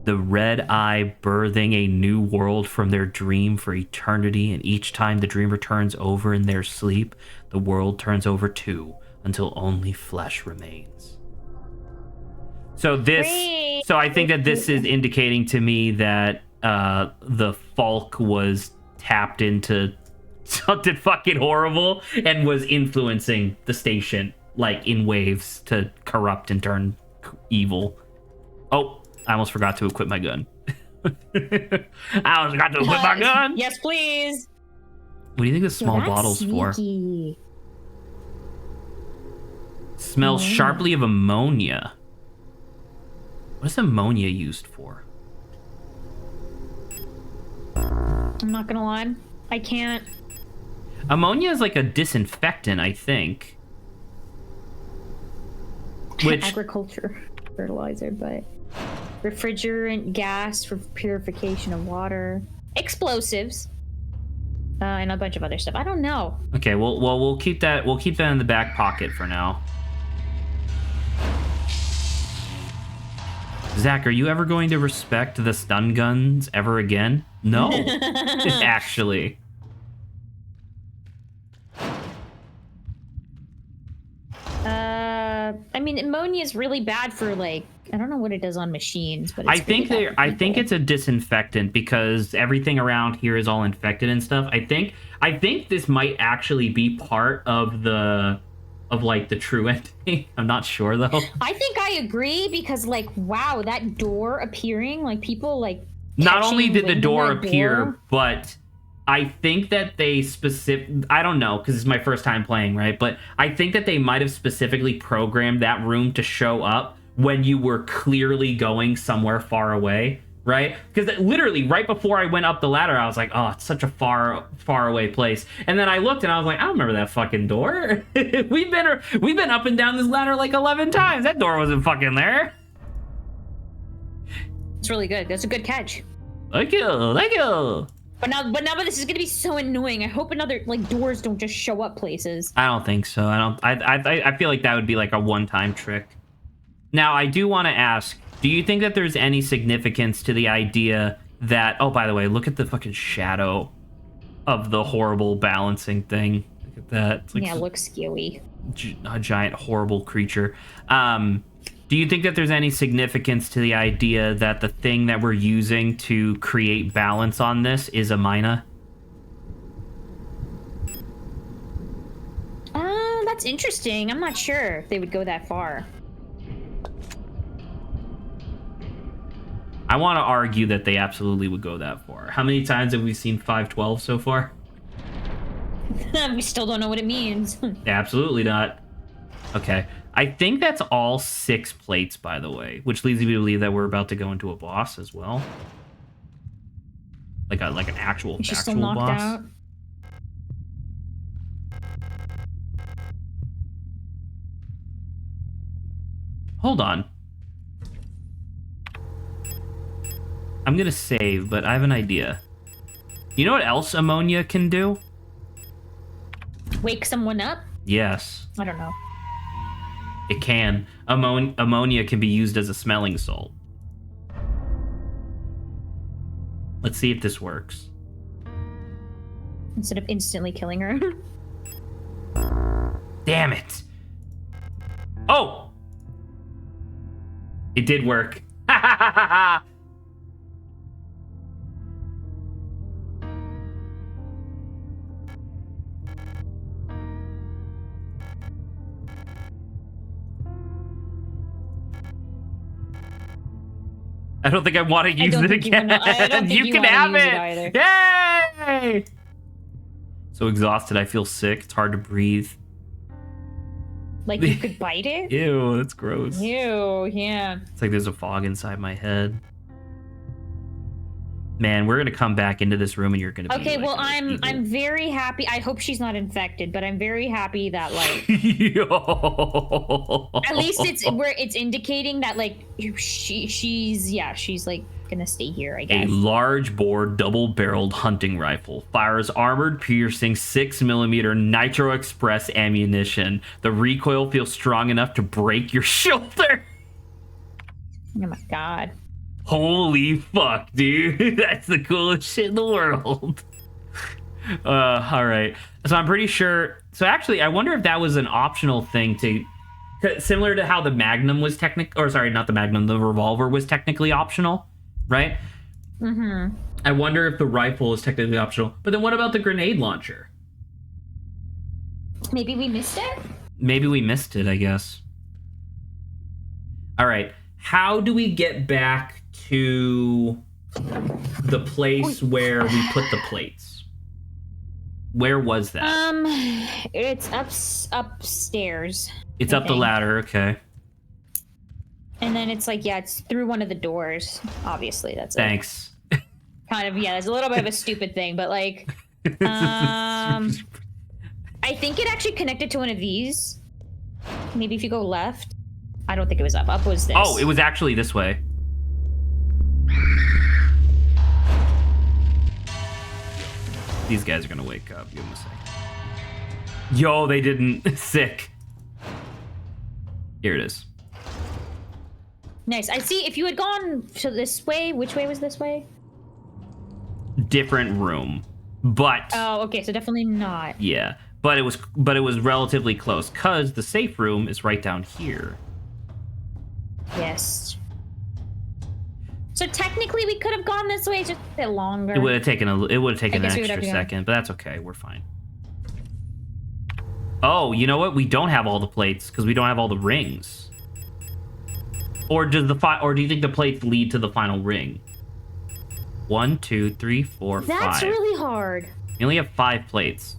The red eye birthing a new world from their dream for eternity, and each time the Dreamer turns over in their sleep, the world turns over too, until only flesh remains. So so I think that this is indicating to me that the Falk was tapped into something fucking horrible and was influencing the station like in waves to corrupt and turn evil. Oh, I almost forgot to equip my gun. I almost forgot to equip my gun. Yes, please. What do you think the small bottle's for? Smells sharply of ammonia. What is ammonia used for? I'm not gonna lie. I can't. Ammonia is like a disinfectant, I think. Which... Agriculture fertilizer, but... Refrigerant gas for purification of water. Explosives. And a bunch of other stuff. I don't know. Okay, well we'll keep that in the back pocket for now. Zach, are you ever going to respect the stun guns ever again? No. Actually. I mean, ammonia is really bad for like, I don't know what it does on machines, but it's I think it's a disinfectant because everything around here is all infected and stuff. I think this might actually be part of the true ending. I'm not sure though. I think I agree because like, wow, that door appearing, like people like not only did the door appear, but I think that they I don't know, because it's my first time playing, right? But I think that they might have specifically programmed that room to show up when you were clearly going somewhere far away. right? Because literally right before I went up the ladder, I was like, oh, it's such a far away place. And then I looked and I was like, I don't remember that fucking door. we've been up and down this ladder like 11 times. That door wasn't fucking there. It's really good. That's a good catch. Thank you. But now this is gonna be so annoying. I hope another like doors don't just show up places. I don't think so. I feel like that would be like a one-time trick. Now, I do want to ask, do you think that there's any significance to the idea that, oh, by the way, look at the fucking shadow of the horrible balancing thing. Look at that. It's like yeah, it looks skewy. A giant, horrible creature. Do you think that there's any significance to the idea that the thing that we're using to create balance on this is a mina? That's interesting. I'm not sure if they would go that far. I want to argue that they absolutely would go that far. How many times have we seen 512 so far? We still don't know what it means. Absolutely not. Okay. I think that's all 6 plates, by the way, which leads me to believe that we're about to go into a boss as well. Like an actual She's still knocked boss. out. Hold on. I'm gonna save, but I have an idea. You know what else ammonia can do? Wake someone up? Yes. I don't know. It can. Ammonia can be used as a smelling salt. Let's see if this works. Instead of instantly killing her. Damn it. Oh! It did work. Ha ha ha ha ha! I don't think I want to use it again. I don't think you can have it. Yay! So exhausted, I feel sick. It's hard to breathe. Like you could bite it? Ew, that's gross. Ew, yeah. It's like there's a fog inside my head. Man, we're gonna come back into this room and you're gonna be okay. Like, well, I'm very happy. I hope she's not infected, but I'm very happy that like Yo. at least it's where it's indicating that like she's like gonna stay here. I guess. A large bore double-barreled hunting rifle fires armored piercing 6mm Nitro Express ammunition. The recoil feels strong enough to break your shoulder. Oh my god. Holy fuck, dude. That's the coolest shit in the world. All right. So I'm pretty sure... So actually, I wonder if that was an optional thing to... Similar to how the Magnum was or sorry, not the Magnum, the revolver was technically optional, right? Mm-hmm. I wonder if the rifle is technically optional. But then what about the grenade launcher? Maybe we missed it? Maybe we missed it, I guess. All right. How do we get back to the place where we put the plates? Where was that? It's upstairs. It's up the ladder, okay. And then it's like, yeah, it's through one of the doors. Obviously, that's Thanks. Kind of, yeah, it's a little bit of a stupid thing, but like, I think it actually connected to one of these. Maybe if you go left. I don't think it was up. Up was this. Oh, it was actually this way. These guys are gonna wake up. Give them a second. Yo, they didn't. Sick. Here it is. Nice. I see. If you had gone to this way, which way was this way? Different room, but. Oh, okay. So definitely not. Yeah, but it was relatively close because the safe room is right down here. Yes. So technically, we could have gone this way, just a bit longer. It would have taken an extra second, but that's okay. We're fine. Oh, you know what? We don't have all the plates because we don't have all the rings. Or do you think the plates lead to the final ring? 1, 2, 3, 4, 5. That's really hard. You only have 5 plates.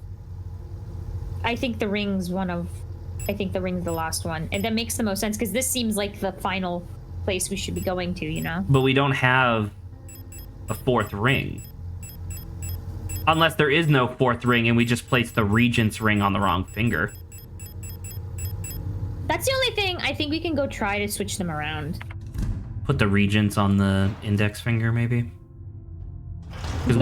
I think the ring's the last one, and that makes the most sense because this seems like the final place we should be going to. You know. But we don't have a fourth ring. Unless there is no fourth ring and we just place the Regent's ring on the wrong finger. That's the only thing. I think we can go try to switch them around. Put the Regents on the index finger, maybe? Because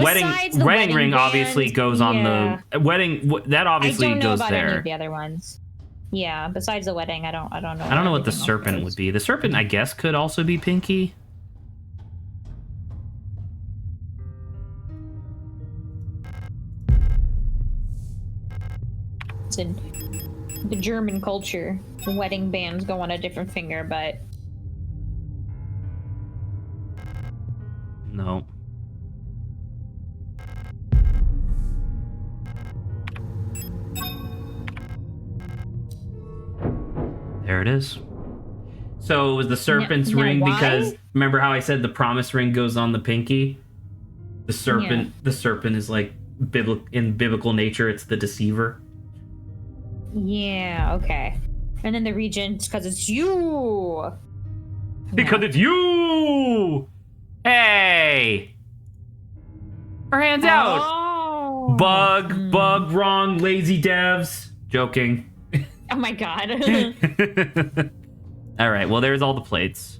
wedding ring obviously goes on the wedding. That obviously goes there. I don't know about any of the other ones. Yeah, besides the wedding, I don't know. I don't know what the serpent would be. The serpent, I guess, could also be pinky. It's in the German culture. The wedding bands go on a different finger, but no. There it is. So it was the serpent's ring because remember how I said the promise ring goes on the pinky? The serpent is like in biblical nature, it's the deceiver. Yeah, okay. And then the regent because it's you. Because it's you. Hey. Her hands out. Bug, wrong, lazy devs. Joking. Oh my god. All right, well, there's all the plates.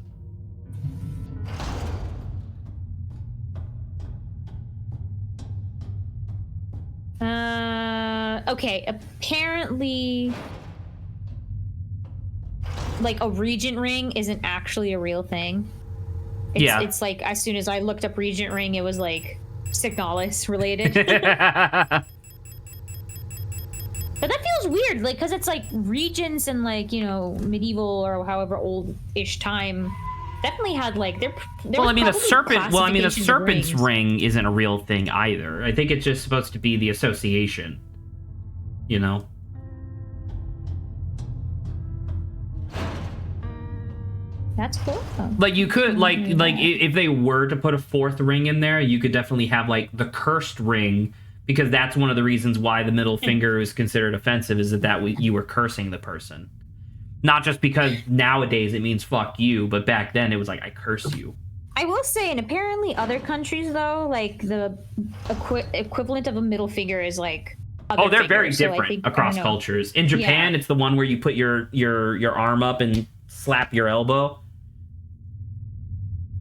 Okay, apparently like a regent ring isn't actually a real thing. It's like as soon as I looked up regent ring, it was like SIGNALIS related. But that feels weird, like, because it's like regents and like, you know, medieval or however old-ish time definitely had like well, I mean, a serpent's ring isn't a real thing either. I think it's just supposed to be the association, you know. That's cool. Like you could like if they were to put a fourth ring in there, you could definitely have like the cursed ring. Because that's one of the reasons why the middle finger is considered offensive, is that you were cursing the person. Not just because nowadays it means fuck you, but back then it was like, I curse you. I will say, and apparently other countries, though, like the equivalent of a middle finger is like other they're fingers, very different across cultures. In Japan, it's the one where you put your arm up and slap your elbow.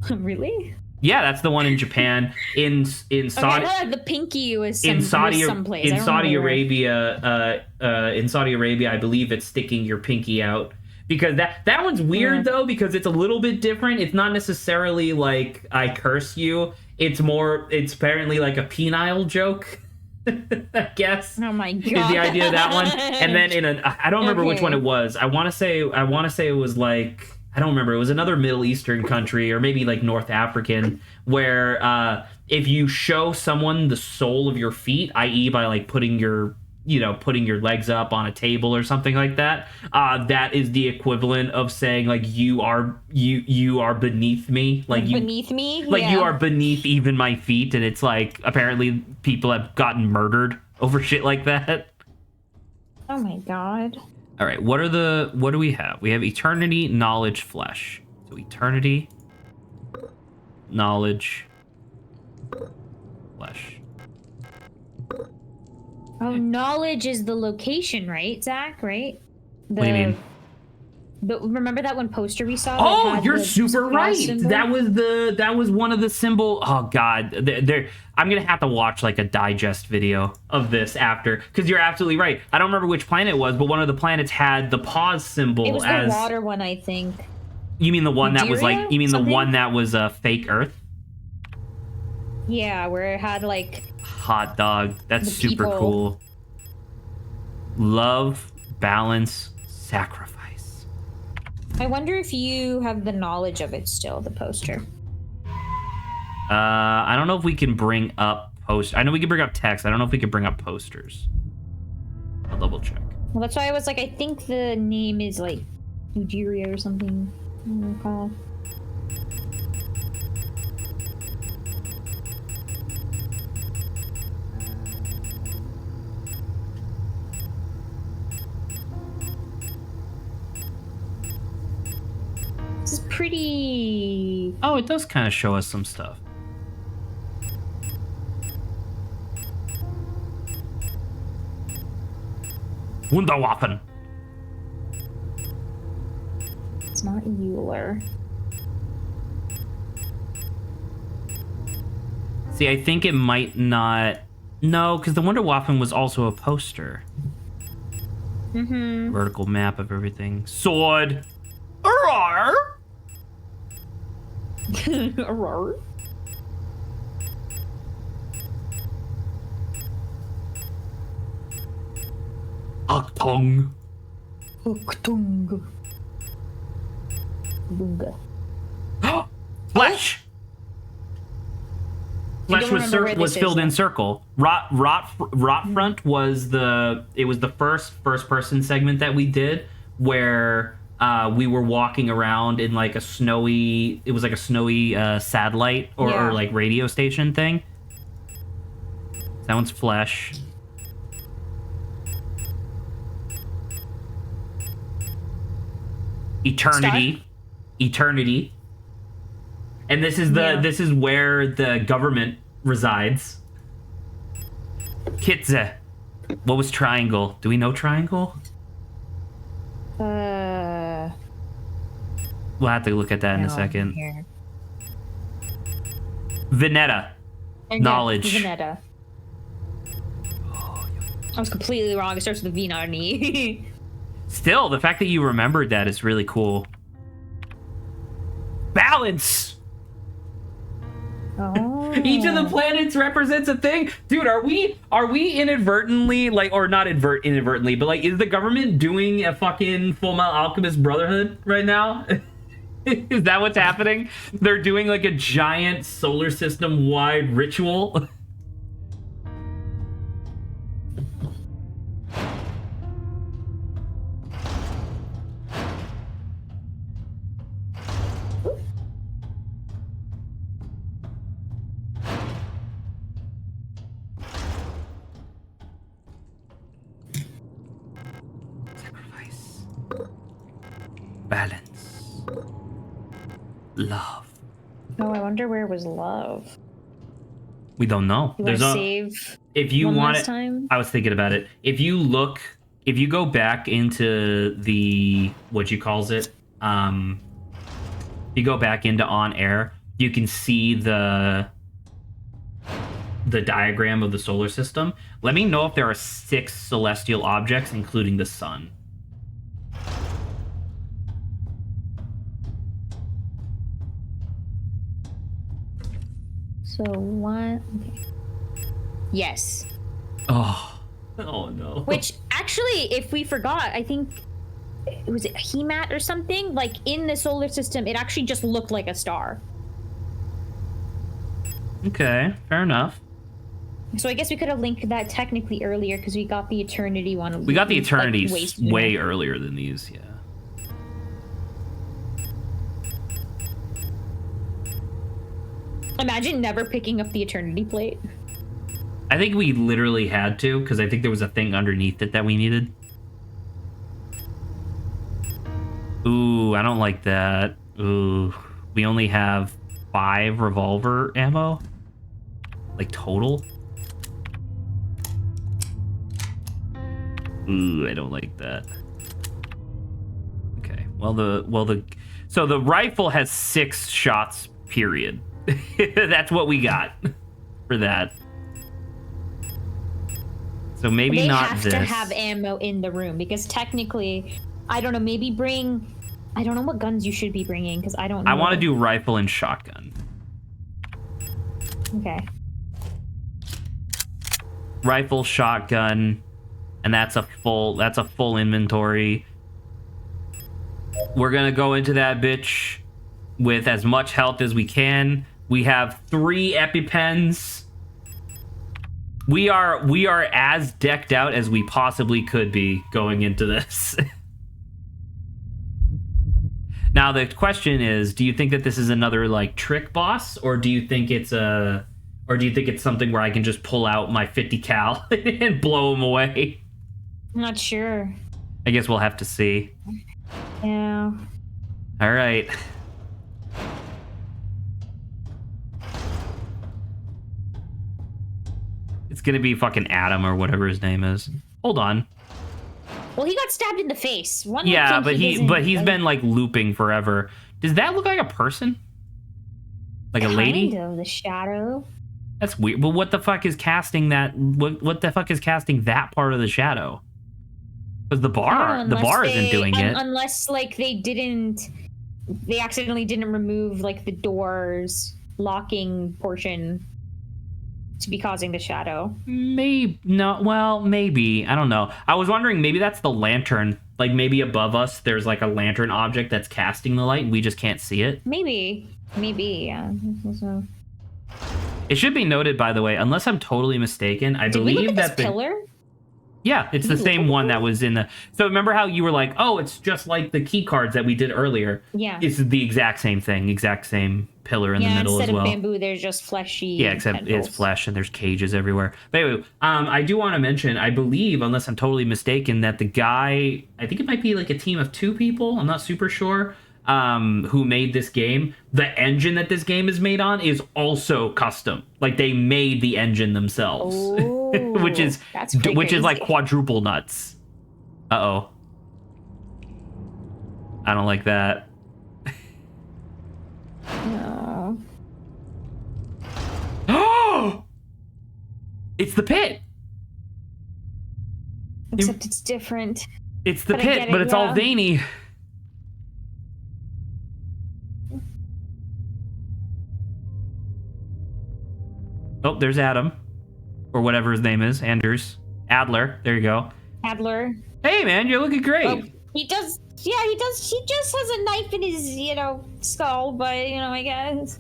Really? Yeah, that's the one in Japan. In Saudi, the pinky was someplace. In Saudi Arabia, I believe it's sticking your pinky out. Because that one's weird though, because it's a little bit different. It's not necessarily like I curse you. It's apparently like a penile joke. I guess. Oh my god. Is the idea of that one? And then I don't remember which one it was. I want to say it was like. I don't remember. It was another Middle Eastern country or maybe like North African where if you show someone the sole of your feet, i.e. by like putting your legs up on a table or something like that, that is the equivalent of saying like you are beneath me. Like beneath me? Like you are beneath even my feet. And it's like apparently people have gotten murdered over shit like that. Oh my god. All right, what do we have? We have eternity, knowledge, flesh. So eternity, knowledge, flesh. Oh, knowledge is the location, right, Zach? Right? What do you mean? Remember that one poster we saw? Oh, you're super right. Symbol? That was one of the symbol. Oh god, I'm gonna have to watch like a digest video of this after, because you're absolutely right. I don't remember which planet it was, but one of the planets had the pause symbol. It was the water one, I think. You mean the one that was like? You mean something? The one that was a fake Earth? Yeah, where it had like hot dog. That's super cool. Love, balance, sacrifice. I wonder if you have the knowledge of it still, the poster. I don't know if we can bring up post. I know we can bring up text. I don't know if we can bring up posters. I'll double check. Well, that's why I was like, I think the name is like Nigeria or something. I don't recall. This is pretty... Oh, it does kind of show us some stuff. Wunderwaffen. It's not Euler. See, I think it might not... No, because the Wunderwaffen was also a poster. Mm-hmm. Vertical map of everything. Sword. Arrar. Arrar. Achtung. Achtung. Bunga. Flesh. Flesh was filled in circle. Rotfront was the first person segment that we did where we were walking around in like a snowy satellite or like radio station thing. That one's Flesh. Eternity. And this is where the government resides. Kitze. What was Triangle? Do we know Triangle? We'll have to look at that in a second. Veneta. Knowledge. Veneta. I was completely wrong. It starts with a V, not an E. Still, the fact that you remembered that is really cool. Balance. Oh. Each of the planets represents a thing. Dude, are we inadvertently, like, or not inadvertently, but like, is the government doing a fucking Full Metal Alchemist Brotherhood right now? Is that what's happening? They're doing like a giant solar system wide ritual. Balance. Love. Oh, I wonder where was love. We don't know. You want to save if you one want last it, time? I was thinking about it. If you go back into the what you calls it, you go back into on air, you can see the diagram of the solar system. Let me know if there are 6 celestial objects, including the sun. So what? Okay. Yes. Oh no. Which actually, if we forgot, I think was it Hemat or something? Like in the solar system, it actually just looked like a star. Okay, fair enough. So I guess we could have linked that technically earlier because we got the Eternity one. We got the Eternities like, way earlier than these, yeah. Imagine never picking up the Eternity plate. I think we literally had to, because I think there was a thing underneath it that we needed. Ooh, I don't like that. Ooh, we only have 5 revolver ammo? Like, total? Ooh, I don't like that. Okay, so the rifle has 6 shots, period. That's what we got for that. So maybe not this. They have to have ammo in the room because technically, I don't know, maybe bring... I don't know what guns you should be bringing because I don't know. I want to do rifle and shotgun. Okay. Rifle, shotgun, and that's a full inventory. We're gonna go into that bitch with as much health as we can. We have 3 EpiPens. We are as decked out as we possibly could be going into this. Now the question is, do you think that this is another like trick boss, or do you think it's something where I can just pull out my 50 cal and blow him away? I'm not sure. I guess we'll have to see. Yeah. All right. It's gonna be fucking Adam or whatever his name is. Hold on. Well, he got stabbed in the face. Yeah, but he's been like looping forever. Does that look like a person? Like a lady? Kind of, the shadow. That's weird. But what the fuck is casting that? What the fuck is casting that part of the shadow? Because the bar isn't doing it. Unless like they accidentally didn't remove like the door's locking portion to be causing the shadow. Maybe I don't know. I was wondering, maybe that's the lantern. Like maybe above us there's like a lantern object that's casting the light and we just can't see it. Maybe, yeah. So. It should be noted, by the way, unless I'm totally mistaken, I believe that the pillar. Yeah, it's the same one that was in the. So remember how you were like, oh, it's just like the key cards that we did earlier. Yeah. It's the exact same thing, exact same pillar in the middle as well. Instead of bamboo, there's just fleshy. Yeah, except tendrils. it's flesh and there's cages everywhere. But anyway, I do want to mention, I believe, unless I'm totally mistaken, that the guy, I think it might be like a team of 2 people. I'm not super sure. Who made this game? The engine that this game is made on is also custom. Like they made the engine themselves, which is like quadruple nuts. Uh-oh. I don't like that. No. Oh! It's the pit. Except it's different. It's the pit, but it's all veiny. Oh, there's Adam. Or whatever his name is. Adler. There you go. Adler. Hey, man, you're looking great. Oh, he does. Yeah, he does. He just has a knife in his, skull, but, I guess.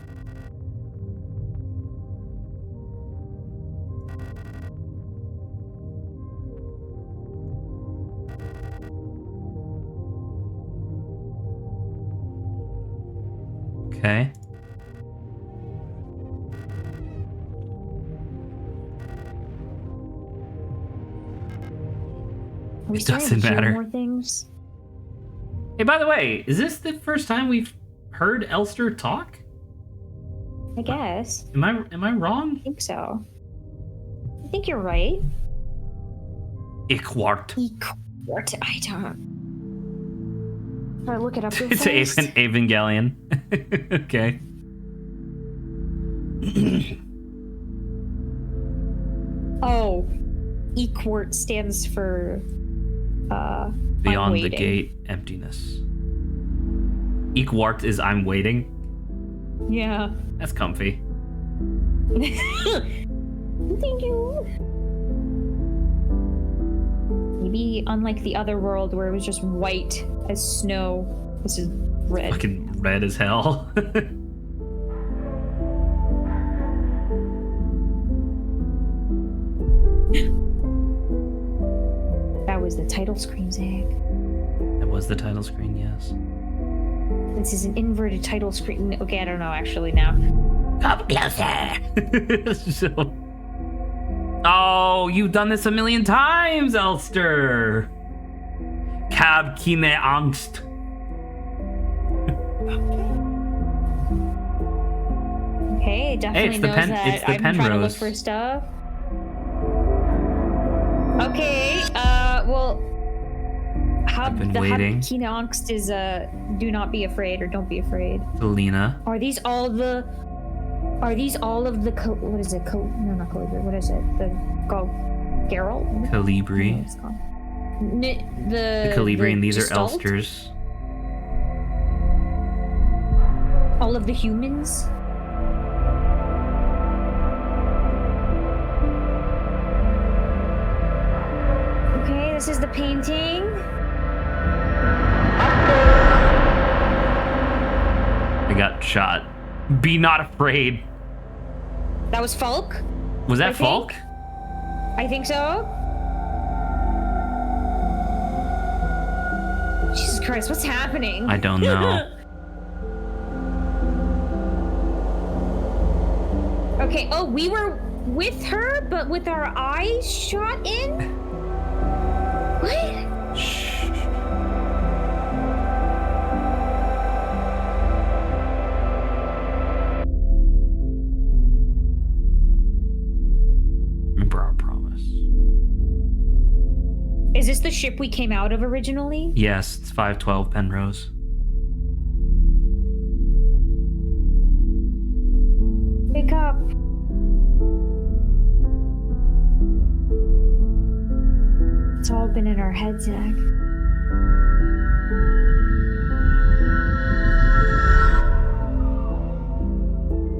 Okay. It doesn't matter. More things? Hey, by the way, is this the first time we've heard Elster talk? I guess. Am I wrong? I think so. I think you're right. Ichwart. I don't. If I look it up. It's Evangelion. Okay. Oh, Equart stands for Beyond the gate, emptiness. Equart is I'm waiting. Yeah. That's comfy. Thank you. Maybe unlike the other world where it was just white as snow, this is red. Fucking red as hell. That was the title screen, Zach. That was the title screen, yes. This is an inverted title screen. Okay, I don't know actually now. Come closer. Oh, you've done this a million times, Elster. Cab kine Angst. Okay, definitely knows that I'm trying to look for stuff. Okay, well, I've been waiting. Kine Angst is do not be afraid or don't be afraid. Selena. Are these all of the what is it? No, not Calibri. What is it? Geralt? Calibri. The Calibri, and these Gestalt? are Elsters. All of the humans? Okay, this is the painting. I got shot. Be not afraid. That was Falk? Was that Falk? I think so. Jesus Christ, what's happening? I don't know. Okay, oh, we were with her, but with our eyes shot in? What? Shh. Is this the ship we came out of originally? Yes, it's 512 Penrose. Wake up. It's all been in our heads, Zach.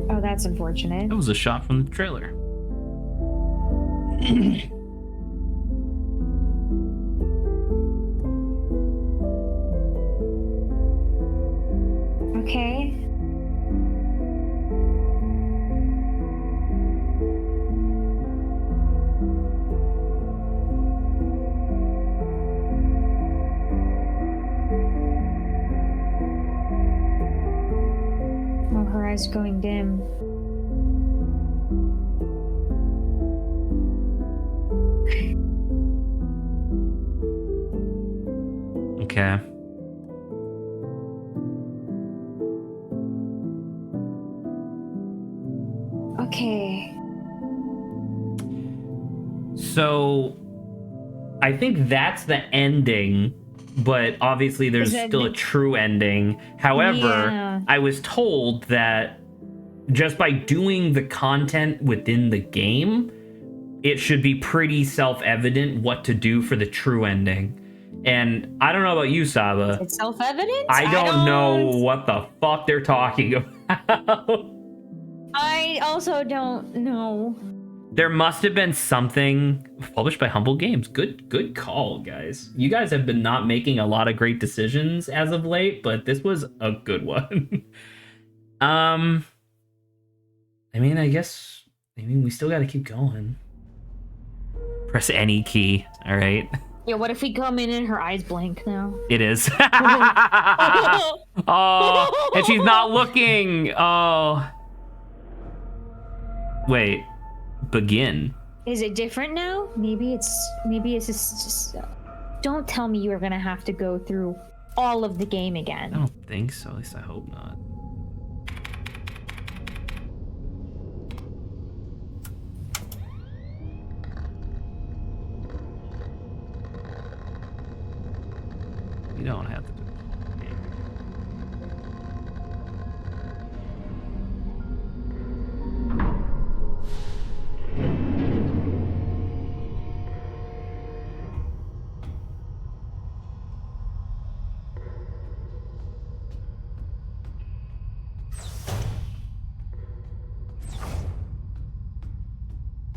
Oh, that's unfortunate. That was a shot from the trailer. Okay. Oh, her eyes are going dim. Okay. Okay. So, I think that's the ending, but obviously there's still a true ending. However, I was told that just by doing the content within the game, it should be pretty self-evident what to do for the true ending. And I don't know about you, Saba. It's self-evident? I don't know what the fuck they're talking about. I also don't know. There must have been something published by Humble Games. Good call, guys. You guys have been not making a lot of great decisions as of late, but this was a good one. I mean, we still got to keep going. Press any key, all right? Yeah, what if we come in and her eyes blink now? It is. Oh, and she's not looking. Oh. Wait. Begin. Is it different now? Maybe it's just don't tell me you are gonna have to go through all of the game again. I don't think so. At least I hope not. You don't have to do it.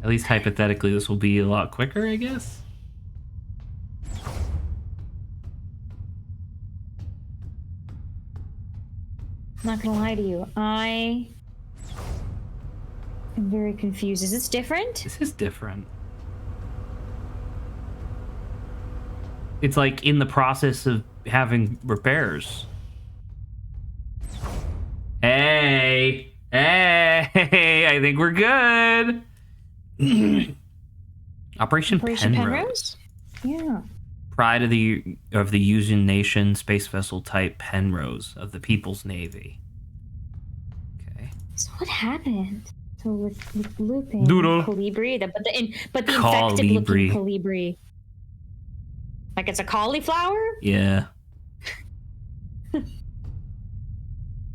At least hypothetically, this will be a lot quicker, I guess. Not gonna lie to you, I am very confused. Is this different? This is different. It's like in the process of having repairs. Hey, I think we're good. Operation Penrose. Yeah. Pride of the Yuuzhan Nation, space vessel type Penrose of the People's Navy. Okay. So what happened? So with Lupin, Doodle. Colibri, but the infected looking Colibri. Like it's a cauliflower? Yeah.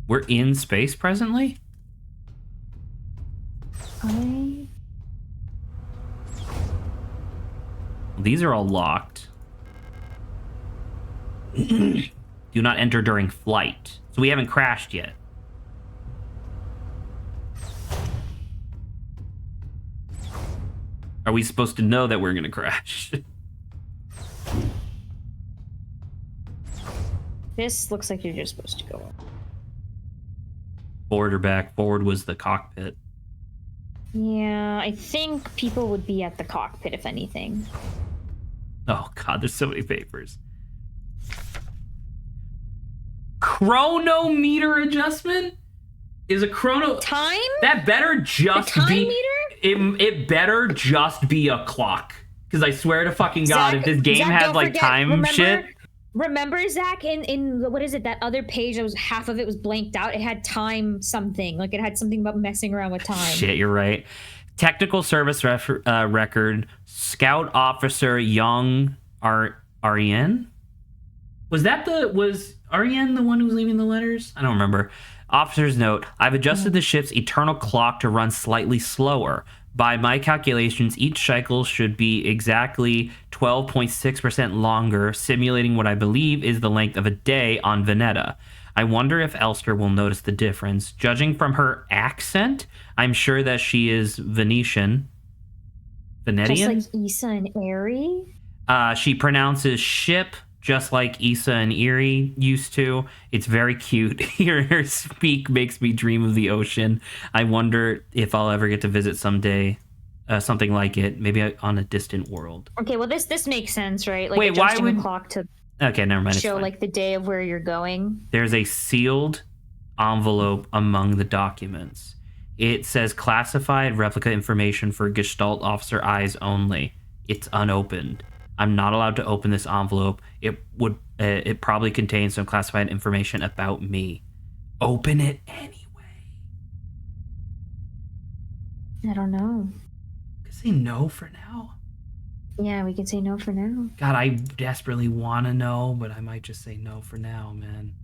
We're in space presently? These are all locked. Do not enter during flight. So we haven't crashed yet. Are we supposed to know that we're going to crash? This looks like you're just supposed to go up. Forward or back? Forward was the cockpit. Yeah, I think people would be at the cockpit, if anything. Oh, God, there's so many papers. Chronometer adjustment? Is a chrono... Time? That better just the time be... meter? It better just be a clock. Because I swear to fucking God, Zach, if this game has, like, forget, time shit... Remember, Zach, in what is it, that other page that was half of it was blanked out? It had time something. Like, it had something about messing around with time. Shit, you're right. Technical service record, Scout Officer Young Ariane? Was Ariane the one who was leaving the letters? I don't remember. Officer's note, I've adjusted the ship's eternal clock to run slightly slower. By my calculations, each cycle should be exactly 12.6% longer, simulating what I believe is the length of a day on Veneta. I wonder if Elster will notice the difference. Judging from her accent, I'm sure that she is Venetian. Venetian? Just like Issa and Aerie? She pronounces ship just like Issa and Erie used to. It's very cute. Hearing her speak makes me dream of the ocean. I wonder if I'll ever get to visit someday. Something like it, maybe on a distant world. Okay, well this makes sense, right? Like wait, why would the clock to okay, never mind. Show like the day of where you're going. There's a sealed envelope among the documents. It says classified replica information for Gestalt officer eyes only. It's unopened. I'm not allowed to open this envelope. It probably contains some classified information about me. Open it anyway. I don't know. Could say no for now. Yeah, we can say no for now. God, I desperately want to know, but I might just say no for now, man.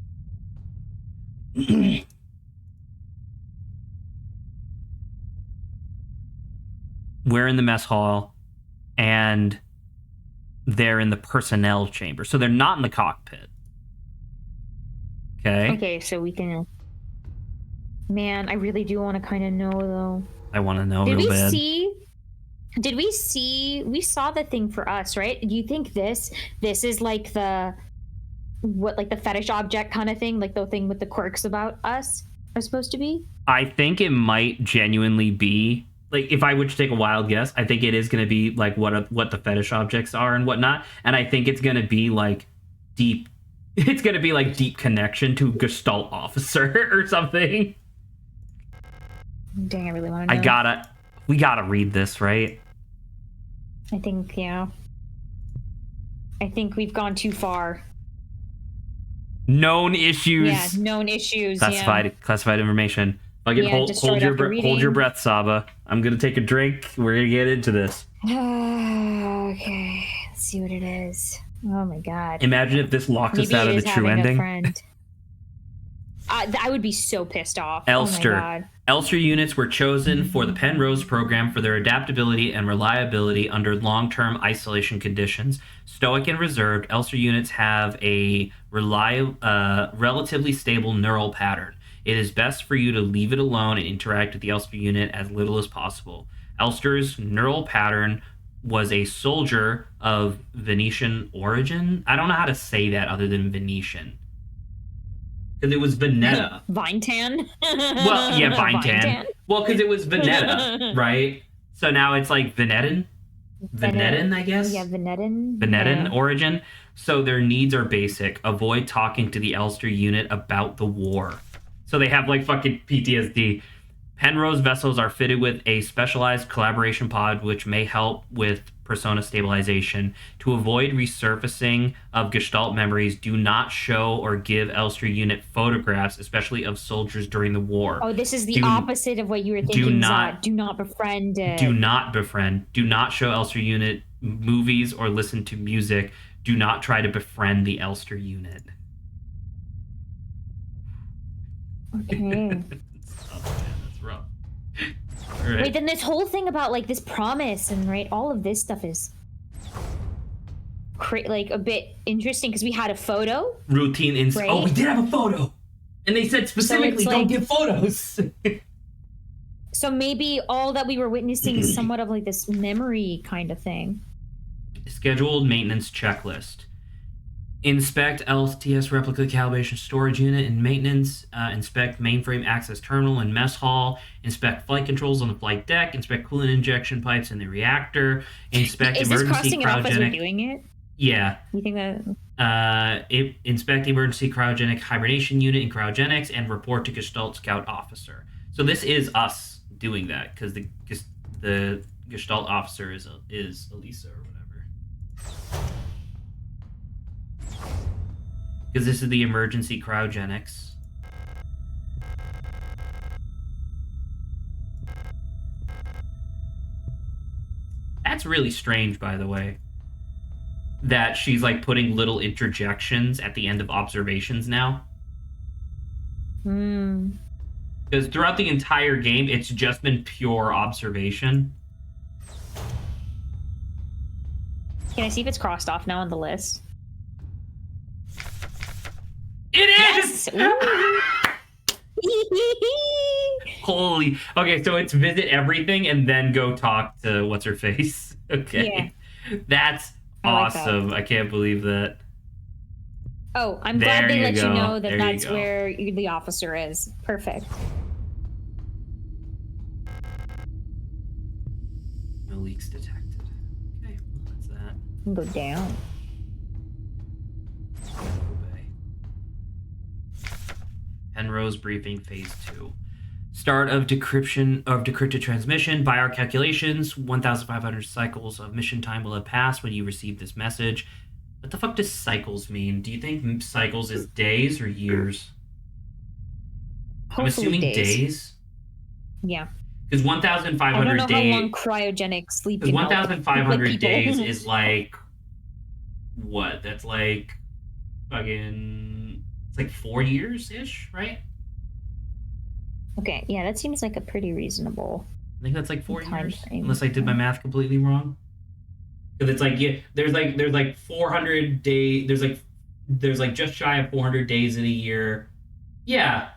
We're in the mess hall, and they're in the personnel chamber. So they're not in the cockpit. Okay? Okay, so we can... Man, I really do want to kind of know, though. I want to know real bad. We saw the thing for us, right? Do you think this is like the fetish object kind of thing? Like the thing with the quirks about us are supposed to be? I think it might genuinely be... Like, if I were to take a wild guess, I think it is going to be, like, what the fetish objects are and whatnot. And I think it's going to be, like, deep... It's going to be, like, deep connection to Gestalt officer or something. Dang, I really want to know. We gotta read this, right? I think, yeah. I think we've gone too far. Known issues. Yeah, known issues, Classified information. Hold your breath, Saba. I'm gonna take a drink. We're gonna get into this. Okay, let's see what it is. Oh my god. Imagine if this locks us out of the true ending. I would be so pissed off. Elster. Oh my god. Elster units were chosen for the Penrose program for their adaptability and reliability under long-term isolation conditions. Stoic and reserved, Elster units have a relatively stable neural pattern. It is best for you to leave it alone and interact with the Elster unit as little as possible. Elster's neural pattern was a soldier of Venetian origin. I don't know how to say that other than Venetian. Because it was Veneta. Vinetan? Well, yeah, Vinetan. Well, because it was Veneta, right? So now it's like Venetan, I guess? Yeah, Venetan origin. So their needs are basic. Avoid talking to the Elster unit about the war. So they have, like, fucking PTSD. Penrose vessels are fitted with a specialized collaboration pod which may help with persona stabilization. To avoid resurfacing of Gestalt memories, do not show or give Elster unit photographs, especially of soldiers during the war. Oh, this is the opposite of what you were thinking. Do not befriend it. Do not befriend. Do not show Elster unit movies or listen to music. Do not try to befriend the Elster unit. Okay. Oh, man, that's rough. Right. Wait, then this whole thing about, like, this promise and, right, all of this stuff is like a bit interesting because we had a photo. Routine right? Oh, we did have a photo. And they said specifically so don't give photos. So maybe all that we were witnessing is somewhat of, like, this memory kind of thing. Scheduled maintenance checklist. Inspect LTS replica calibration storage unit and maintenance. Inspect mainframe access terminal and mess hall. Inspect flight controls on the flight deck. Inspect coolant injection pipes in the reactor. Inspect is emergency this crossing it off as we're doing it? Yeah. You think that? Inspect emergency cryogenic hibernation unit in cryogenics and report to Gestalt Scout officer. So this is us doing that because the Gestalt officer is Elisa or whatever. Because this is the emergency cryogenics. That's really strange, by the way. that she's like putting little interjections at the end of observations now. Because throughout the entire game, it's just been pure observation. Can I see if it's crossed off now on the list? It is! Holy. Okay, so it's visit everything and then go talk to what's her face. Okay. Yeah. That's awesome. I can't believe that. Oh, I'm glad they let you know that that's where the officer is. Perfect. No leaks detected. Okay, well, that's that. Go down. Obey. Penrose briefing phase 2. Start of decrypted transmission. By our calculations, 1,500 cycles of mission time will have passed when you receive this message. What the fuck does cycles mean? Do you think cycles is days or years? Hopefully I'm assuming days. Yeah. Because 1,500 days. I don't know how long cryogenic sleep. Because 1,500 days is like what? That's like fucking. It's like 4 years ish, right? Okay, yeah, that seems like a pretty reasonable. I think that's like 4 years, frame. unless I did my math completely wrong. Because it's like there's like 400 days. There's like just shy of 400 days in a year. Yeah,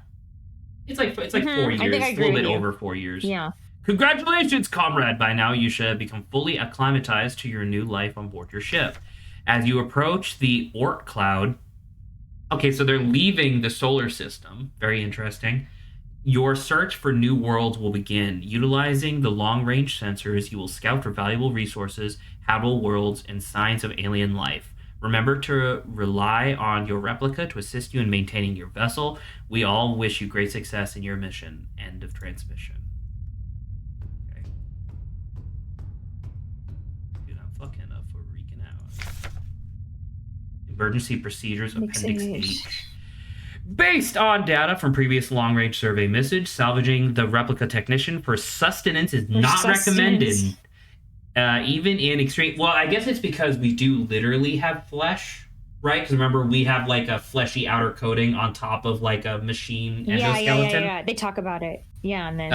it's like 4 years. It's a little bit over 4 years. Yeah. Congratulations, comrade! By now, you should have become fully acclimatized to your new life on board your ship. As you approach the Oort cloud, okay, so they're leaving the solar system. Very interesting. Your search for new worlds will begin. Utilizing the long-range sensors, you will scout for valuable resources, habitable worlds, and signs of alien life. Remember to rely on your replica to assist you in maintaining your vessel. We all wish you great success in your mission. End of transmission. Okay. Dude, I'm fucking up for freaking out. Emergency procedures, Appendix H. Based on data from previous long-range survey message, salvaging the replica technician for sustenance is not recommended. Even in extreme... Well, I guess it's because we do literally have flesh, right? Because remember, we have like a fleshy outer coating on top of like a machine endoskeleton. Yeah. They talk about it. Yeah, and then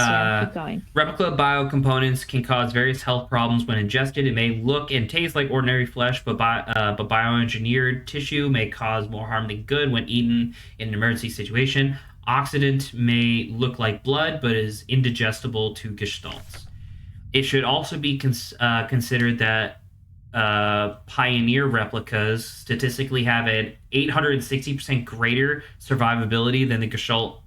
keep going. Replica biocomponents can cause various health problems when ingested. It may look and taste like ordinary flesh, but bioengineered tissue may cause more harm than good when eaten in an emergency situation. Oxidant may look like blood, but is indigestible to gestalts. It should also be considered that Pioneer replicas statistically have an 860% greater survivability than the Gestalt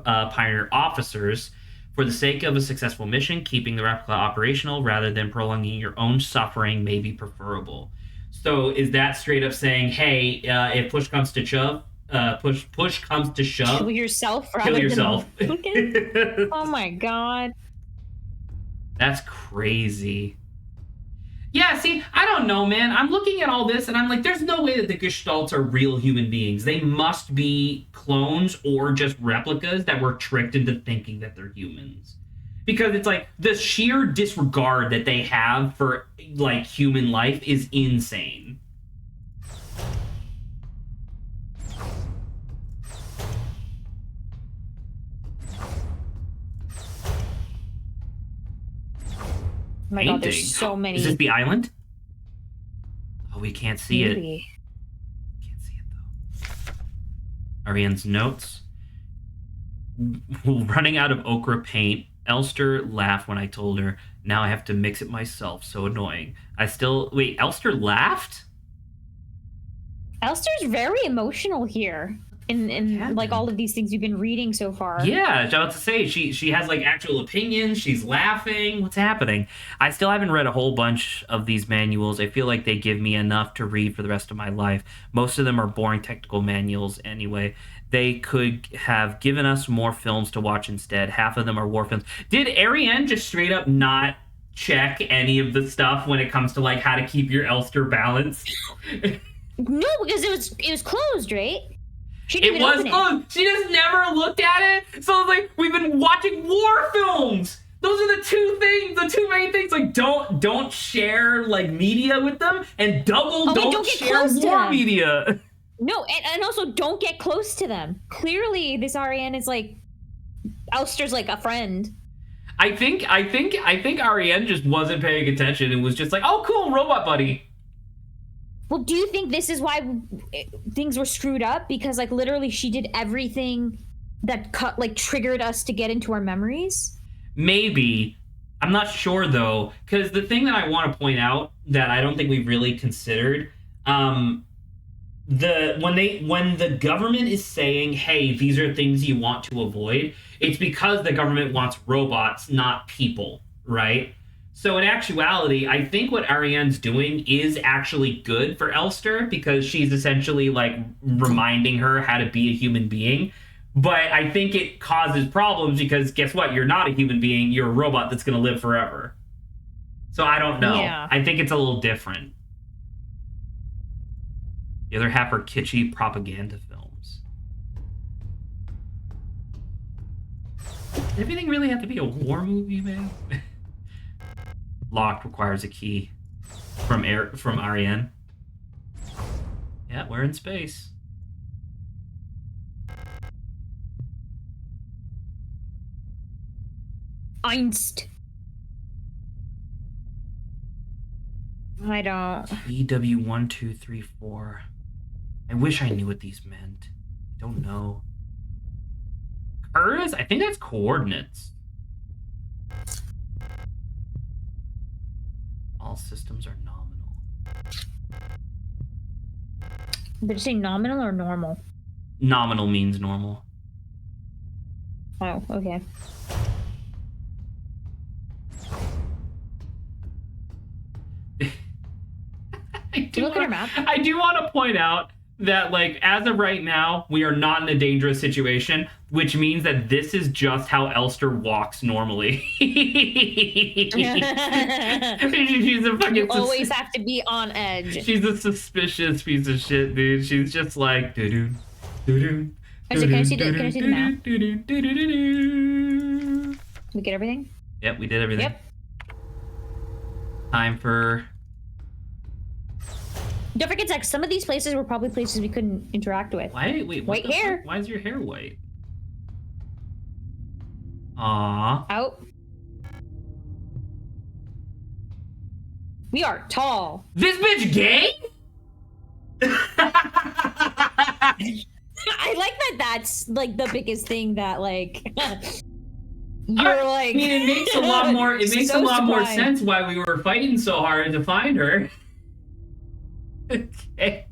Pioneer officers. For the sake of a successful mission, keeping the replica operational rather than prolonging your own suffering may be preferable. So is that straight up saying, hey, if push comes to shove, push comes to shove, kill yourself. Kill yourself. Oh my god. That's crazy. Yeah, see, I don't know, man. I'm looking at all this and I'm like, there's no way that the Gestalts are real human beings. They must be clones or just replicas that were tricked into thinking that they're humans. Because it's like the sheer disregard that they have for like human life is insane. Oh my god, there's so many. Is this the island? Oh, we can't see it. Maybe. Can't see it though. Ariane's notes. Running out of ochre paint. Elster laughed when I told her. Now I have to mix it myself. So annoying. Wait, Elster laughed? Elster's very emotional here. In like all of these things you've been reading so far. Yeah, I was about to say she has like actual opinions. She's laughing. What's happening? I still haven't read a whole bunch of these manuals. I feel like they give me enough to read for the rest of my life. Most of them are boring technical manuals anyway. They could have given us more films to watch instead. Half of them are war films. Did Ariane just straight up not check any of the stuff when it comes to like how to keep your Elster balanced? No, because it was closed, right? It was closed. She just never looked at it. So like we've been watching war films. Those are the two main things. Like, don't share like media with them, and don't share war media. No, and also don't get close to them. Clearly, this Ariane is like Elster's like a friend. I think Ariane just wasn't paying attention and was just like, "Oh, cool, robot buddy." Well, do you think this is why things were screwed up? Because like literally, she did everything that triggered us to get into our memories. Maybe. I'm not sure though, because the thing that I want to point out that I don't think we've really considered, when the government is saying, hey, these are things you want to avoid, it's because the government wants robots, not people, right? So in actuality, I think what Ariane's doing is actually good for Elster, because she's essentially like reminding her how to be a human being. But I think it causes problems because guess what? You're not a human being. You're a robot that's going to live forever. So I don't know. Yeah. I think it's a little different. The other half are kitschy propaganda films. Does everything really have to be a war movie, man? Locked requires a key from Ariane. Yeah, we're in space. Einst. I don't. EW1234. I wish I knew what these meant. I don't know. Curtis? I think that's coordinates. All systems are nominal. Did you say nominal or normal? Nominal means normal. Oh, okay. Look at her map. I do want to point out that, like, as of right now, we are not in a dangerous situation, which means that this is just how Elster walks normally. She's a fucking. You always have to be on edge. She's a suspicious piece of shit, dude. She's just like doo-doo, doo-doo. Actually, can I see the map? We get everything? Yep, we did everything. Yep. Time for. Don't forget, Zach, some of these places were probably places we couldn't interact with. Wait, white hair. Why is your hair white? Aww. Out. We are tall. This bitch gay? I like that. That's like the biggest thing that like you're like. I mean, it makes a lot more. It makes a lot more sense why we were fighting so hard to find her. Okay.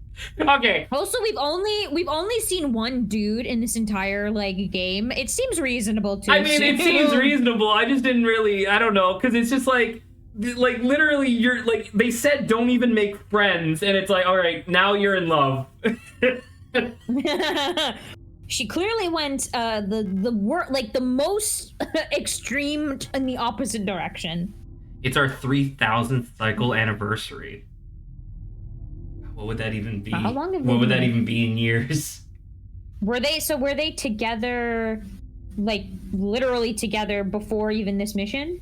Also, we've only seen one dude in this entire like game. It seems reasonable to. I mean, it seems reasonable. I just didn't really. I don't know, because it's just like literally, you're like they said, don't even make friends, and it's like, all right, now you're in love. She clearly went the most extreme in the opposite direction. It's our 3000th cycle anniversary. What would that even be? How long have what would that even be in years? Were they together, like literally together before even this mission?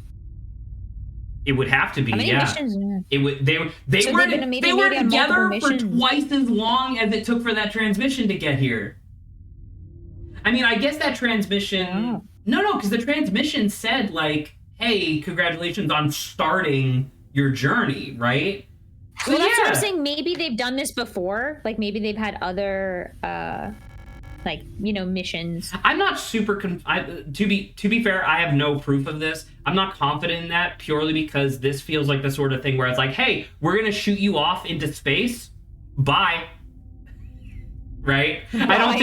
It would have to be, How many yeah. missions? They were together for twice as long as it took for that transmission to get here. I mean, I guess that transmission. Oh. No, because the transmission said like, "Hey, congratulations on starting your journey," right? Well, that's what I'm saying. Maybe they've done this before. Like maybe they've had other, missions. I'm not super. To be fair, I have no proof of this. I'm not confident in that purely because this feels like the sort of thing where it's like, hey, we're gonna shoot you off into space. Bye. Right? Bye. I don't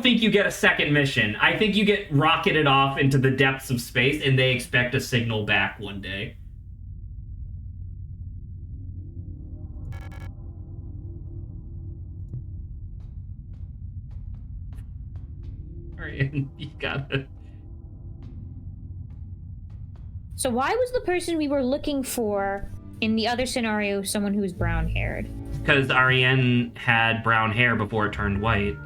think you get a second mission. I think you get rocketed off into the depths of space, and they expect a signal back one day. You gotta. So why was the person we were looking for in the other scenario someone who was brown-haired? Because Ariane had brown hair before it turned white.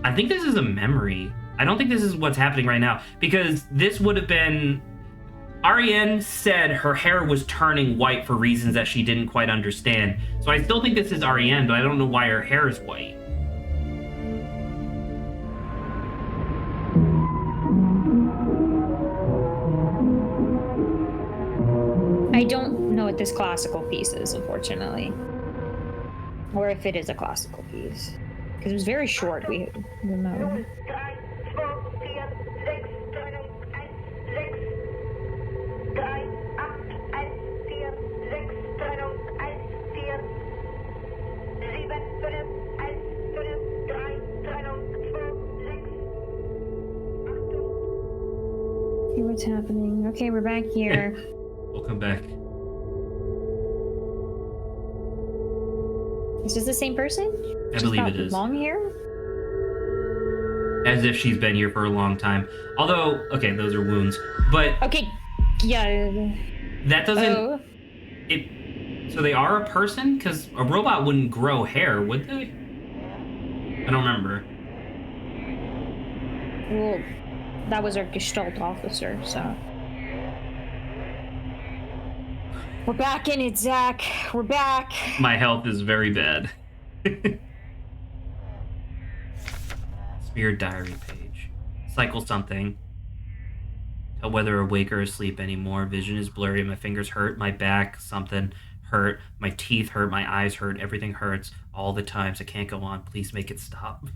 I think this is a memory. I don't think this is what's happening right now, because this would have been... Ariane said her hair was turning white for reasons that she didn't quite understand. So I still think this is Ariane, but I don't know why her hair is white. I don't know what this classical piece is, unfortunately. Or if it is a classical piece. Because it was very short, we remember. Okay, what's happening? Okay, we're back here. We'll come back. Is this the same person? I believe it is. Long hair? As if she's been here for a long time. Although, okay, those are wounds. But... Okay, yeah. That doesn't... Oh. So they are a person? Because a robot wouldn't grow hair, would they? I don't remember. Well, that was our Gestalt officer, so... We're back in it, Zach. We're back. My health is very bad. Spirit diary page. Cycle something. Tell whether awake or asleep anymore. Vision is blurry. My fingers hurt. My back, something hurt. My teeth hurt. My eyes hurt. Everything hurts all the times. I can't go on. Please make it stop.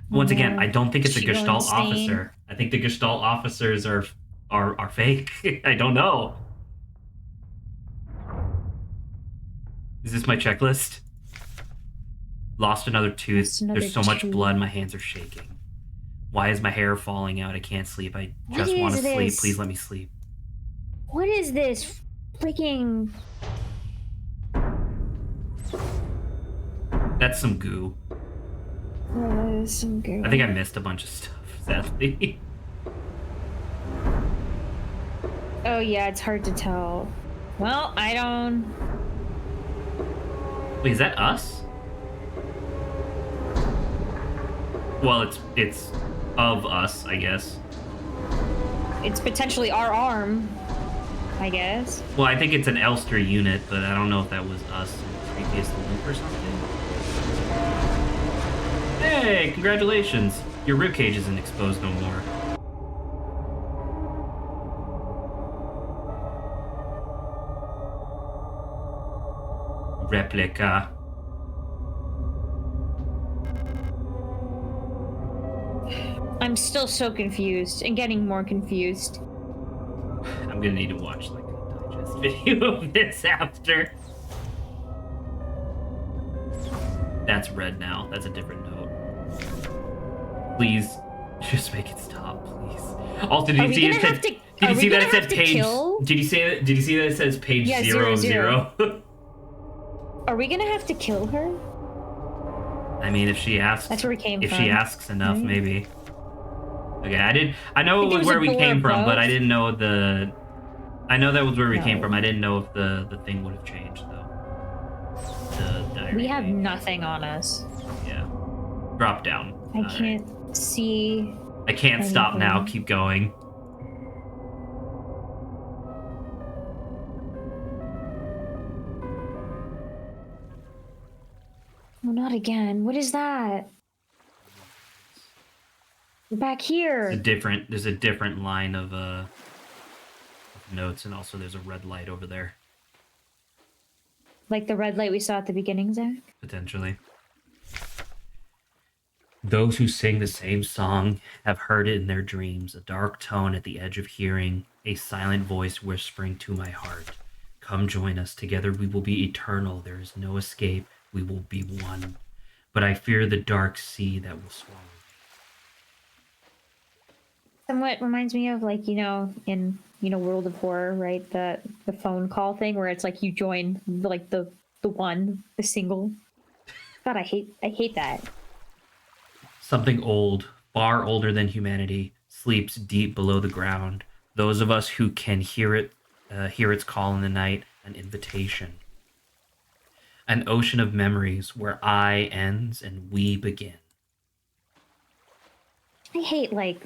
Once again, I don't think it's a Gestalt officer. I think the Gestalt officers are fake. I don't know. Is this my checklist? Lost another tooth. There's so much blood, my hands are shaking. Why is my hair falling out? I can't sleep. I just want to sleep. Please let me sleep. What is this freaking... That's some goo. Some goo. I think I missed a bunch of stuff, sadly. Oh yeah, it's hard to tell. Well, I don't... Wait, is that us? Well, it's of us, I guess. It's potentially our arm, I guess. Well, I think it's an Elster unit, but I don't know if that was us in the previous loop or something. Hey, congratulations! Your ribcage isn't exposed no more. Replica. I'm still so confused and getting more confused. I'm gonna need to watch like a digest video of this after. That's red now. That's a different note. Please, just make it stop, please. Also, did you see it said? Did you see that it said page? Did you see that? Did you see that it says page 00? Are we gonna have to kill her? I mean, if she asks, that's where we came from. If she asks enough, right? Maybe. Okay, I know it was where we came from, but I didn't know the. I know that was where we came from. I didn't know if the thing would have changed though. The diary. We have nothing on us. Yeah. Drop down. I can't see. I can't stop now. Keep going. Oh, not again. What is that? We're back here. There's a different line of notes, and also there's a red light over there. Like the red light we saw at the beginning, Zach? Potentially. Those who sing the same song have heard it in their dreams, a dark tone at the edge of hearing, a silent voice whispering to my heart. Come join us, together we will be eternal, there is no escape, we will be one. But I fear the dark sea that will swallow me. Somewhat reminds me of, like, in World of Horror, right? The phone call thing where it's like you join like the single. God, I hate that. Something old, far older than humanity, sleeps deep below the ground. Those of us who can hear its call in the night, an invitation. An ocean of memories where I ends and we begin. I hate like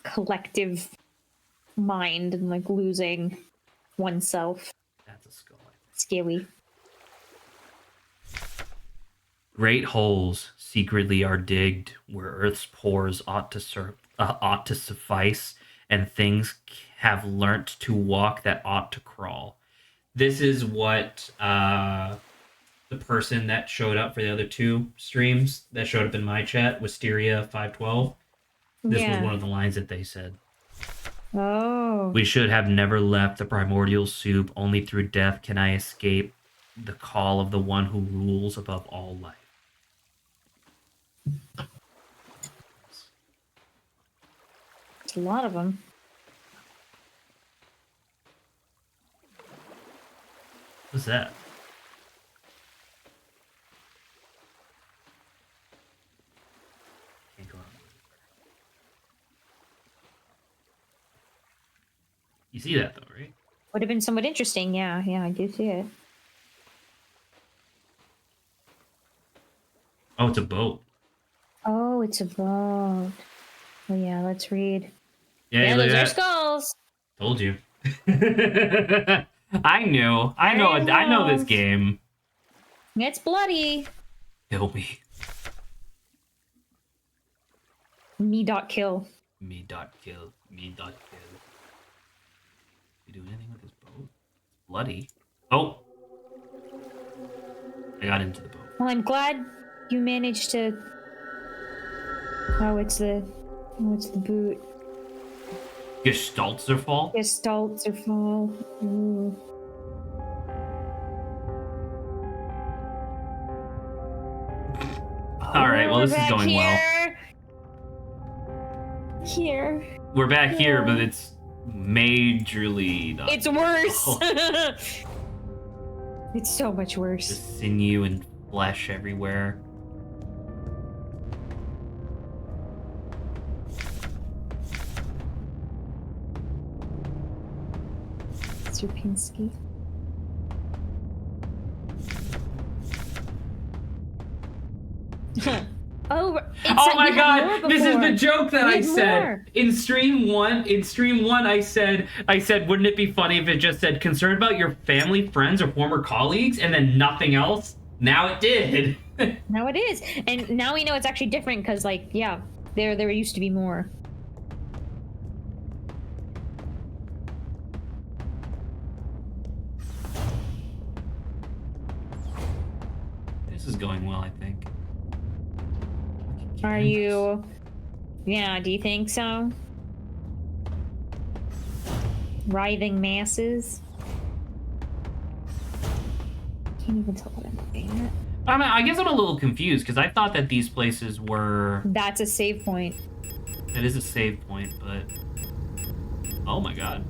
collective mind and like losing oneself. That's a skull. Scary. Great holes secretly are digged where Earth's pores ought to suffice, and things have learnt to walk that ought to crawl. This is what the person that showed up for the other two streams that showed up in my chat, Wisteria512. This was one of the lines that they said. Oh. We should have never left the primordial soup. Only through death can I escape the call of the one who rules above all life. It's a lot of them. What's that? Can't go on. You see that though, right? Would have been somewhat interesting. Yeah, I do see it. Oh, it's a boat. Oh, it's a boat. Oh yeah, let's read. Yeah, those are skulls. Told you. I know this game. It's bloody. Kill me. Me.kill. Me.kill. Me.kill. You do anything with this boat? It's bloody. Oh! I got into the boat. Well, I'm glad you managed to... Oh, it's the boot. Gestalts are fall? Gestalts are fall. Ooh. Alright, well, this is going here. well. Here. We're back here, but it's majorly not. It's worse. Oh. It's so much worse. Just sinew and flesh everywhere. Serpinski. Oh my god, this is the joke that I said. In stream one, I said, wouldn't it be funny if it just said concerned about your family, friends, or former colleagues, and then nothing else? Now it did. Now it is. And now we know it's actually different because, like, yeah, there used to be more. This is going well, I think. Are you... Yeah, do you think so? Writhing masses? Can't even tell what I'm looking at. I guess I'm a little confused, because I thought that these places were... That's a save point. That is a save point, but... Oh my god.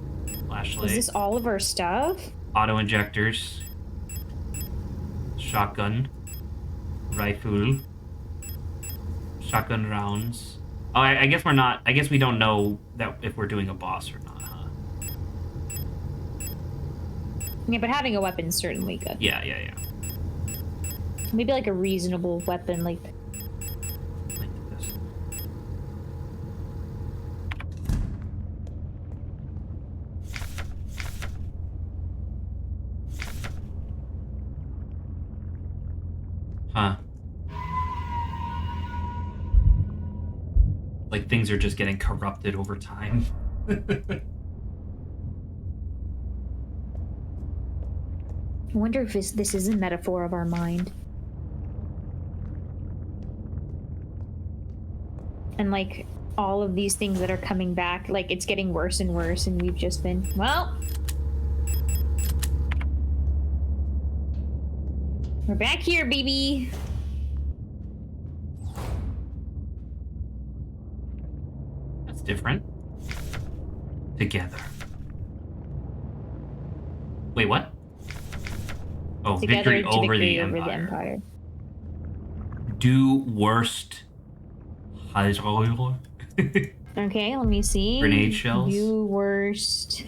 Flashlight. Is this all of our stuff? Auto-injectors. Shotgun. Rifle. Shotgun rounds. Oh, I guess we're not... I guess we don't know that if we're doing a boss or not, huh? Yeah, but having a weapon's certainly good. Yeah. Maybe like a reasonable weapon, like this. Huh. Like things are just getting corrupted over time. I wonder if this is a metaphor of our mind. And like all of these things that are coming back, like it's getting worse and worse, and we've just been, well, we're back here, baby. That's different. Together. Wait, what? Oh, Together victory over the Empire. Do worst. Okay, let me see. Grenade shells. Do worst.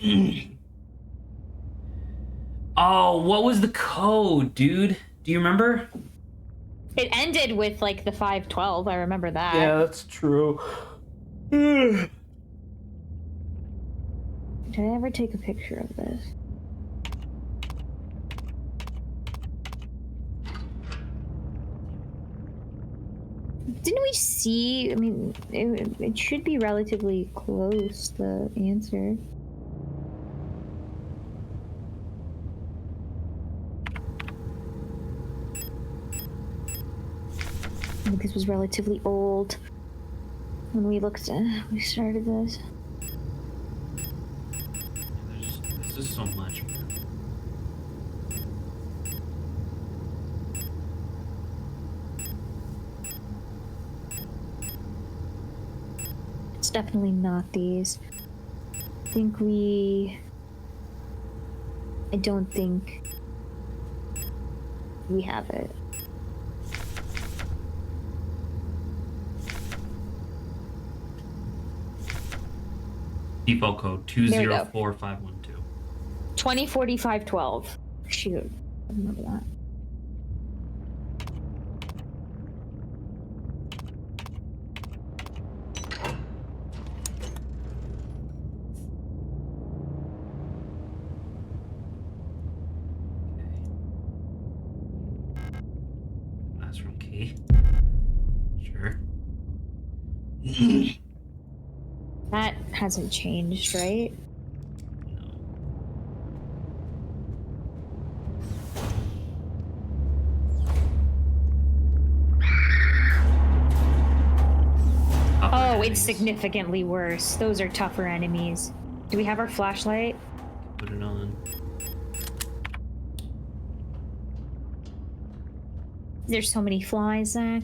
Oh, what was the code, dude? Do you remember? It ended with like the 512. I remember that. Yeah, that's true. Did I ever take a picture of this? Didn't we see? I mean, it should be relatively close, the answer. I think this was relatively old when we we started this. There's just so much. It's definitely not these. I don't think we have it. Default code 204512. 204512. Shoot. I remember that. Classroom key. Sure. That hasn't changed, right? No. Oh, it's significantly worse. Those are tougher enemies. Do we have our flashlight? Put it on. There's so many flies, Zach.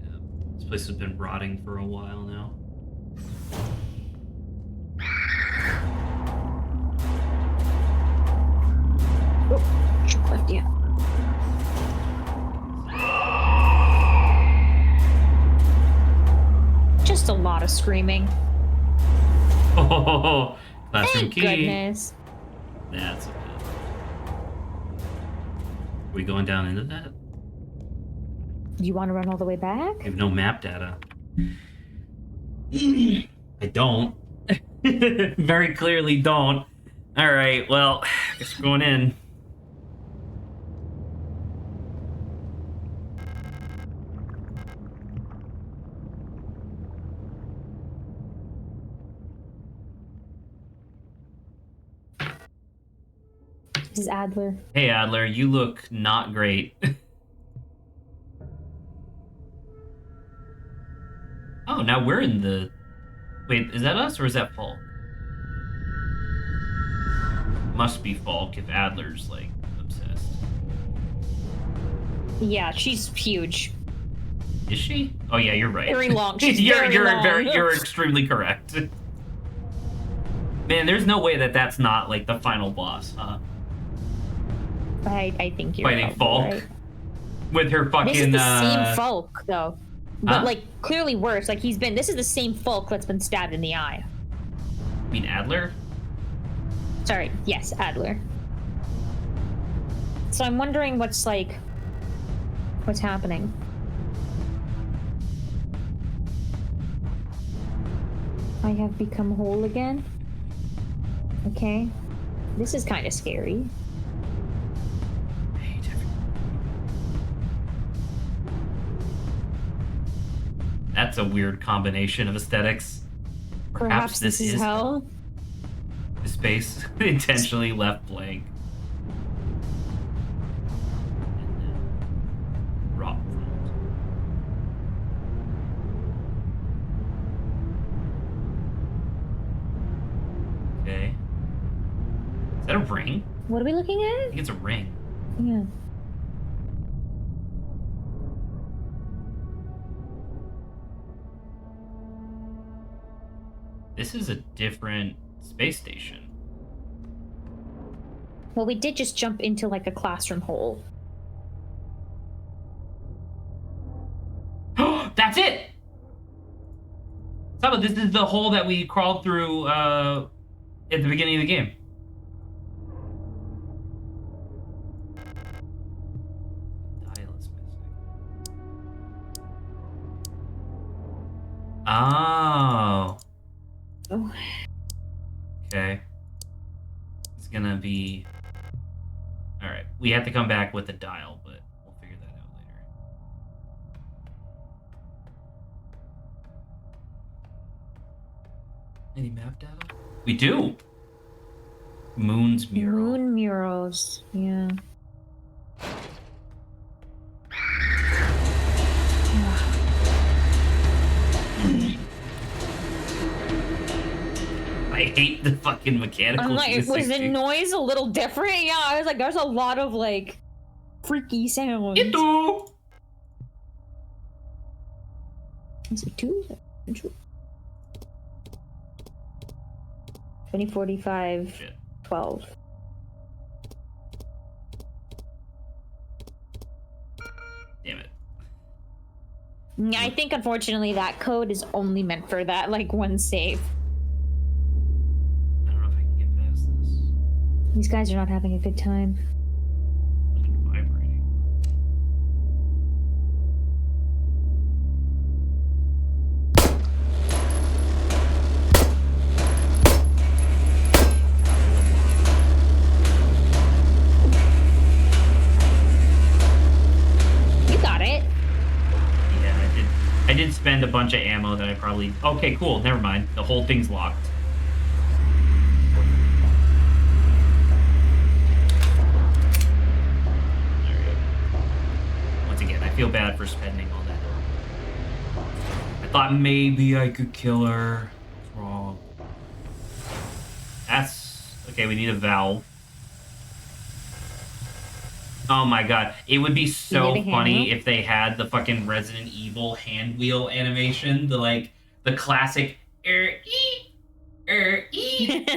Yeah. This place has been rotting for a while now. Oh, yeah. Just a lot of screaming. Oh, classroom Thank key. goodness. That's okay. Are we going down into that? You want to run all the way back? I have no map data. I don't. Very clearly don't. Alright, well, I guess we're going in. This is Adler. Hey, Adler, you look not great. Oh, now we're in the... Wait, is that us or is that Falk? Must be Falk if Adler's, like, obsessed. Yeah, she's huge. Is she? Oh yeah, you're right. Very long. She's very long. You're extremely correct. Man, there's no way that that's not, like, the final boss, huh? I think you're fighting Falk right. With her fucking. This is the same Falk, though. But, huh? like, clearly worse. Like, this is the same Falk that's been stabbed in the eye. You mean Adler? Sorry, yes, Adler. So I'm wondering what's happening. I have become whole again. Okay. This is kind of scary. That's a weird combination of aesthetics. Perhaps this is hell. The space intentionally left blank. Rock front. Okay. Is that a ring? What are we looking I at? think it's a ring. Yeah. This is a different space station. Well, we did just jump into, like, a classroom hole. That's it! Saba, this is the hole that we crawled through at the beginning of the game. Dial is missing. Oh. Okay. It's gonna be... Alright, we have to come back with the dial, but we'll figure that out later. Any map data? We do! Moon's mural. Moon murals, yeah. I hate the fucking mechanical. I'm like, was the noise a little different? Yeah, I was like, there's a lot of like freaky sounds. Ito! Is it 2? 2045 Shit. 12. Damn it. Yeah, I think unfortunately that code is only meant for that like one save. I don't know if I can get past this. These guys are not having a good time. Fucking vibrating. You got it. Yeah, I did spend a bunch of ammo that I probably... Okay, cool. Never mind. The whole thing's locked. There we go. Once again, I feel bad for spending all that. I thought maybe I could kill her. What's wrong? That's... Okay, we need a valve. Oh my god. It would be so funny if they had the fucking Resident Evil hand wheel animation. The classic ee, ee, ee.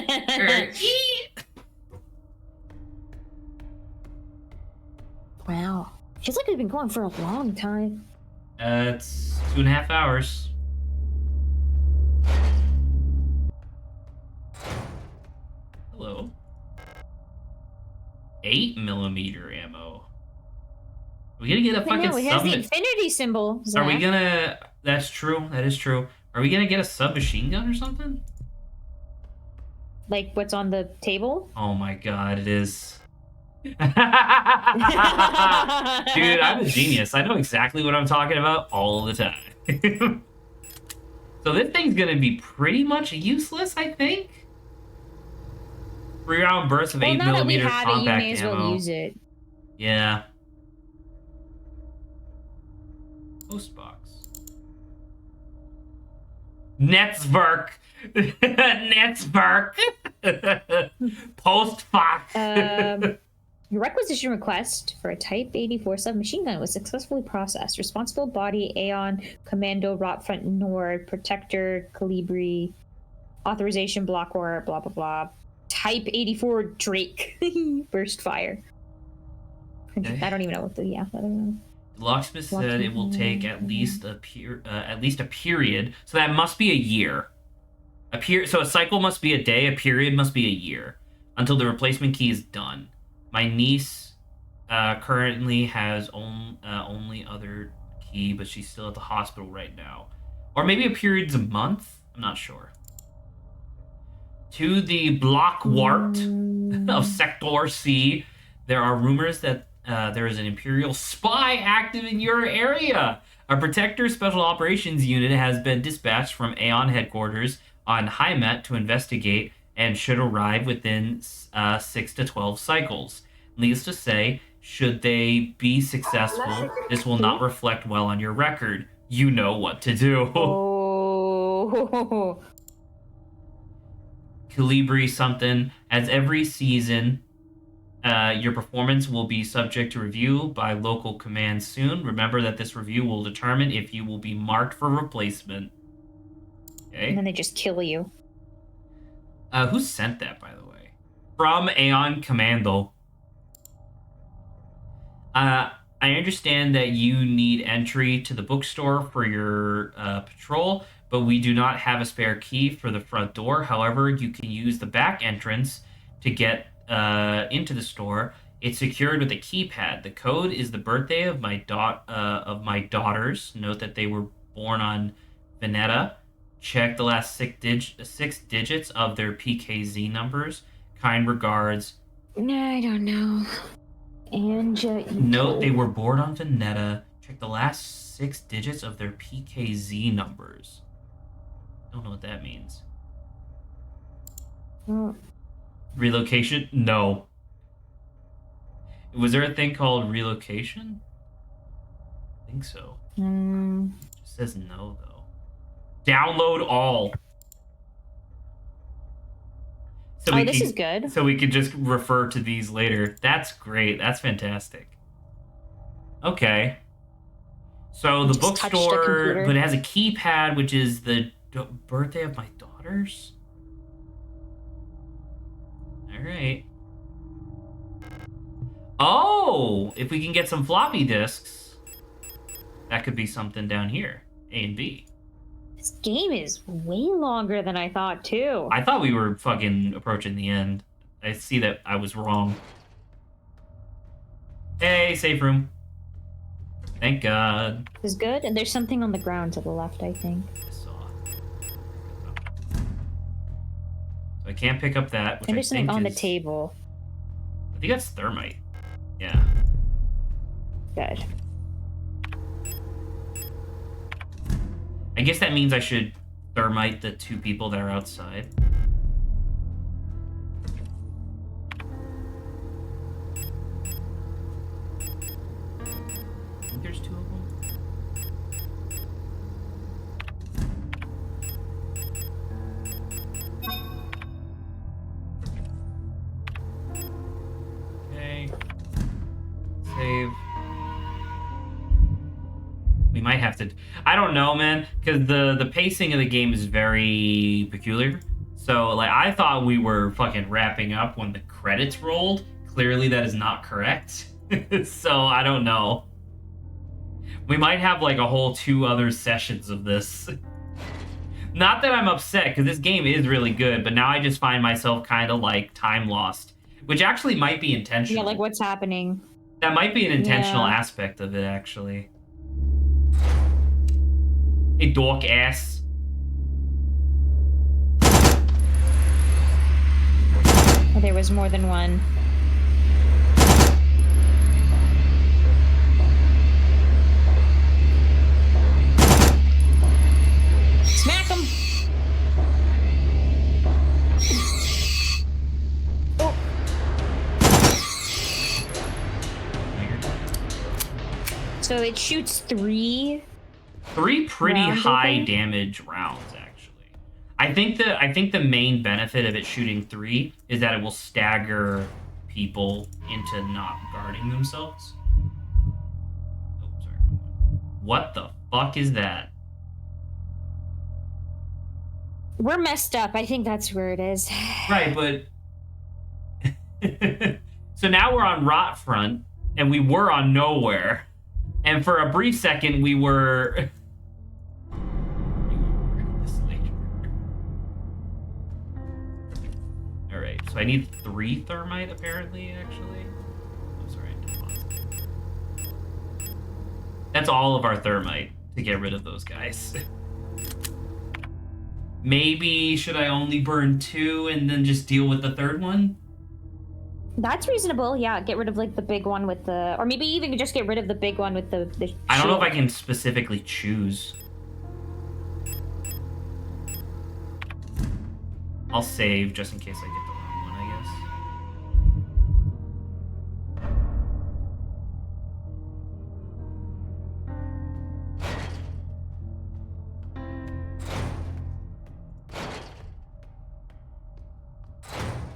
Wow. Feels like we've been going for a long time. It's 2.5 hours. Hello. 8mm ammo. Are we gonna get a fucking it has the infinity symbol. Are we gonna... That's true. That is true. Are we gonna get a submachine gun or something? Like what's on the table? Oh my god, it is. Dude, I'm a genius. I know exactly what I'm talking about all the time. So this thing's gonna be pretty much useless, I think. 3-round bursts of 8mm now that we have compact it, you may as ammo. well use it. Yeah. Postbox. Netzwerk. Netzwerk. Postbox. Your requisition request for a Type 84 submachine gun was successfully processed. Responsible body Aeon Commando Rotfront Nord Protector Calibri Authorization Block or blah blah blah. Type 84 Drake Burst Fire. Okay. I don't even know what the I don't know. The locksmith said it will take at least a period. So that must be a year. So a cycle must be a day. A period must be a year until the replacement key is done. My niece currently has only other key, but she's still at the hospital right now. Or maybe a period's a month. I'm not sure. To the Blockwart of Sector C, there are rumors that there is an Imperial spy active in your area. A Protector Special Operations Unit has been dispatched from Aeon headquarters on Heimat to investigate and should arrive within 6 to 12 cycles. Needless to say, should they be successful, this will not reflect well on your record. You know what to do. Oh. Calibri something. As every season, your performance will be subject to review by local command soon. Remember that this review will determine if you will be marked for replacement. Okay. And then they just kill you. Who sent that, by the way? From Aeon Commando. I understand that you need entry to the bookstore for your patrol, but we do not have a spare key for the front door. However, you can use the back entrance to get into the store. It's secured with a keypad. The code is the birthday of my daughters. Note that they were born on Veneta, Check the last six digits of their PKZ numbers. Kind regards. I don't know. Note they were bored on Veneta. Check the last 6 digits of their PKZ numbers. Don't know what that means. Relocation? No. Was there a thing called relocation? I think so. It just says no, though. Download all. So this is good. So we could just refer to these later. That's great. That's fantastic. Okay. So the bookstore, but it has a keypad, which is the birthday of my daughters. All right. Oh, if we can get some floppy disks, that could be something down here. A and B. This game is way longer than I thought, too. I thought we were fucking approaching the end. I see that I was wrong. Hey, safe room. Thank God. This is good, and there's something on the ground to the left, I think. I saw. So I can't pick up that, which and there's something on is... the table. I think that's thermite. Yeah. Good. I guess that means I should thermite the 2 people that are outside. I think there's 2 of them. Okay. Save. We might have to... I don't know, man, because the pacing of the game is very peculiar. So, like, I thought we were fucking wrapping up when the credits rolled. Clearly, that is not correct. So, I don't know. We might have, like, a whole 2 other sessions of this. Not that I'm upset, because this game is really good, but now I just find myself kind of, like, time lost. Which actually might be intentional. Yeah, like, what's happening? That might be an intentional aspect of it, actually. A dork ass. Oh, there was more than one. Smack him! Oh. So it shoots 3. 3 pretty high damage rounds, actually. I think the main benefit of it shooting 3 is that it will stagger people into not guarding themselves. Oh, sorry. What the fuck is that? We're messed up. I think that's where it is. Right, but... So now we're on Rot Front, and we were on Nowhere. And for a brief second, we were... Alright, so I need 3 thermite, apparently, actually. Oh, sorry, I didn't pause it. That's all of our thermite to get rid of those guys. Maybe should I only burn 2 and then just deal with the 3rd one? That's reasonable, yeah. Get rid of, like, the big one with the... Or maybe even just get rid of the big one with the I don't know if I can specifically choose. I'll save just in case I get the wrong one, I guess.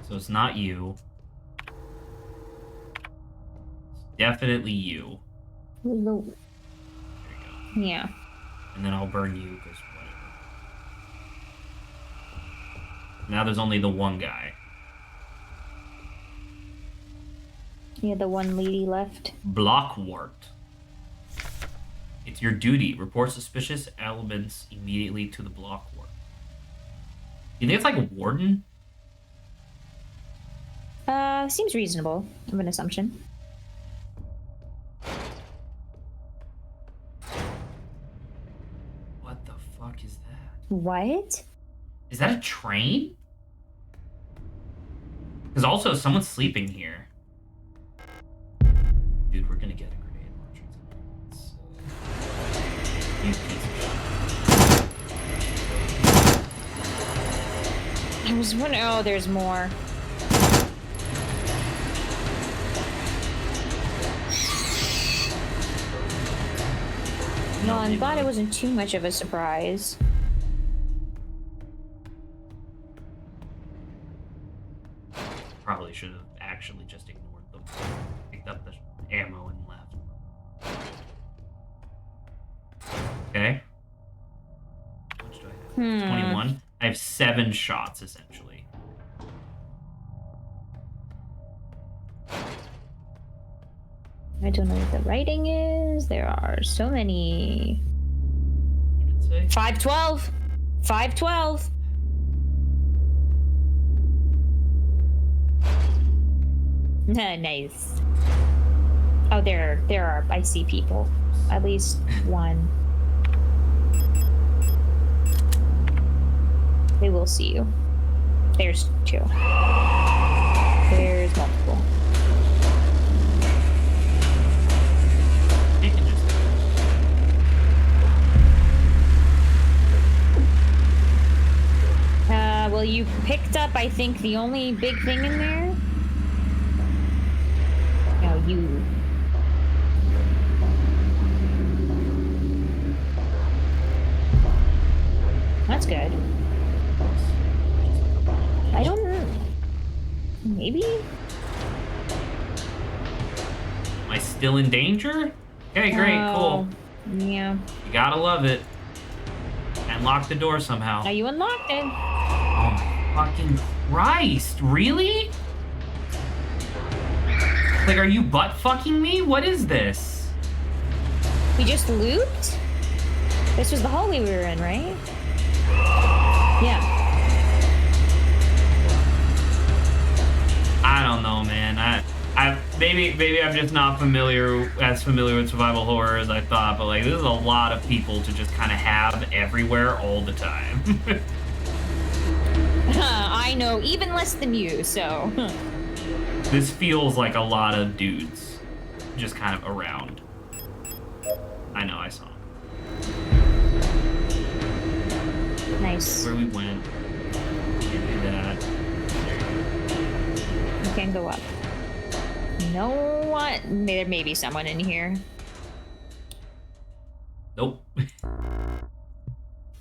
So it's not you. Definitely you. No. There you go. Yeah. And then I'll burn you, because whatever. Now there's only the one guy. Yeah, the one lady left. Blockwart. It's your duty. Report suspicious elements immediately to the Blockwart. You think it's like a warden? Seems reasonable of an assumption. What the fuck is that? What? Is that a train? Because also someone's sleeping here. Dude, we're gonna get a grenade launcher. You piece of shit. I was wondering. Oh, there's more. No, I'm glad it wasn't too much of a surprise. Probably should have actually just ignored them. Picked up the ammo and left. Okay. How much do I have? 21. I have 7 shots, essentially. I don't know what the writing is. There are so many. What did it say? 512. 512. Nice. Oh, there are. I see people. At least one. They will see you. There's 2. There's multiple. They can just... Well, you picked up, I think, the only big thing in there. No, you. That's good. I don't know. Maybe? Am I still in danger? Okay, great, cool. Yeah. You gotta love it. And lock the door somehow. Now you unlocked it. Oh my fucking Christ, really? Like, are you butt fucking me? What is this? We just looped? This was the hallway we were in, right? Yeah. I don't know, man. Maybe I'm just not as familiar with survival horror as I thought, but like, this is a lot of people to just kind of have everywhere all the time. I know, even less than you, so. This feels like a lot of dudes just kind of around. I know, I saw him. Nice. Where we went. Can't do that. You can go up. You know what? There may be someone in here. Nope.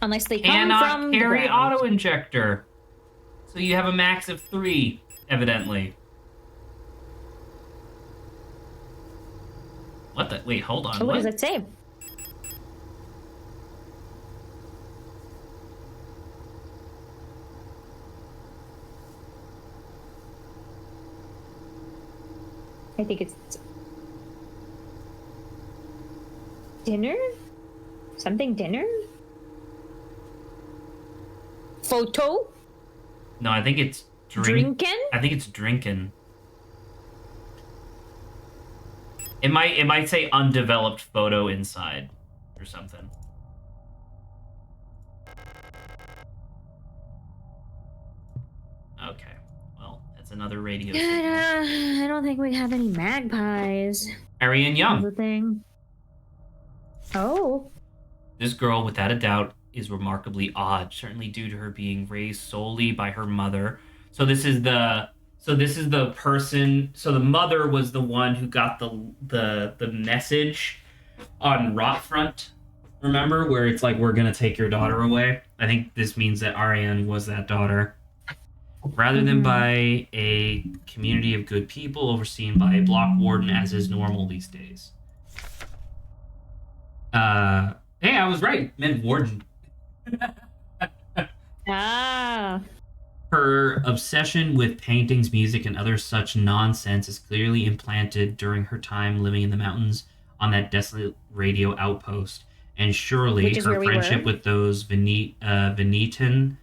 Unless they come Cannot from the carry ground. auto injector. So you have a max of 3, evidently. What the? Wait, hold on. Oh, what does it say? I think it's dinner? Something dinner? Photo? No, I think it's Drinking? I think it's drinking. It might say undeveloped photo inside or something. Okay. Well, that's another radio signal. I don't think we have any magpies. Arian Young. The thing. Oh. This girl, without a doubt, is remarkably odd, certainly due to her being raised solely by her mother. So this is the person. So the mother was the one who got the message on Rotfront. Remember, where it's like, we're gonna take your daughter away. I think this means that Ariane was that daughter, rather than by a community of good people overseen by a block warden, as is normal these days. Hey, I was right. Meant warden. Ah. Her obsession with paintings, music, and other such nonsense is clearly implanted during her time living in the mountains on that desolate radio outpost. And surely her friendship with those Venetian-born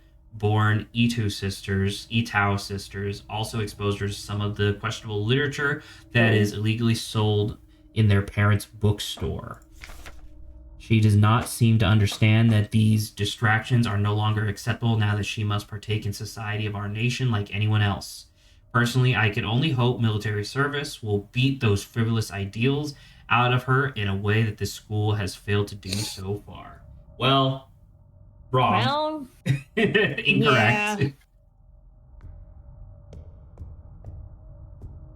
Itau sisters also exposed her to some of the questionable literature that is illegally sold in their parents' bookstore. She does not seem to understand that these distractions are no longer acceptable now that she must partake in society of our nation like anyone else. Personally, I can only hope military service will beat those frivolous ideals out of her in a way that this school has failed to do so far. Well, wrong. Well, Incorrect. yeah.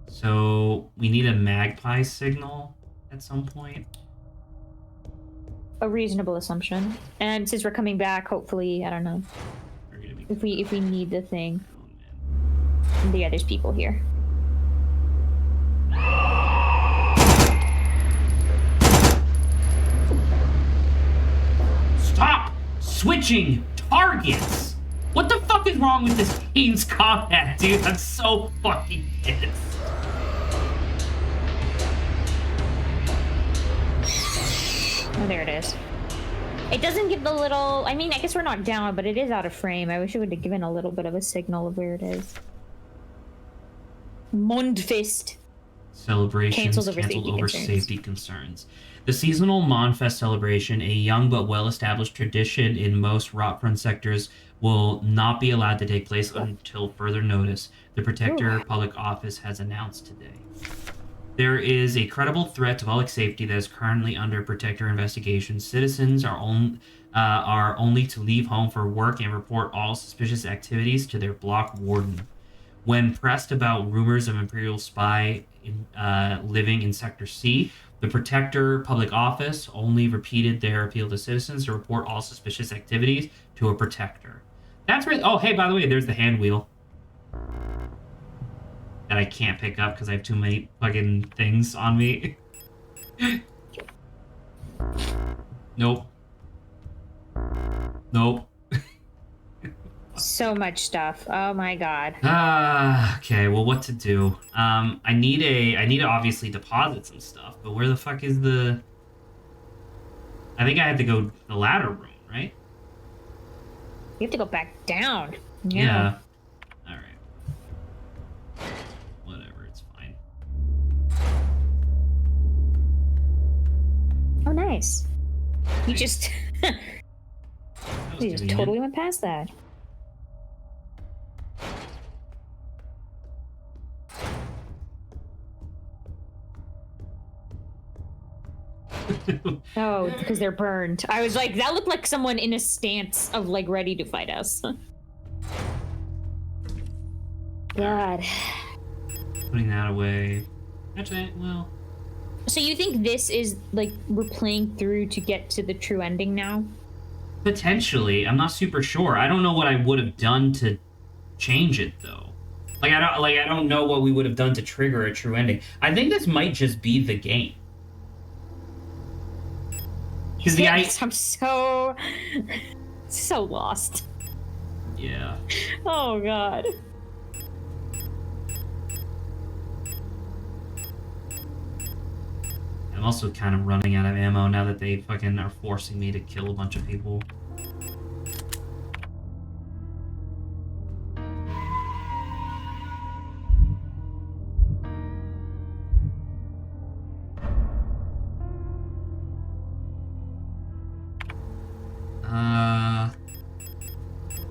So we need a magpie signal at some point. A reasonable assumption. And since we're coming back, hopefully, I don't know. If we need the thing. Yeah, there's people here. Stop switching targets! What the fuck is wrong with this game's combat, dude? I'm so fucking pissed. Oh, there it is. It doesn't give the little... I mean, I guess we're not down, but it is out of frame. I wish it would have given a little bit of a signal of where it is. Mondfest. Celebrations canceled over safety concerns. The seasonal Monfest celebration, a young but well-established tradition in most rockfront sectors, will not be allowed to take place until further notice, the Protector Public Office has announced today. There is a credible threat to public safety that is currently under Protector investigation. Citizens are only to leave home for work and report all suspicious activities to their block warden. When pressed about rumors of Imperial spy living in Sector C, the Protector Public Office only repeated their appeal to citizens to report all suspicious activities to a Protector. That's right. Oh, hey, by the way, there's the hand wheel that I can't pick up because I have too many fucking things on me. Nope. Nope. So much stuff. Oh my god. Okay, well, what to do? I need to obviously deposit some stuff, but where the fuck is the... I think I had to go the ladder room, right? You have to go back down. Yeah. Alright. Whatever, it's fine. Oh, nice. You just... you just totally went past that. Oh, because they're burned. I was like, that looked like someone in a stance of like ready to fight us. God. Putting that away. Actually, well... So you think this is like we're playing through to get to the true ending now? Potentially. I'm not super sure. I don't know what I would have done to change it though. I don't know what we would have done to trigger a true ending. I think this might just be the game. Yes, I'm so lost. Yeah. Oh god. I'm also kind of running out of ammo now that they fucking are forcing me to kill a bunch of people.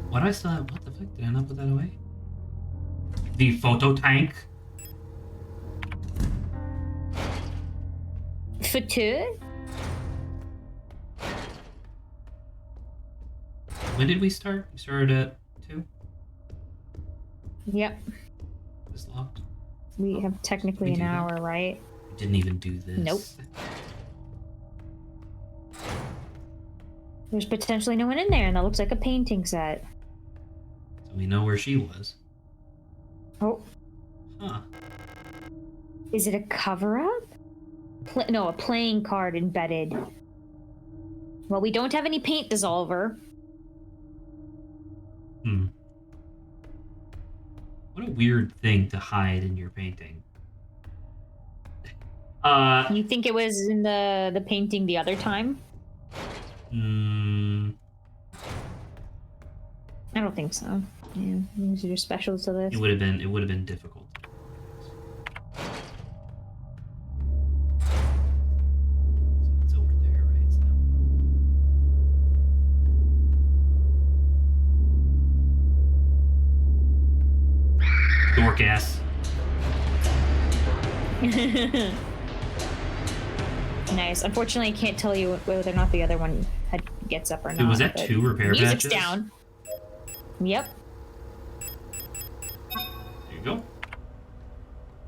What do I still have? What the fuck? Did I not put that away? The photo tank. For two? When did we start? We started at 2? Yep. It's locked. We have technically an hour, right? We didn't even do this. Nope. There's potentially no one in there, and that looks like a painting set. So we know where she was. Oh. Huh. Is it a cover-up? No, a playing card embedded. Well, we don't have any paint dissolver. What a weird thing to hide in your painting. You think it was in the painting the other time? I don't think so. Yeah, these are just specials to this. It would have been difficult. It's over there, right? Nice. Unfortunately, I can't tell you whether or not the other one gets up or not. Dude, was that 2 repair music's patches? Down. Yep. There you go.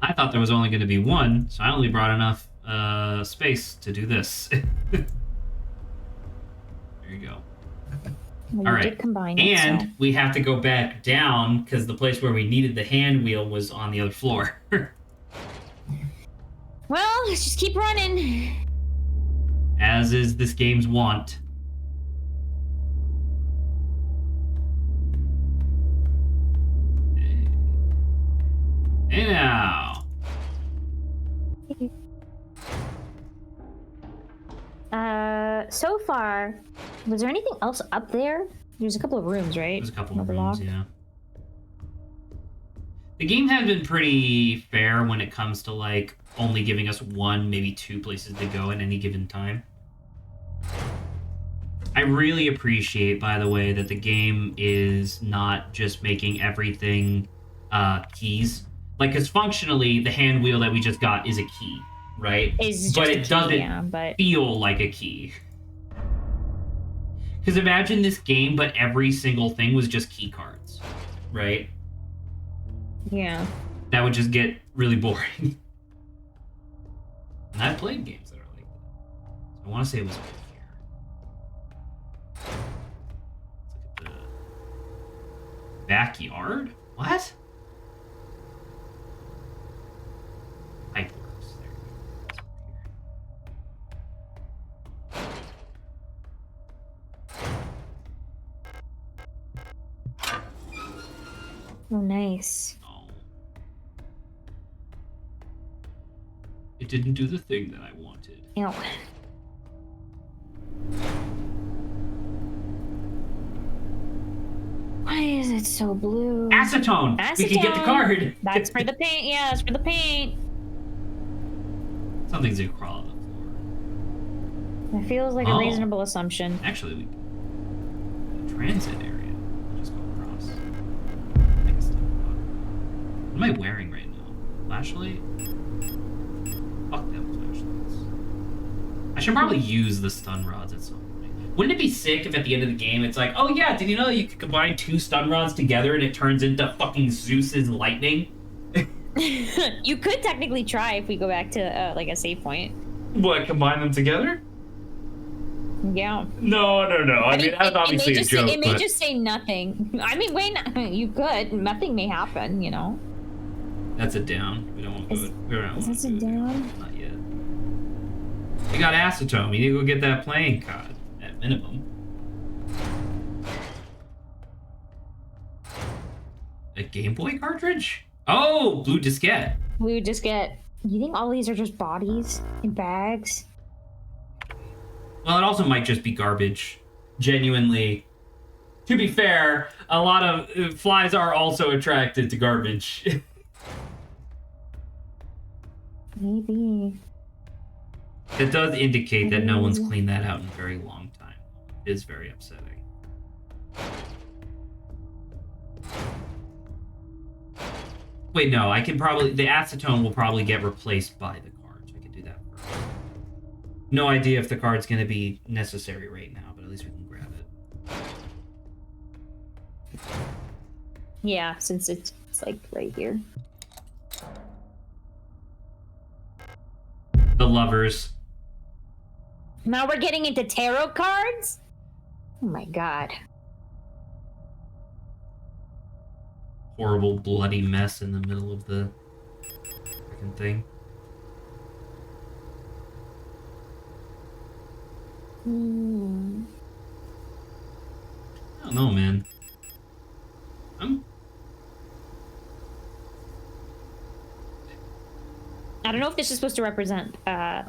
I thought there was only going to be 1, so I only brought enough space to do this. There you go. Well, all right. And so we have to go back down because the place where we needed the hand wheel was on the other floor. Well, let's just keep running. As is this game's wont. Hey now. So far, was there anything else up there? There's a couple of rooms, right? There's a couple of rooms, yeah. The game has been pretty fair when it comes to, like, only giving us 1, maybe 2 places to go at any given time. I really appreciate, by the way, that the game is not just making everything keys. Like, because functionally, the hand wheel that we just got is a key, right? But it doesn't feel like a key. Because imagine this game, but every single thing was just key cards, right? Yeah. That would just get really boring. And I've played games that are like that. So I want to say it was over here. Let's look at the backyard? What? Pipeworks. There you go. Oh, nice. It didn't do the thing that I wanted. Ew. Why is it so blue? Acetone! We can get the card! That's for the paint, yeah, that's for the paint. Something's gonna crawl on the floor. It feels like a reasonable assumption. Actually, we the transit area. We'll just go across. What am I wearing right now? Flashlight? Fuck them flashlights. I should probably use the stun rods at some point. Wouldn't it be sick if at the end of the game it's like, oh yeah, did you know that you could combine 2 stun rods together and it turns into fucking Zeus's lightning? You could technically try if we go back to like a save point. What, combine them together? Yeah. No. I mean, that's obviously a joke. It may just say nothing. I mean, wait, you could. Nothing may happen, you know. That's a down. We don't want to go. Is this a down? Not yet. We got acetone. We need to go get that playing card at minimum. A Game Boy cartridge? Oh, blue diskette. Blue diskette. You think all these are just bodies in bags? Well, it also might just be garbage. Genuinely. To be fair, a lot of flies are also attracted to garbage. Maybe. It does indicate that no one's cleaned that out in a very long time. It is very upsetting. Wait, no, I can probably... The acetone will probably get replaced by the cards. I can do that first. No idea if the card's going to be necessary right now, but at least we can grab it. Yeah, since it's like right here. The lovers. Now we're getting into tarot cards? Oh my god. Horrible bloody mess in the middle of the freaking thing. I don't know, man. I don't know if this is supposed to represent I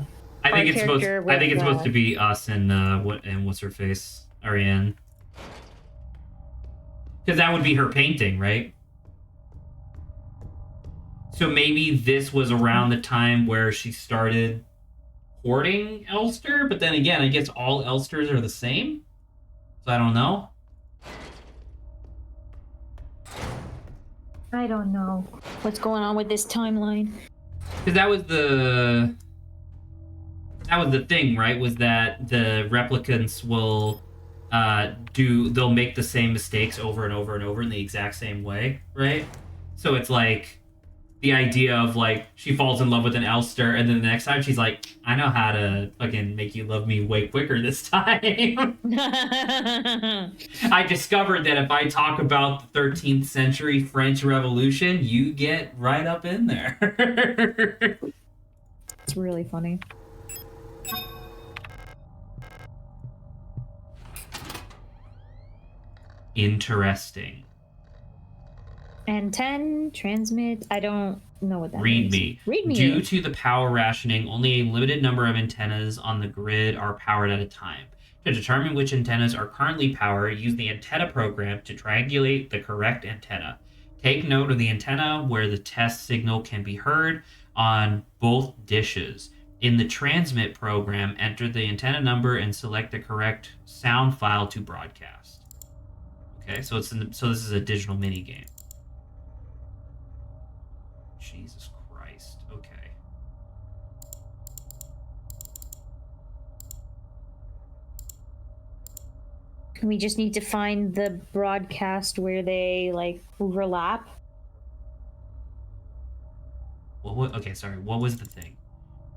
think it's supposed to be us and what's her face? Ariane. Because that would be her painting, right? So maybe this was around the time where she started hoarding Elster, but then again, I guess all Elsters are the same? So I don't know. I don't know what's going on with this timeline. Because that was the thing, right? Was that the replicants will they'll make the same mistakes over and over and over in the exact same way, right? So it's like the idea of like she falls in love with an Elster, and then the next time she's like, I know how to fucking make you love me way quicker this time. I discovered that if I talk about the 13th century French Revolution, you get right up in there. It's really funny. Interesting. And 10, transmit. I don't know what that Read means. me. Read me. Due to the power rationing, only a limited number of antennas on the grid are powered at a time. To determine which antennas are currently powered, use the antenna program to triangulate the correct antenna. Take note of the antenna where the test signal can be heard on both dishes. In the transmit program, enter the antenna number and select the correct sound file to broadcast. Okay, so this is a digital mini game. Jesus Christ. Okay. We just need to find the broadcast where they like overlap. Okay, sorry. What was the thing?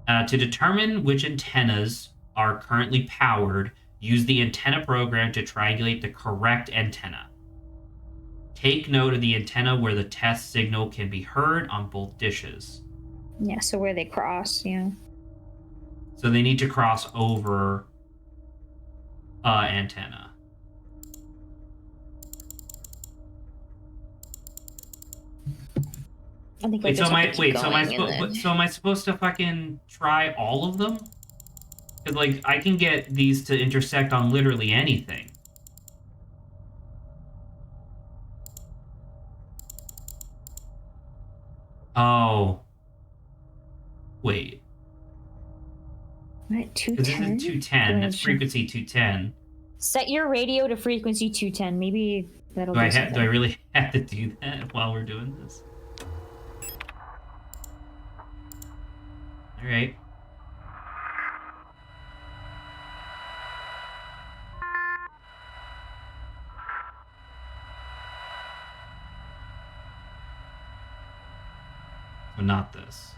To determine which antennas are currently powered, use the antenna program to triangulate the correct antenna. Take note of the antenna where the test signal can be heard on both dishes. Yeah, so where they cross, yeah. So they need to cross over antenna. I think so am I supposed to fucking try all of them? Because like I can get these to intersect on literally anything. Oh. Wait. Right, 210? This is 210. That's frequency 210. Set your radio to frequency 210. Maybe that'll do something. Do I really have to do that while we're doing this? All right. But not this.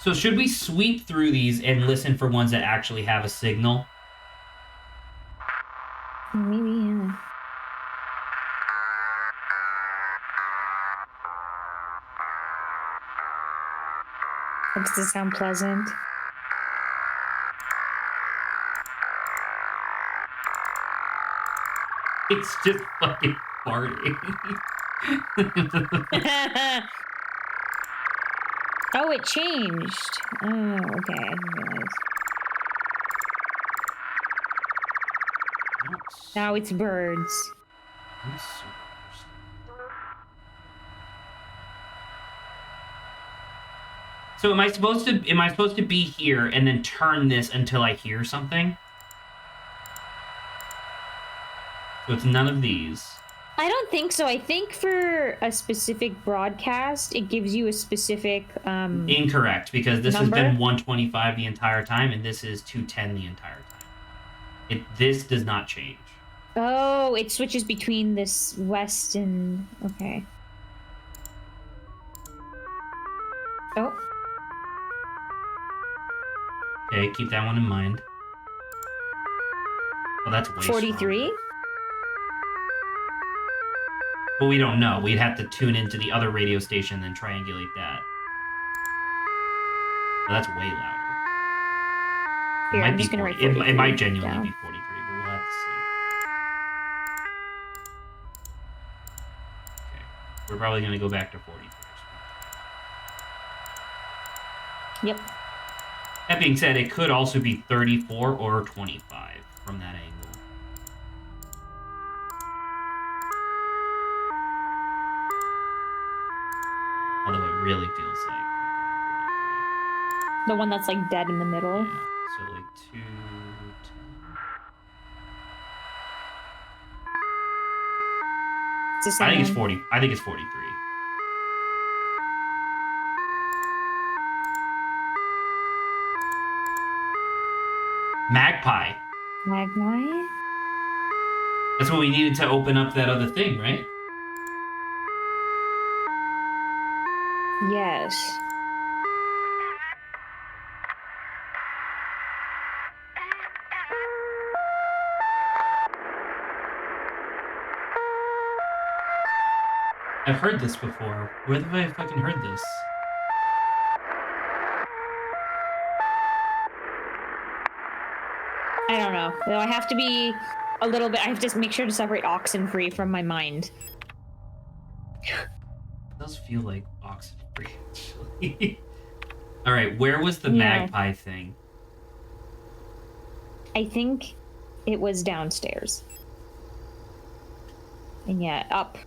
So should we sweep through these and listen for ones that actually have a signal? Maybe, yeah. Does this sound pleasant? It's just fucking farting. Oh, it changed. Oh, okay. I didn't realize. Now it's birds. So am I supposed to be here and then turn this until I hear something? So it's none of these. I don't think so. I think for a specific broadcast, it gives you a specific Incorrect, because this number? has been 125 the entire time, and this is 210 the entire time. This does not change. Oh, it switches between this west and... Okay. Oh. Okay, keep that one in mind. Oh, that's way 43? stronger. But we don't know. We'd have to tune into the other radio station and then triangulate that. Well, that's way louder. Here, I'm just gonna write 43 it might genuinely down. be 43, but we'll have to see. Okay. We're probably going to go back to 43. Yep. That being said, it could also be 34 or 25 from that angle. Although it really feels like 43. The one that's like dead in the middle. Yeah, so like 2... It's the same I think it's one. 40. I think it's 43. Magpie. Magpie? That's what we needed to open up that other thing, right? Yes. I've heard this before. Where have I fucking heard this? I don't know. I have to be a little bit. I have to make sure to separate Oxenfree from my mind. It does feel like Oxenfree, actually. All right, where was the magpie thing? I think it was downstairs. And yeah, up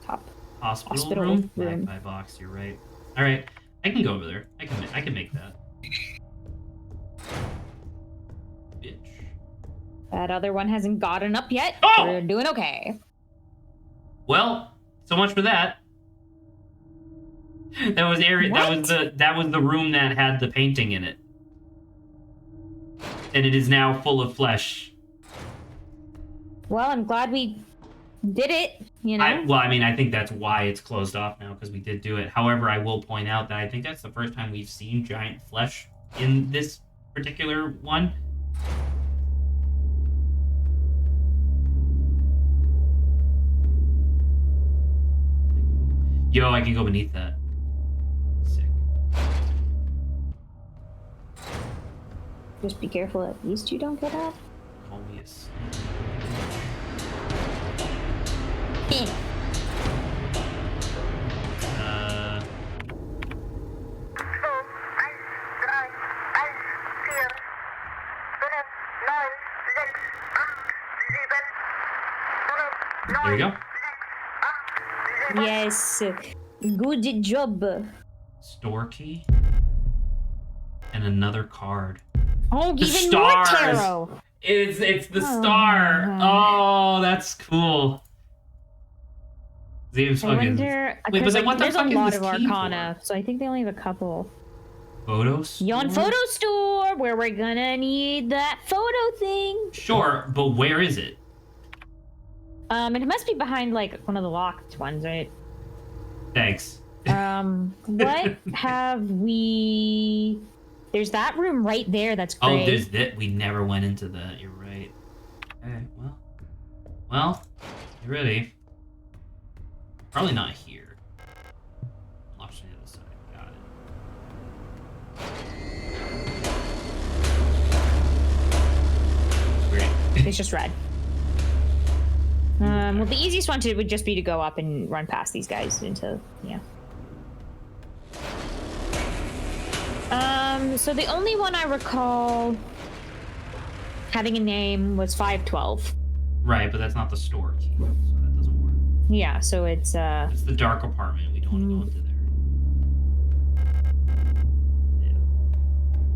top. Hospital room? Magpie box. You're right. All right, I can go over there. I can make that. Bitch. That other one hasn't gotten up yet. Oh! We're doing okay. Well, so much for that. That was that was the room that had the painting in it. And it is now full of flesh. Well, I'm glad we did it, you know? I think that's why it's closed off now, because we did do it. However, I will point out that I think that's the first time we've seen giant flesh in this particular one. Yo, I can go beneath that. Sick. Just be careful that these two don't get out. Oh, yes. There you go. Yes. Good job. Store key. And another card. Oh, the even stars. more tarot. It's the star. Oh, that's cool. Wait, but then what the fuck is this key for? There's a lot of Arcana, so I think they only have a couple. Photo store? Yon photo store, where we're gonna need that photo thing. Sure, but where is it? It must be behind, like, one of the locked ones, right? Thanks. What have we... There's that room right there that's great. Oh, there's that. We never went into that. You're right. Okay, well, you ready? Probably not here. Off to the other side. Got it. Great. It's just red. Well, the easiest one would just be to go up and run past these guys into, yeah. So the only one I recall having a name was 512. Right, but that's not the store key, so that doesn't work. Yeah, so it's It's the dark apartment. We don't want to go into there.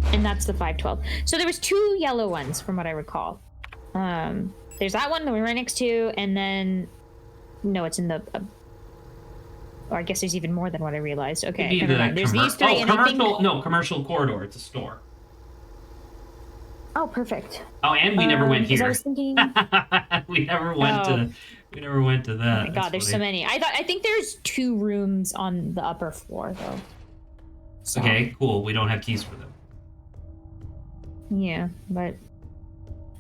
Yeah. And that's the 512. So there was 2 yellow ones from what I recall. There's that one that we're right next to, and then no, it's in the. Or I guess there's even more than what I realized. Okay, there's these 3. Oh, commercial. Commercial corridor. It's a store. Oh, perfect. Oh, and we never went here. I was thinking... we never went to that. Oh my god, there's so many. I think there's 2 rooms on the upper floor though. So. Okay, cool. We don't have keys for them. Yeah, but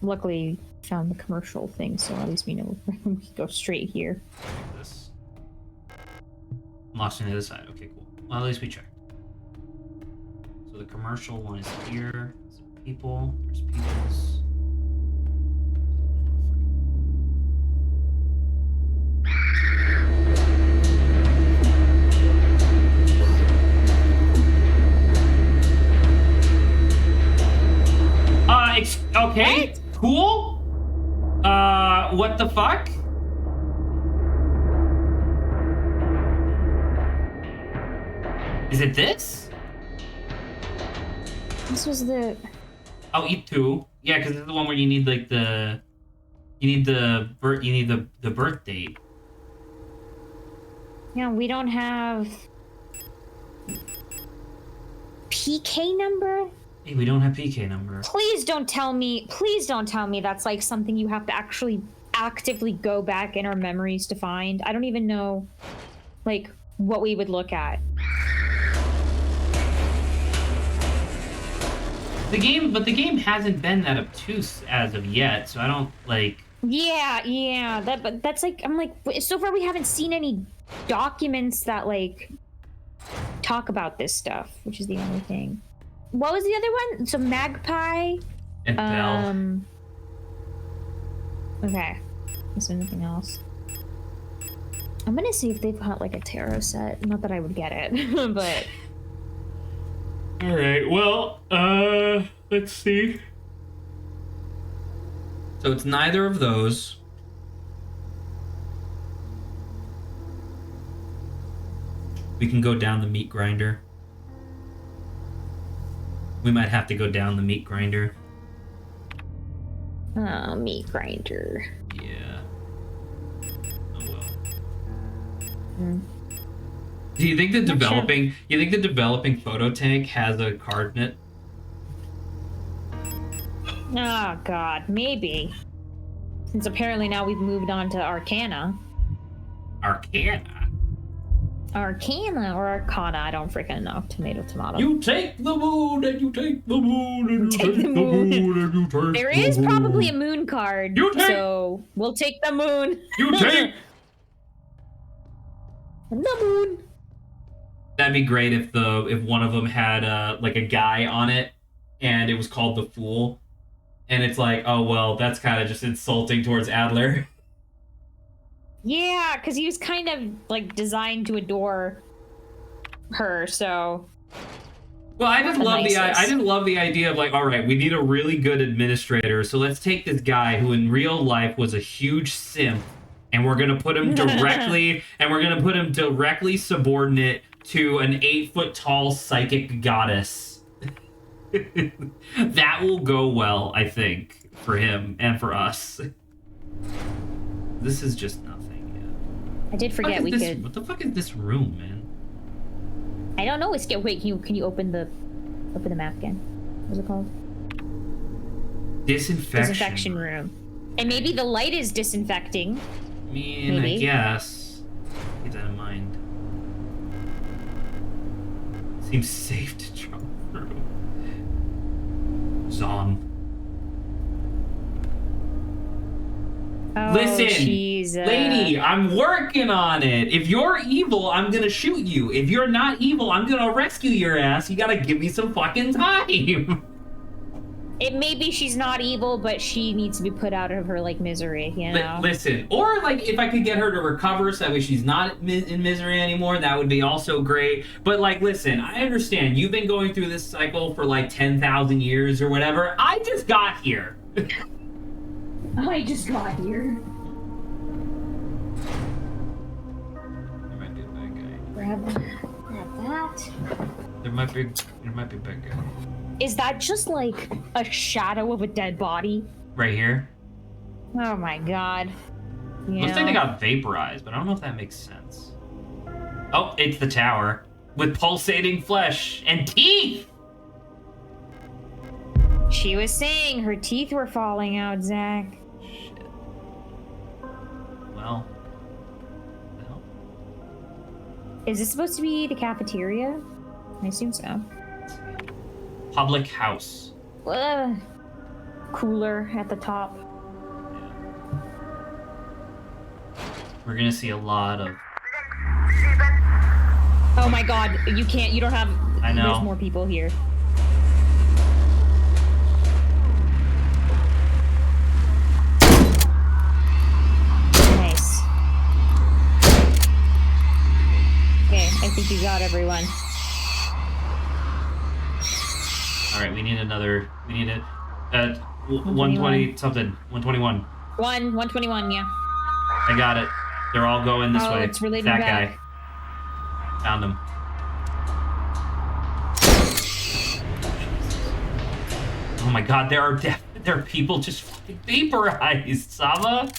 luckily found the commercial thing, so at least we know we can go straight here. Like this. I'm lost on the other side. Okay, cool. Well, at least we checked. So the commercial one is here. People. There's people's. Okay. What? Cool. What the fuck? Is it this? This was the... Oh, Ep.2. Yeah, because it's the one where you need like the birth date. Yeah, we don't have PK number. Hey, we don't have PK number. Please don't tell me that's like something you have to actually actively go back in our memories to find. I don't even know, like, what we would look at. The game hasn't been that obtuse as of yet, so I don't, like... Yeah, but that's like, I'm like, so far we haven't seen any documents that, like, talk about this stuff, which is the only thing. What was the other one? So Magpie... And Bell. Okay. Is there anything else? I'm gonna see if they've got, like, a tarot set. Not that I would get it, but... Alright, well, let's see. So it's neither of those. We can go down the meat grinder. We might have to go down the meat grinder. Oh, meat grinder. Yeah. Oh well. Mm. Do you think the developing photo tank has a card in it? Oh god, maybe. Since apparently now we've moved on to Arcana. Arcana? Arcana or Arcana, I don't freaking know. Tomato. You take the moon and you take the moon and you take the moon and you take There is probably a moon card, so we'll take the moon. You take the moon. That'd be great if one of them had like a guy on it and it was called the Fool. And it's like, oh well, that's kind of just insulting towards Adler. Yeah, because he was kind of like designed to adore her, so. Well, I just love the idea of like, all right, we need a really good administrator, so let's take this guy who in real life was a huge simp, and we're gonna put him directly subordinate to an 8-foot-tall psychic goddess. That will go well, I think, for him and for us. This is just nothing. I did forget we could. What the fuck is this room, man? I don't know. Wait, can you open the map again? What's it called? Disinfection room. And maybe the light is disinfecting. I mean, maybe. I guess. Keep that in mind. Seems safe to travel through. Zong. Oh, listen, geez, lady, I'm working on it. If you're evil, I'm gonna shoot you. If you're not evil, I'm gonna rescue your ass. You gotta give me some fucking time. It may be she's not evil, but she needs to be put out of her, like, misery, you know? Listen, or, like, if I could get her to recover so that way she's not in misery anymore, that would be also great. But, like, listen, I understand. You've been going through this cycle for, like, 10,000 years or whatever. I just got here. I just got here. There might be a bad guy. Grab that. There might be a bad guy. Is that just like a shadow of a dead body? Right here? Oh my god. Yeah. Looks like they got vaporized, but I don't know if that makes sense. Oh, it's the tower. With pulsating flesh and teeth! She was saying her teeth were falling out, Zach. Shit. Well. No. Is this supposed to be the cafeteria? I assume so. Public house. Cooler at the top. Yeah. We're gonna see a lot of... Oh my god, you don't have... I know. There's more people here. Nice. Okay, I think you got everyone. Alright, we need a 120 something. 121. 121, yeah. I got it. They're all going this way. It's related that back. guy. Found him. Oh my god, there are people just fucking vaporized, Sama.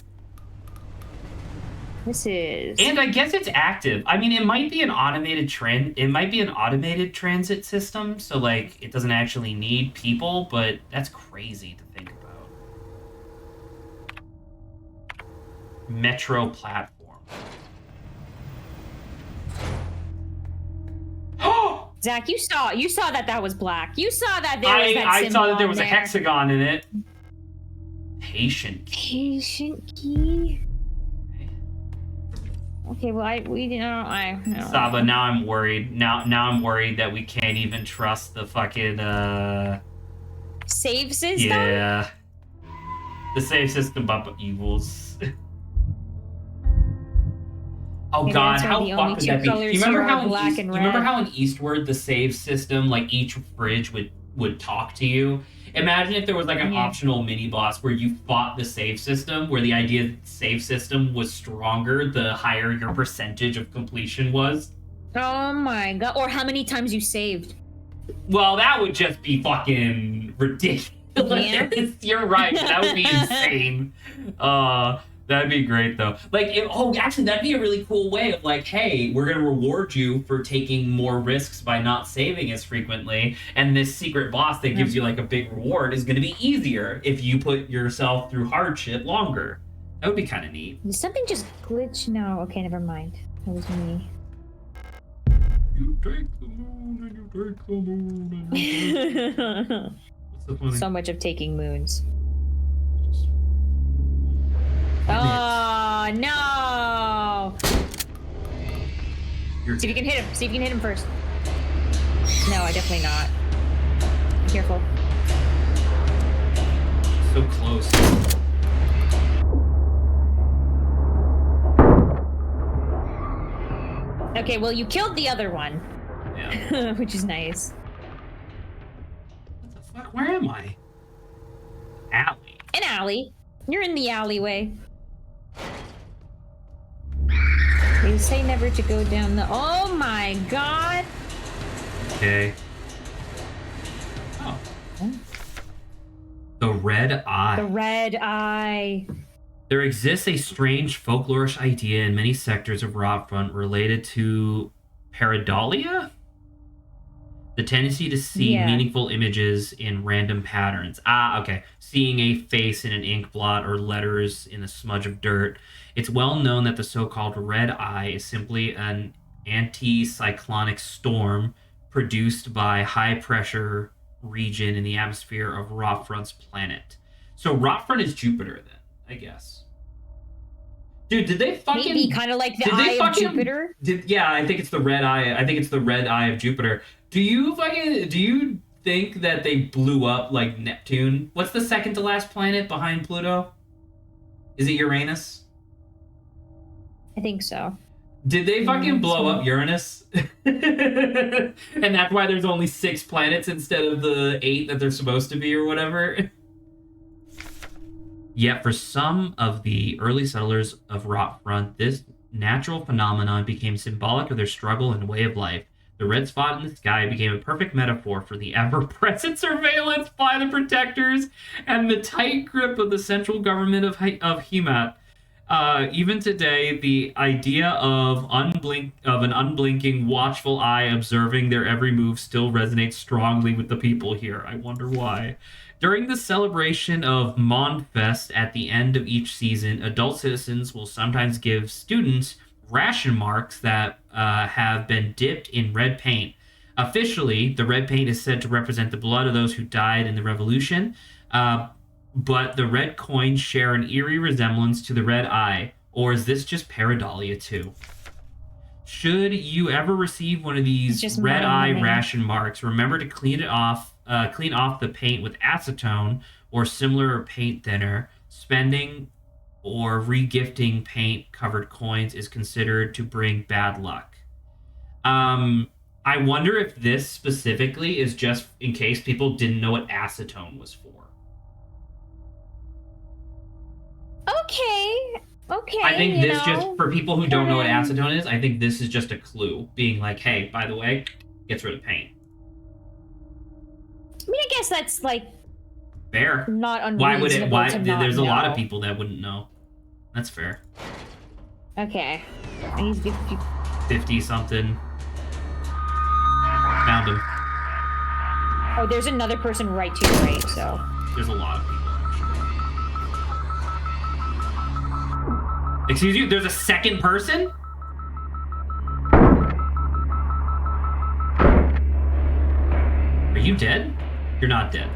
This is... And I guess it's active. I mean, it might be an automated transit system, so like it doesn't actually need people, but that's crazy to think about. Metro platform. Zach, you saw that was black. You saw that there was that I symbol saw that there was on a there. hexagon in it. Patient key. Patient key. Okay, well, Saba, now I'm worried. Now I'm worried that we can't even trust the fucking save system? Yeah. The save system but evils. Oh Maybe god, that's why how the fucked only would two that be? colors You remember here how are in black and you remember red? how in Eastward the save system, like each fridge would talk to you? Imagine if there was like an optional mini boss where you fought the save system, where the idea that the save system was stronger the higher your percentage of completion was. Oh my god. Or how many times you saved. Well, that would just be fucking ridiculous. Yeah. You're right. That would be insane. That'd be great though. Like, actually, that'd be a really cool way of like, hey, we're gonna reward you for taking more risks by not saving as frequently, and this secret boss that gives you like a big reward is gonna be easier if you put yourself through hardship longer. That would be kind of neat. Did something just glitch? No. Okay, never mind. That was me. You take the moon and you take the moon and you take... What's the funny? So much of taking moons. Oh no! See if you can hit him. See if you can hit him first. No, I definitely not. Be careful. So close. Okay, well you killed the other one. Yeah. Which is nice. What the fuck? Where am I? Alley. An alley. You're in the alleyway. They say never to go down the... Oh my god! Okay. Oh. The red eye. The red eye. There exists a strange folklorish idea in many sectors of Robfront related to pareidolia? The tendency to see meaningful images in random patterns. Okay. Seeing a face in an ink blot or letters in a smudge of dirt. It's well known that the so-called red eye is simply an anticyclonic storm produced by high-pressure region in the atmosphere of Robfront's planet. So Robfront is Jupiter then, I guess. Dude, did they fucking... Maybe kind of like the eye of Jupiter? Yeah, I think it's the red eye. I think it's the red eye of Jupiter. Do you think that they blew up like Neptune? What's the second to last planet behind Pluto? Is it Uranus? I think so. Did they fucking blow up Uranus? And that's why there's only 6 planets instead of the 8 that they're supposed to be or whatever? Yet for some of the early settlers of Robfront, this natural phenomenon became symbolic of their struggle and way of life. The red spot in the sky became a perfect metaphor for the ever-present surveillance by the protectors and the tight grip of the central government of Hemat. Even today, the idea of an unblinking, watchful eye observing their every move still resonates strongly with the people here. I wonder why. During the celebration of Monfest at the end of each season, adult citizens will sometimes give students ration marks that have been dipped in red paint. Officially, the red paint is said to represent the blood of those who died in the revolution, but the red coins share an eerie resemblance to the red eye, or is this just pareidolia too? Should you ever receive one of these red eye ration marks, remember to clean off the paint with acetone or similar paint thinner. Spending or re-gifting paint-covered coins is considered to bring bad luck. I wonder if this specifically is just in case people didn't know what acetone was for. Okay. I think this just, for people who don't know what acetone is, I think this is just a clue. Being like, hey, by the way, gets rid of paint. I mean, I guess that's like... Fair. Not unreasonable. Why would it? To not There's a know. lot of people that wouldn't know. That's fair. Okay. He's 50 something. Found him. Oh, there's another person right to your right, so. There's a lot of people. Excuse you? There's a second person? Are you dead? You're not dead.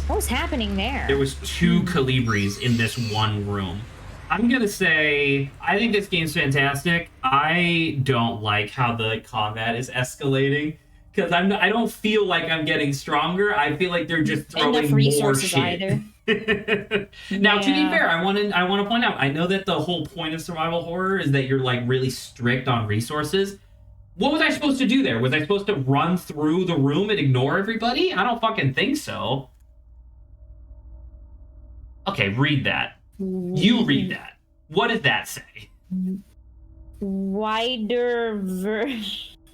What was happening there? There was 2 Calibris in this one room. I'm gonna say, I think this game's fantastic. I don't like how the combat is escalating. Because I don't feel like I'm getting stronger. I feel like they're just throwing more shit. Now, to be fair, I want to point out, I know that the whole point of survival horror is that you're like really strict on resources. What was I supposed to do there? Was I supposed to run through the room and ignore everybody? I don't fucking think so. Okay, read that. You read that. What does that say? Wider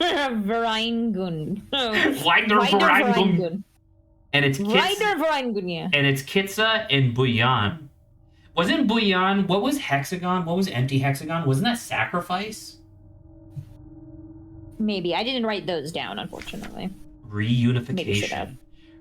Vereingund. Wider Vereingund. And it's Wider Vereingund, yeah. And it's Kitsa and Buyan. Wasn't Buyan, what was Hexagon? What was empty Hexagon? Wasn't that Sacrifice? Maybe. I didn't write those down, unfortunately. Reunification.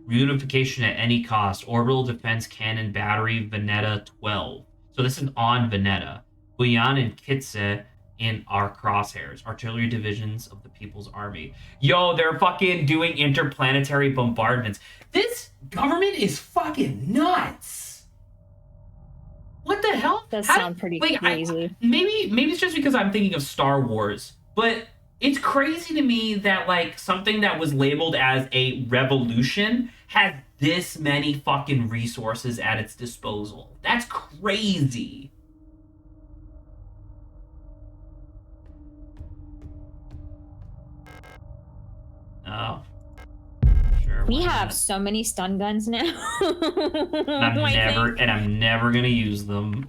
Reunification at any cost. Orbital Defense Cannon Battery Veneta 12. So this is on Veneta. Buyan and Kitse in our crosshairs. Artillery divisions of the People's Army. Yo, they're fucking doing interplanetary bombardments. This government is fucking nuts. What the hell? Does sound pretty crazy. Maybe it's just because I'm thinking of Star Wars, but it's crazy to me that like something that was labeled as a revolution has this many fucking resources at its disposal. That's crazy. Oh. Sure. We have so many stun guns now. I'm never gonna use them.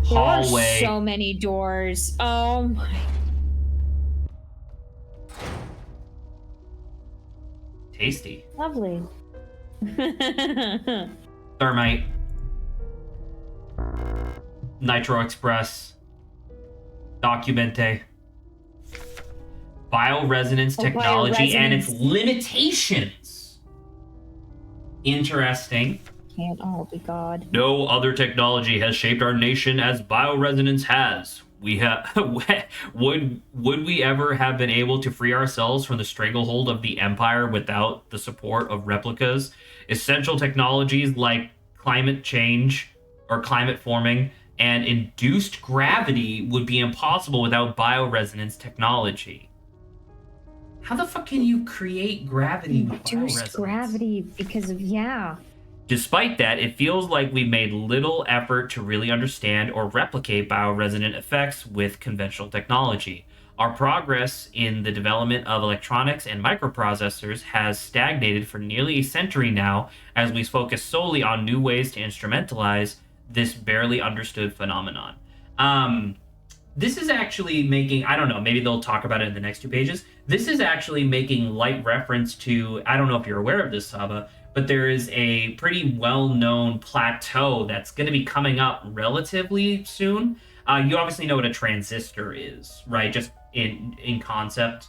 Hallway. There are so many doors. Oh my. Tasty. Lovely. Thermite. Nitro Express. Documente. Bioresonance technology and its limitations. Interesting. Can't all be God. No other technology has shaped our nation as bioresonance has. We have would we ever have been able to free ourselves from the stranglehold of the empire without the support of replicas? Essential technologies like climate change or climate forming and induced gravity would be impossible without bioresonance technology. How the fuck can you create gravity with induced gravity because of Despite that, it feels like we've made little effort to really understand or replicate bioresonant effects with conventional technology. Our progress in the development of electronics and microprocessors has stagnated for nearly a century now as we focus solely on new ways to instrumentalize this barely understood phenomenon. This is actually making, I don't know, maybe they'll talk about it in the next 2 pages. This is actually making light reference to, I don't know if you're aware of this, Saba, but there is a pretty well-known plateau that's going to be coming up relatively soon. You obviously know what a transistor is, right? Just in concept.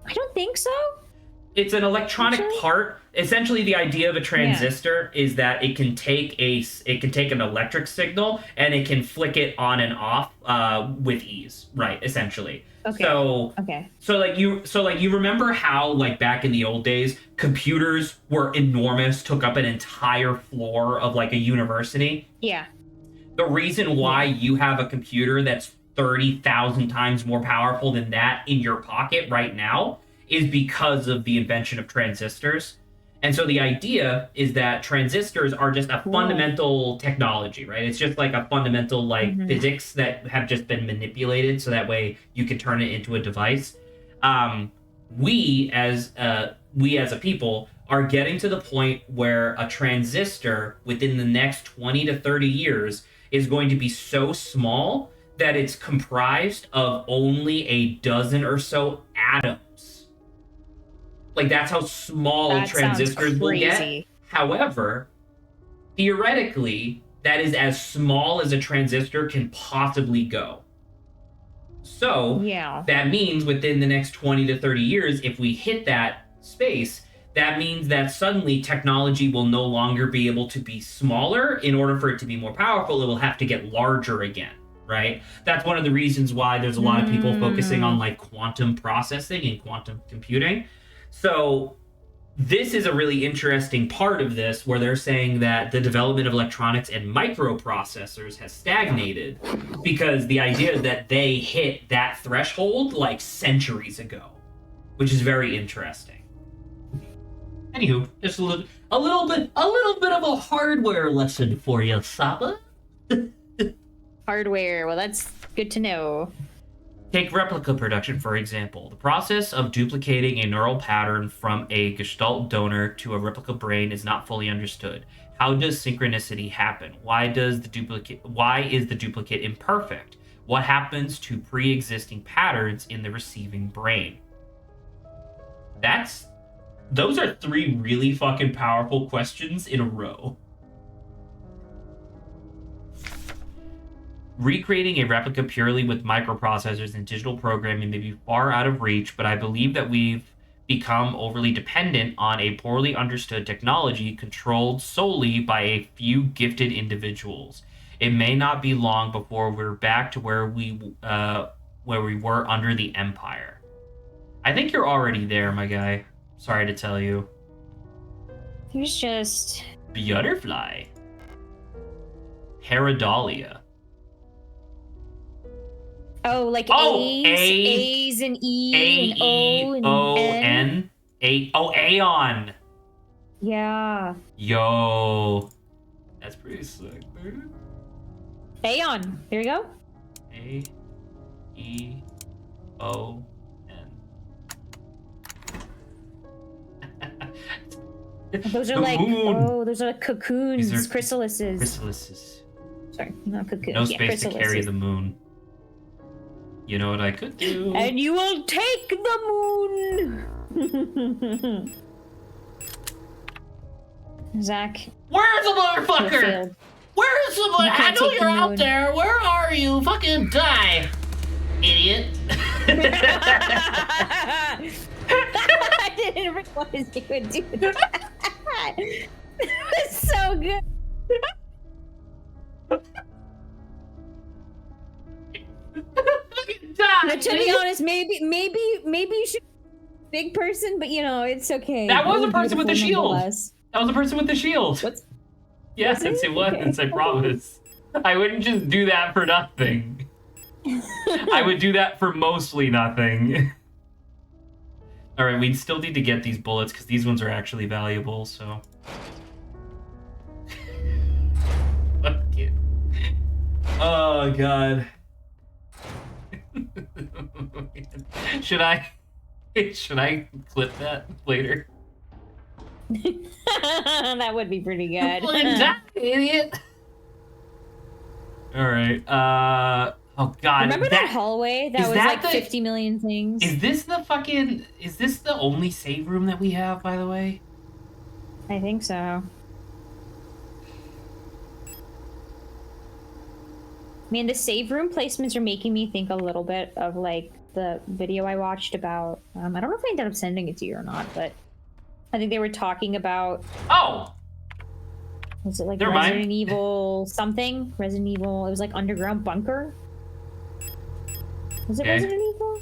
I don't think so. It's an electronic part. Essentially, the idea of a transistor is that it can take an electric signal and it can flick it on and off with ease, right? Essentially. Okay. So like you remember how like back in the old days, computers were enormous, took up an entire floor of like a university? Yeah. The reason why you have a computer that's 30,000 times more powerful than that in your pocket right now is because of the invention of transistors. And so the idea is that transistors are just a fundamental technology, right? It's just like a fundamental like physics that have just been manipulated so that way you can turn it into a device. We as a people are getting to the point where a transistor within the next 20 to 30 years is going to be so small that it's comprised of only a dozen or so atoms. Like, that's how small That transistors sounds will get. crazy. However, theoretically, that is as small as a transistor can possibly go. So, Yeah. that means within the next 20 to 30 years, if we hit that space, that means that suddenly technology will no longer be able to be smaller. In order for it to be more powerful, it will have to get larger again, right? That's one of the reasons why there's a lot of people focusing on like quantum processing and quantum computing. So this is a really interesting part of this, where they're saying that the development of electronics and microprocessors has stagnated because the idea that they hit that threshold like centuries ago, which is very interesting. Anywho, just a little bit of a hardware lesson for you, Saba. Hardware. Well, that's good to know. Take replica production, for example. The process of duplicating a neural pattern from a Gestalt donor to a replica brain is not fully understood. How does synchronicity happen? Why is the duplicate imperfect? What happens to pre-existing patterns in the receiving brain? Those are 3 really fucking powerful questions in a row. Recreating a replica purely with microprocessors and digital programming may be far out of reach, but I believe that we've become overly dependent on a poorly understood technology controlled solely by a few gifted individuals. It may not be long before we're back to where we were under the Empire. I think you're already there, my guy. Sorry to tell you. Here's just... Butterfly. Paradolia. Oh, like A's and E and O and A-E-O-N. Aeon. Yeah. Yo. That's pretty sick, dude. Aeon. There you go. A-E-O-N. Those are the like moon. those are cocoons, These are chrysalises. Chrysalises. Sorry, not cocoons. No Yeah, space to carry the moon. You know what I could do? And you will take the moon. Zach. Where's the motherfucker? Where's the motherfucker? I know you're out there. Where are you? Fucking die, idiot. I didn't realize you would do that. It was so good. But to be honest, maybe you should big person, but you know, it's okay. That was a person with the shield. That was a person with the shield. What's... Yes, it was. Okay. I promise. I wouldn't just do that for nothing. I would do that for mostly nothing. All right, we still need to get these bullets because these ones are actually valuable. So. Fuck it. Oh god. Should I clip that later? That would be pretty good. Idiot. All right. Oh god. Remember that hallway that was like 50 million things? Is this the only save room that we have, by the way? I think so. Man, the save room placements are making me think a little bit of like the video I watched about I don't know if I ended up sending it to you or not, but I think they were talking about was it like Resident Evil something? Resident Evil, it was like underground bunker. Was it Resident Evil?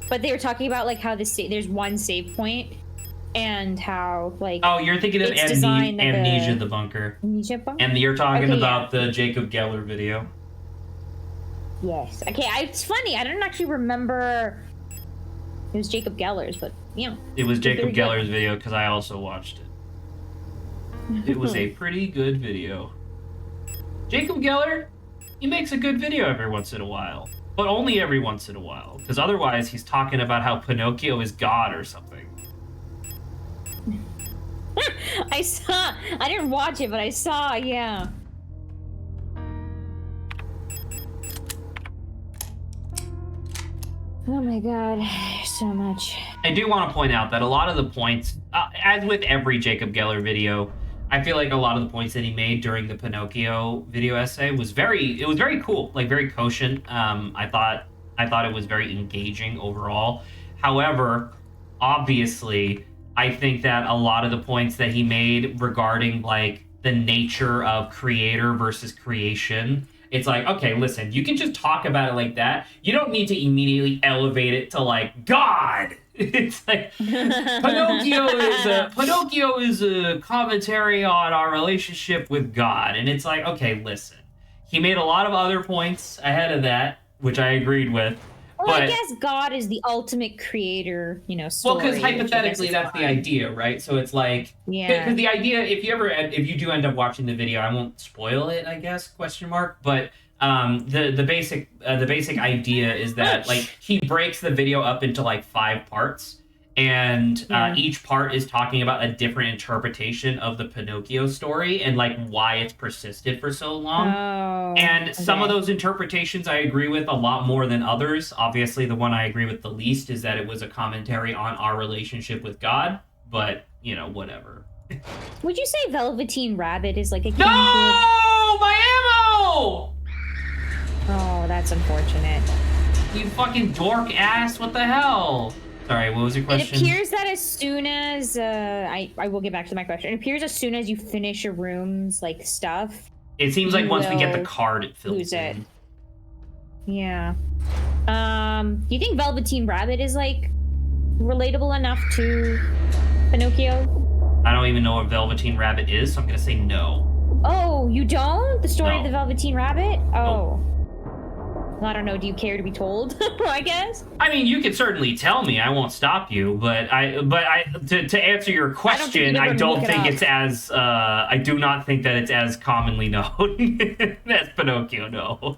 But they were talking about like how there's one save point and how like you're thinking of Amnesia the Bunker. Amnesia Bunker? And you're talking about the Jacob Geller video. Yes. Okay, it's funny. I didn't actually remember it was Jacob Geller's, but you know. It was Jacob Geller's video because I also watched it. It was a pretty good video. Jacob Geller, he makes a good video every once in a while. But only every once in a while. Because otherwise he's talking about how Pinocchio is God or something. I didn't watch it, but I saw, yeah. Oh my god, so much. I do want to point out that a lot of the points, as with every Jacob Geller video, I feel like a lot of the points that he made during the Pinocchio video essay was very cool, like very cogent. I thought it was very engaging overall. However, obviously, I think that a lot of the points that he made regarding like the nature of creator versus creation, it's like, okay, listen, you can just talk about it like that. You don't need to immediately elevate it to like God. It's like Pinocchio is a commentary on our relationship with God, and it's like, okay, listen, he made a lot of other points ahead of that, which I agreed with. Well, but, I guess God is the ultimate creator, story. Well, because hypothetically, that's the idea, right? So it's like, yeah. Because the idea, if you do end up watching the video, I won't spoil it, I guess, question mark. But the basic idea is that like he breaks the video up into like 5 parts, and each part is talking about a different interpretation of the Pinocchio story and like why it's persisted for so long. And some of those interpretations I agree with a lot more than others. Obviously, the one I agree with the least is that it was a commentary on our relationship with God. But whatever. Would you say Velveteen Rabbit is like a No, my ammo! Oh, that's unfortunate. You fucking dork ass! What the hell? Sorry, what was your question? It appears that as soon as I will get back to my question. It appears as soon as you finish your room's like stuff. It seems like once we get the card, it fills in. Yeah. Do you think Velveteen Rabbit is like relatable enough to Pinocchio? I don't even know what Velveteen Rabbit is, so I'm gonna say no. Oh, you don't? The story of No. the Velveteen Rabbit? Oh. Nope. Well, I don't know. Do you care to be told? I guess. I mean, you can certainly tell me. I won't stop you. But to answer your question, I don't think it's as I do not think that it's as commonly known as Pinocchio. No.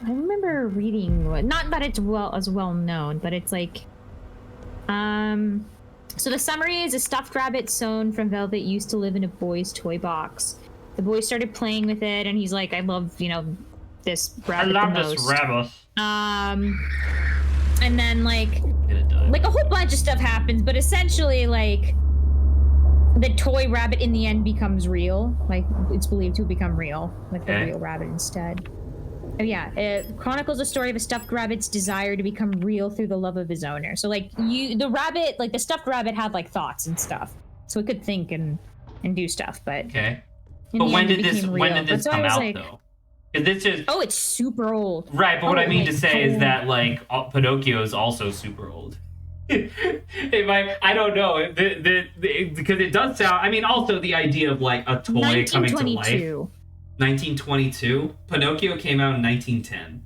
I remember reading, not that it's as well known, but it's like, so the summary is: a stuffed rabbit sewn from velvet used to live in a boy's toy box. The boy started playing with it, and he's like, I love, this rabbit the most. This rabbit. And then like a whole bunch of stuff happens, but essentially like the toy rabbit in the end becomes real. Like it's believed to become real, like the real rabbit instead. Oh yeah, it chronicles the story of a stuffed rabbit's desire to become real through the love of his owner. So like the stuffed rabbit had like thoughts and stuff, so it could think and do stuff. But but when did this come out though? This is, it's super old. Right, but what I mean to say is that like Pinocchio is also super old. I don't know because it does sound. I mean, also the idea of like a toy coming to life. 1922. Pinocchio came out in 1910.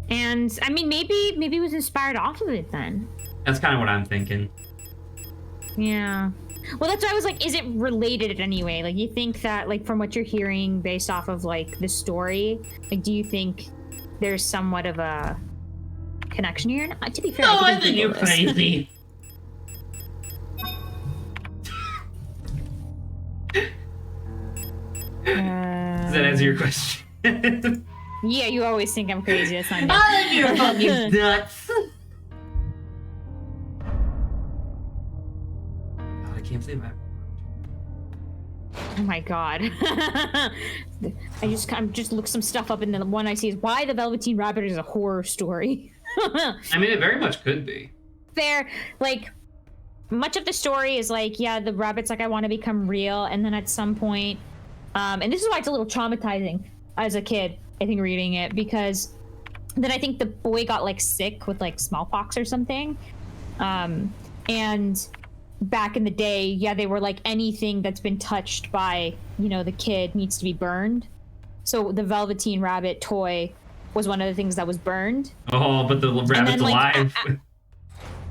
And I mean, maybe it was inspired off of it then. That's kind of what I'm thinking. Yeah. Well, that's why I was like, is it related anyway? Like, you think that, like, from what you're hearing based off of, like, the story, like, do you think there's somewhat of a connection here? To be fair, no, I think you're crazy. Does that answer your question? Yeah, you always think I'm crazy. That's not me. I think you're fucking nuts. I can't believe that. Oh my god. I'm just look some stuff up, and the one I see is why the Velveteen Rabbit is a horror story. I mean, it very much could be. Fair, like, much of the story is like, yeah, the rabbit's like, I want to become real, and then at some point, and this is why it's a little traumatizing as a kid, I think, reading it, because then I think the boy got like sick with like smallpox or something, and back in the day, yeah, they were like, anything that's been touched by, the kid needs to be burned. So the Velveteen Rabbit toy was one of the things that was burned. Oh, but the rabbit's alive.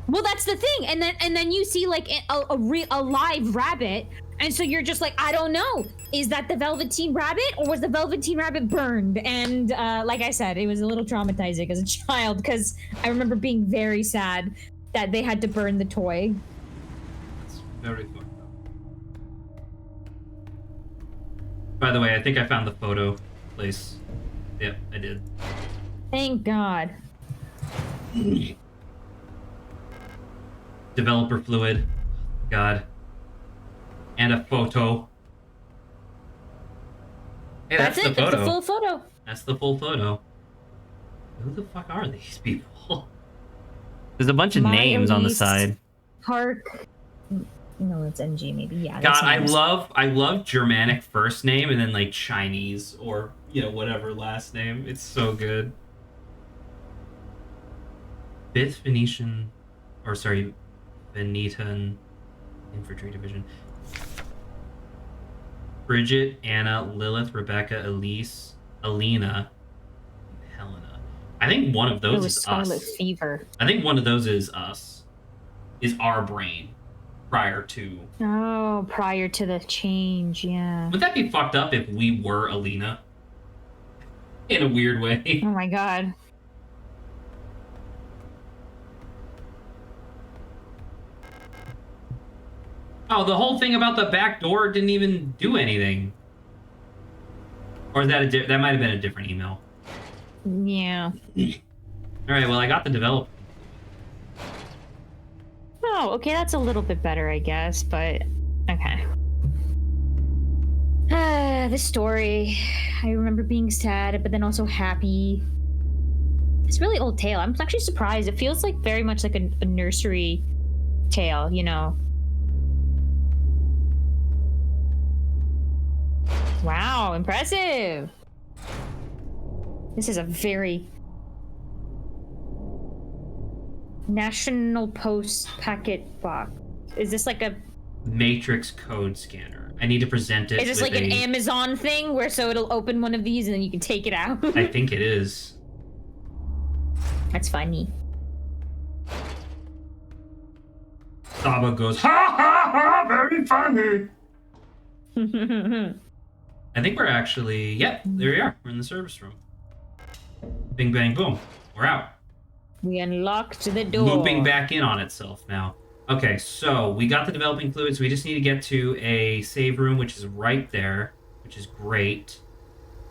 Well, that's the thing. And then you see like a live rabbit, and so you're just like, I don't know, is that the Velveteen Rabbit or was the Velveteen Rabbit burned? And like I said, it was a little traumatizing as a child, because I remember being very sad that they had to burn the toy. Very fucked up. By the way, I think I found the photo place. Yep, I did. Thank God. Developer fluid. God. And a photo. Hey, that's the photo. That's the full photo. That's the full photo. Who the fuck are these people? There's a bunch of names on the side. Park. No, it's NG maybe. Yeah. God, I love Germanic first name and then like Chinese or whatever last name. It's so good. 5th Venetian, or sorry, Venetan Infantry Division. Bridget, Anna, Lilith, Rebecca, Elise, Alina, Helena. I think one of those is Scarlet us. Fever. I think one of those is us. Is our brain prior to. Oh, prior to the change, yeah. Would that be fucked up if we were Alina? In a weird way. Oh my god. Oh, the whole thing about the back door didn't even do anything. Or is that that might have been a different email? Yeah. All right. Well, I got the developer. Oh, okay, that's a little bit better, I guess. But okay. The story. I remember being sad, but then also happy. It's a really old tale. I'm actually surprised. It feels like very much like a nursery tale, Wow, impressive. This is a very National Post packet box. Is this like a Matrix code scanner? I need to present it. Is this like an Amazon thing where so it'll open one of these and then you can take it out? I think it is. That's funny. Saba goes, ha ha ha, very funny. I think we're actually, yep, there we are. We're in the service room. Bing, bang, boom. We're out. We unlocked the door. Looping back in on itself now. Okay, so we got the developing fluids. We just need to get to a save room, which is right there, which is great.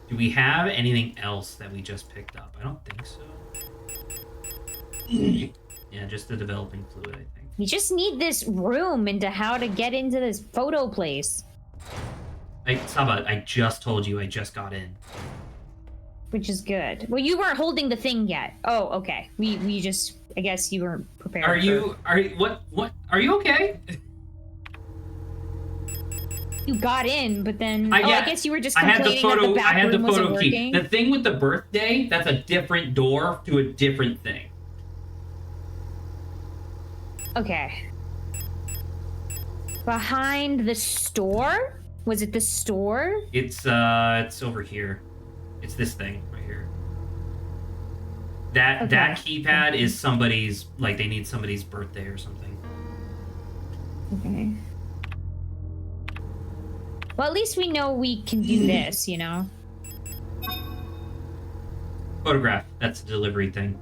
Do we have anything else that we just picked up? I don't think so. Yeah, just the developing fluid, I think. We just need this room into how to get into this photo place. Saba, I just told you I just got in. Which is good. Well, you weren't holding the thing yet. Oh, okay. We just, I guess you weren't prepared. Are you are you okay? You got in, but then I guess you were just complaining that the back room wasn't working. The thing with the birthday, that's a different door to a different thing. Okay. Behind the store? Was it the store? It's over here. It's this thing right here. That keypad is somebody's, like, they need somebody's birthday or something. Okay. Well, at least we know we can do this, Photograph. That's a delivery thing.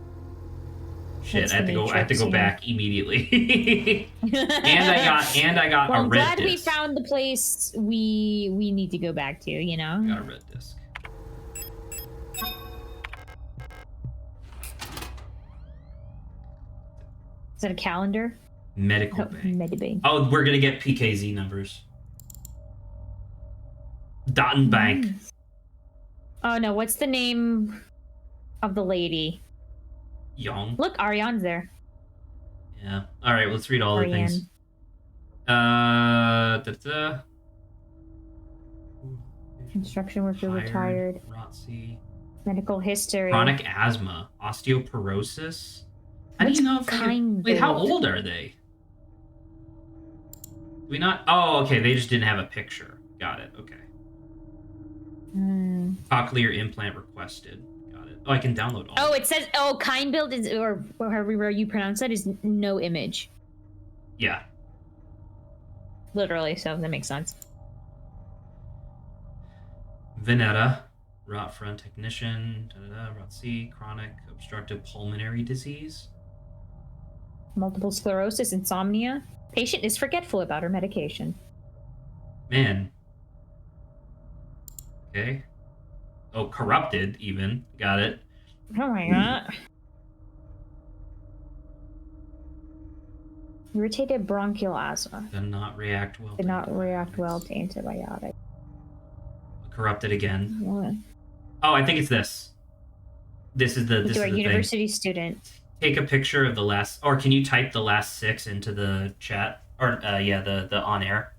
Shit, I have to go back immediately. and I got a red disc. I'm glad we found the place we need to go back to, I got a red disc. Is that a calendar? Medical bank. Medibank. Oh, we're gonna get PKZ numbers. Dotton Bank. Oh no, what's the name of the lady? Young. Look, Ariane's there. Yeah. All right, let's read all the things. Construction worker retired. ROTC. Medical history. Chronic asthma. Osteoporosis. How do you know if wait, how old are they? Do we not? Oh, okay. They just didn't have a picture. Got it. Okay. Cochlear implant requested. Got it. Oh, I can download all. Oh, it says kind build is or however you pronounce that is no image. Yeah. Literally, so that makes sense. Veneta, rot front technician, rot C, chronic obstructive pulmonary disease. Multiple sclerosis, insomnia. Patient is forgetful about her medication. Man. Okay. Oh, corrupted, even. Got it. Oh my god. Irritated bronchial asthma. Did not react well. Did not react well to antibiotics. Corrupted again. What? Oh, I think it's this. This is the university student. Take a picture of the last, or can you type the last 6 into the chat? Or the on air.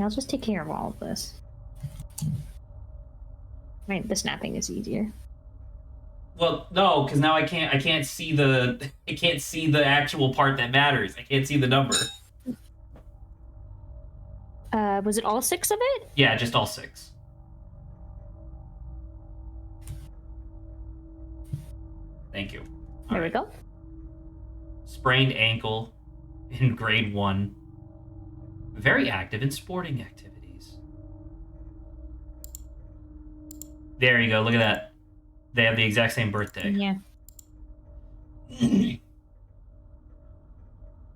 I'll just take care of all of this. Right, the snapping is easier. Well, no, because now I can't see the actual part that matters. I can't see the number. Was it all 6 of it? Yeah, just all 6. Thank you. There we go. Sprained ankle in grade 1. Very active in sporting activities. There you go. Look at that. They have the exact same birthday. Yeah.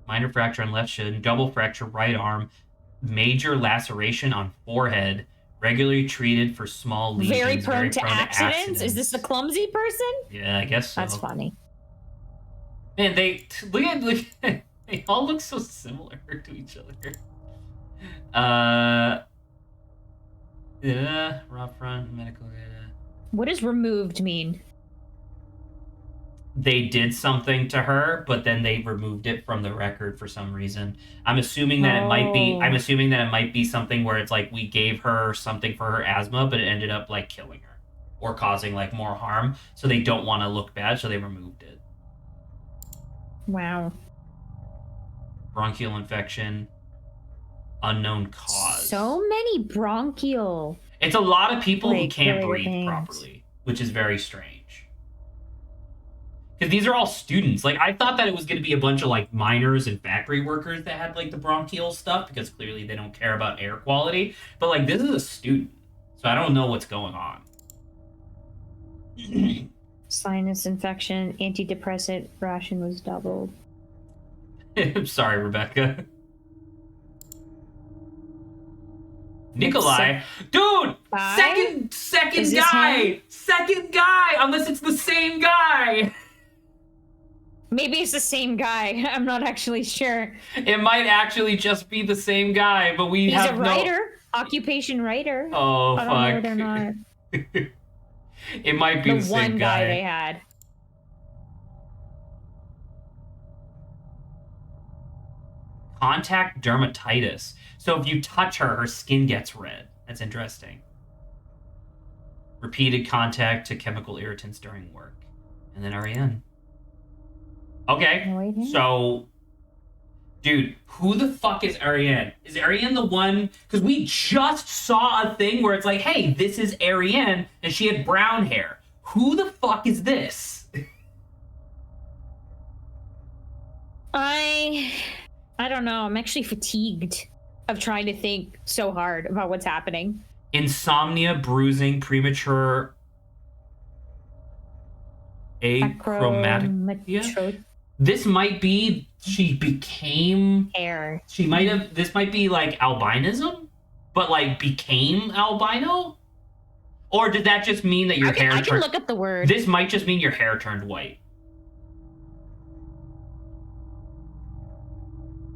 Minor fracture on left shin, double fracture right arm, major laceration on forehead, regularly treated for small lesions. Very prone to accidents? Is this the clumsy person? Yeah, I guess so. That's funny. Man, they all look so similar to each other. Raw front, medical data. What does removed mean? They did something to her, but then they removed it from the record for some reason. I'm assuming that it might be something where it's like we gave her something for her asthma, but it ended up like killing her or causing like more harm. So they don't want to look bad, so they removed it. Wow. Bronchial infection, unknown cause. So many bronchial. It's a lot of people who can't breathe properly, which is very strange. Because these are all students. Like, I thought that it was going to be a bunch of, like, miners and factory workers that had, like, the bronchial stuff, because clearly they don't care about air quality. But, like, this is a student, so I don't know what's going on. Sinus infection, antidepressant ration was doubled. I'm sorry, Rebecca. Nikolai, dude, second guy, unless it's the same guy. Maybe it's the same guy. I'm not actually sure. It might actually just be the same guy, but he's a writer, occupation writer. Oh, I don't know whether or not. It might be the same one guy they had. Contact dermatitis. So if you touch her, her skin gets red. That's interesting. Repeated contact to chemical irritants during work. And then Ariane. Okay, so... Dude, who the fuck is Ariane? Is Ariane the one... Because we just saw a thing where it's like, hey, this is Ariane, and she had brown hair. Who the fuck is this? I don't know. I'm actually fatigued of trying to think so hard about what's happening. Insomnia, bruising, premature achromatopsia. This might be she became hair. She might have. This might be like albinism, but like became albino. Or did that just mean that your hair? I can look up the word. This might just mean your hair turned white.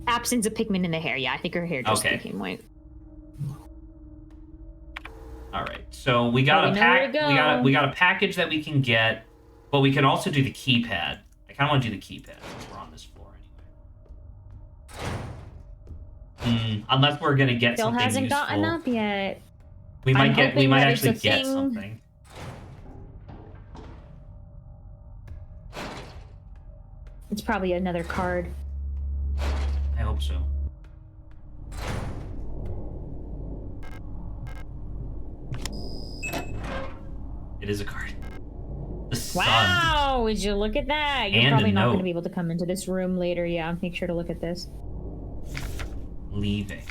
Absence of pigment in the hair. Yeah, I think her hair just became white. All right, so we got we got a package that we can get, but we can also do the keypad. I kind of want to do the keypad since we're on this floor anyway. Unless we're gonna get Still something hasn't useful. gotten up yet. We might actually get something. It's probably another card. I hope so. It is a card. The sun. Wow, would you look at that? You're And probably a not note. going to be able to come into this room later. Yeah, make sure to look at this. Leaving.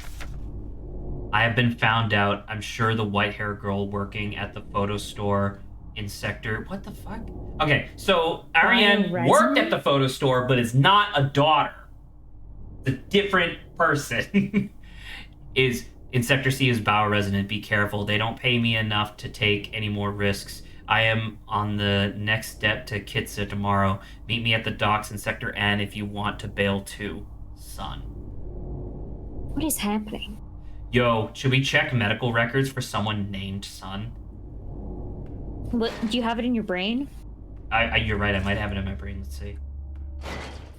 I have been found out. I'm sure the white-haired girl working at the photo store in sector... What the fuck? Okay, so Ariane worked at the photo store, but is not a daughter. The different person is in Sector C is bioresident. Be careful. They don't pay me enough to take any more risks. I am on the next step to Kitsa tomorrow. Meet me at the docks in Sector N if you want to bail too. Son. What is happening? Yo, should we check medical records for someone named Sun? What, do you have it in your brain? You're right, I might have it in my brain. Let's see.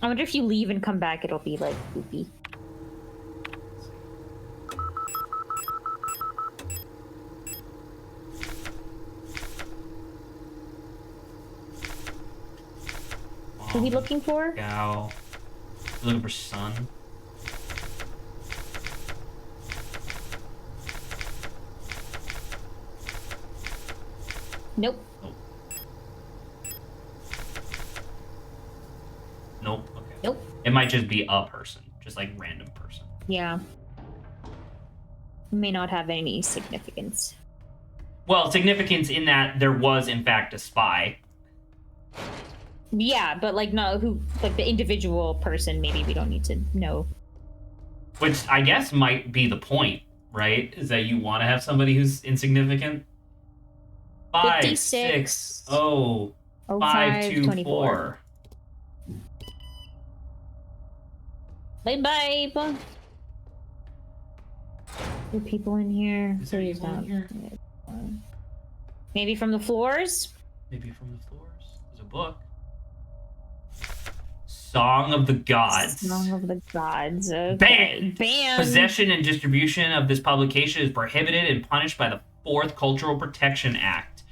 I wonder if you leave and come back, it'll be, like, goofy. What are we looking for? Gal. Looking for Sun. Nope. Nope. Okay. Nope. It might just be a person, just like random person. Yeah. May not have any significance. Well, significance in that there was in fact a spy. Yeah, but like no, who like the individual person? Maybe we don't need to know. Which I guess might be the point, right? Is that you want to have somebody who's insignificant. 5, 56, 6, 0, 5, 5, 2, 24. 4. Bye bye. There are people in here. Is there people in here? Maybe from the floors? Maybe from the floors. There's a book. Song of the Gods. Song of the Gods. Okay. Banned. Banned. Possession and distribution of this publication is prohibited and punished by the 4th Cultural Protection Act.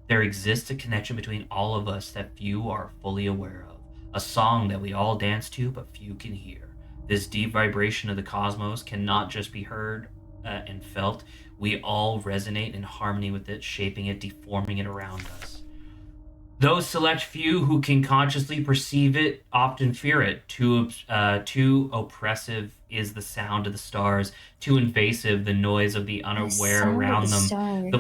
There exists a connection between all of us that few are fully aware of. A song that we all dance to, but few can hear. This deep vibration of the cosmos cannot just be heard and felt. We all resonate in harmony with it, shaping it, deforming it around us. Those select few who can consciously perceive it often fear it. Too oppressive is the sound of the stars. Too invasive the noise of the unaware around them. The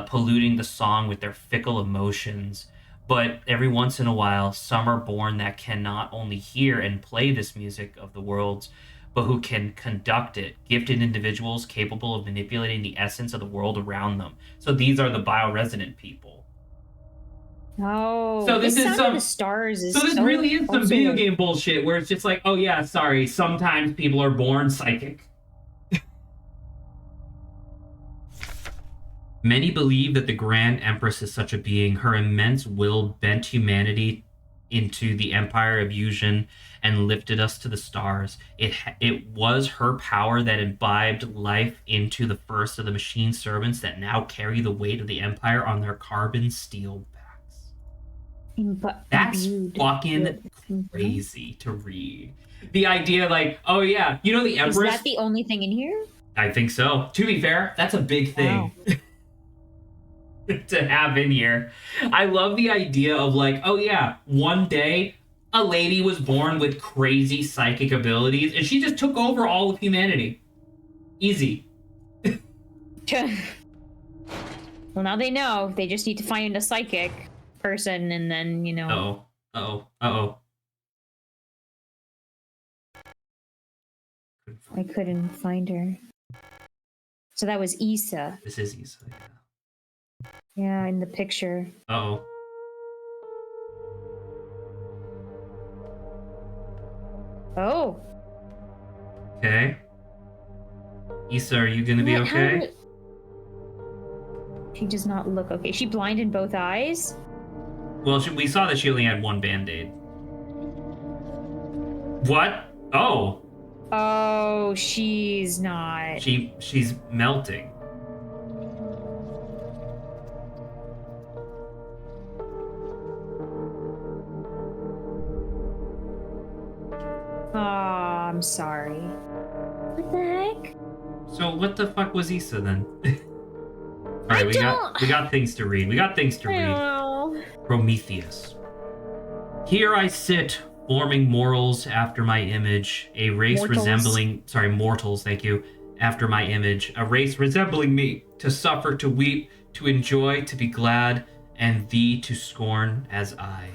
polluting the song with their fickle emotions. But every once in a while, some are born that can not only hear and play this music of the worlds, but who can conduct it. Gifted individuals capable of manipulating the essence of the world around them. So these are the bioresonant people. Oh, so this is some the stars. Is so this really is some video game bullshit where it's just like, oh yeah, sorry, sometimes people are born psychic. Many believe that the Grand Empress is such a being. Her immense will bent humanity into the empire of Yuzhen and lifted us to the stars. It was her power that imbibed life into the first of the machine servants that now carry the weight of the empire on their carbon steel backs. That's fucking crazy to read. The idea, like, oh yeah, you know the Empress? Is that the only thing in here? I think so. To be fair, that's a big thing. Wow. To have in here. I love the idea of like, oh yeah, one day a lady was born with crazy psychic abilities and she just took over all of humanity. Easy. Well, now they know. They just need to find a psychic person and then, you know. Uh-oh. I couldn't find her. So that was Issa. This is Issa, yeah. Yeah, in the picture. Uh-oh. Oh. Okay. Issa, are you gonna be okay? She does not look okay. She blind in both eyes? Well, we saw that she only had one band-aid. What? Oh. Oh, she's not. She's melting. I'm sorry. What the heck? So what the fuck was Issa then? Alright, we got things to read. Prometheus. Here I sit, forming mortals after my image, a race mortals, thank you, after my image, a race resembling me, to suffer, to weep, to enjoy, to be glad, and thee to scorn as I.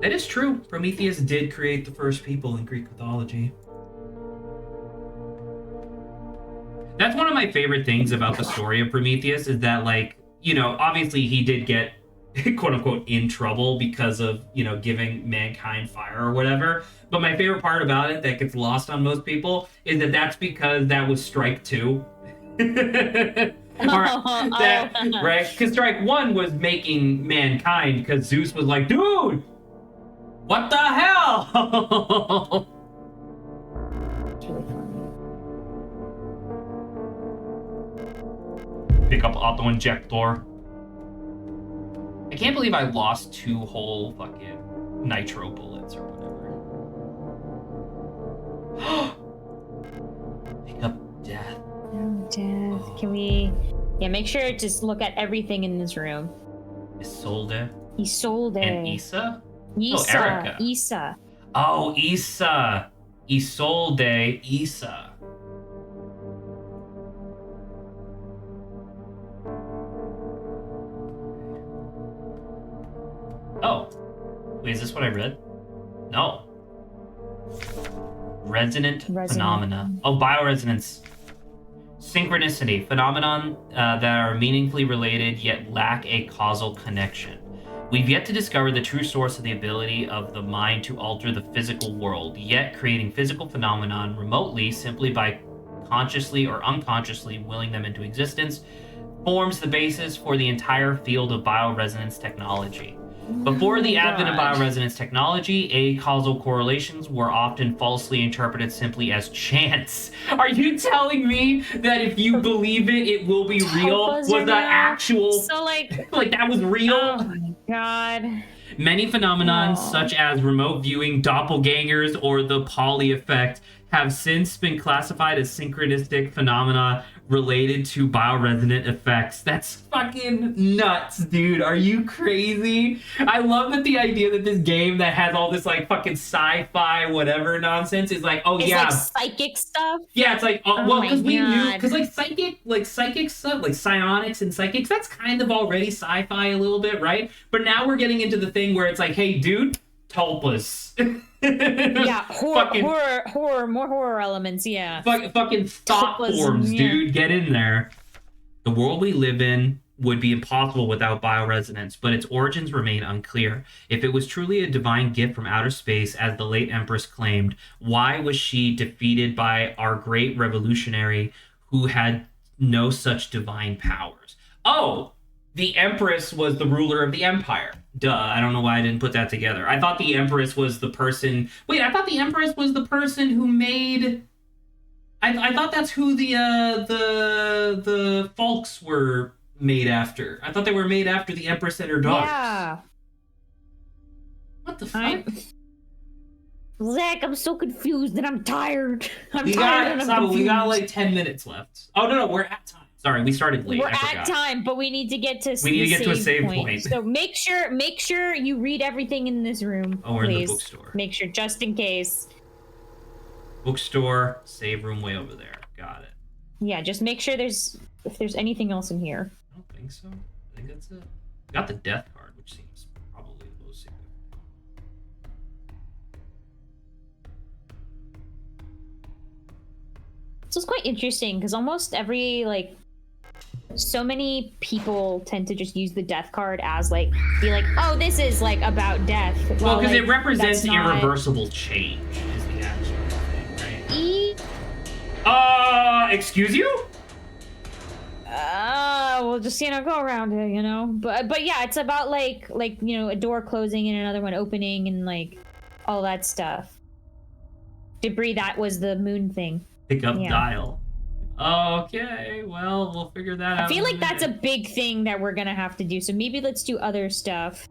That is true. Prometheus did create the first people in Greek mythology. That's one of my favorite things about the story of Prometheus is that, like, obviously he did get quote unquote in trouble because of, giving mankind fire or whatever. But my favorite part about it that gets lost on most people is that that's because that was strike 2. Right? Because strike 1 was making mankind because Zeus was like, dude, what the hell? It's really funny. Pick up auto injector. I can't believe I lost 2 whole fucking nitro bullets or whatever. Pick up death. Oh, death. Can we... Yeah, make sure to just look at everything in this room. Isolde. Isolde. And Issa? Issa. Oh, Erica. Issa. Oh, Issa. Isolde. Issa. Oh. Wait, is this what I read? No. Resonant phenomena. Oh, bioresonance. Synchronicity. Phenomenon that are meaningfully related yet lack a causal connection. We've yet to discover the true source of the ability of the mind to alter the physical world, yet creating physical phenomenon remotely simply by consciously or unconsciously willing them into existence forms the basis for the entire field of bioresonance technology. Before the advent of bioresonance technology, acausal correlations were often falsely interpreted simply as chance. Are you telling me that if you believe it, it will be real? Was the actual... So, like that was real? Oh, my God. Many phenomenons, such as remote viewing, doppelgangers, or the Pauli effect, have since been classified as synchronistic phenomena related to bioresonant effects. That's fucking nuts, dude. Are you crazy? I love that the idea that this game that has all this like fucking sci-fi whatever nonsense is like, oh, it's yeah, like psychic stuff. Yeah, it's like, well, because we knew, because like psychic stuff, like psionics and psychics, that's kind of already sci-fi a little bit, right? But now we're getting into the thing where it's like, hey, dude, tulpas. Yeah, horror, more horror elements, yeah. Fucking thought forms, dude. Get in there. The world we live in would be impossible without bioresonance, but its origins remain unclear. If it was truly a divine gift from outer space, as the late Empress claimed, why was she defeated by our great revolutionary who had no such divine powers? Oh, the Empress was the ruler of the empire. Duh, I don't know why I didn't put that together. I thought the Empress was the person... Wait, I thought the Empress was the person who made... I thought that's who the Folks were made after. I thought they were made after the Empress and her daughters. Yeah. What the fuck? Zach, I'm so confused and I'm tired. We got like 10 minutes left. Oh, no, we're at time. Sorry, we started late. We're at time, but we need to get to a save point. So make sure you read everything in this room. Oh, we're please. in the bookstore. Make sure, just in case. Bookstore, save room way over there. Got it. Yeah, just make sure if there's anything else in here. I don't think so. I think that's it. Got the death card, which seems probably the most significant. So it's quite interesting because almost every so many people tend to just use the death card as be like, oh, this is about death. Well, because it represents irreversible change is the actual thing, right? Excuse you? We'll just go around it, but yeah, it's about a door closing and another one opening and all that stuff. Debris, that was the moon thing. Pick up dial. Okay, well, we'll figure that out. I feel like that's a big thing that we're gonna have to do, so maybe let's do other stuff.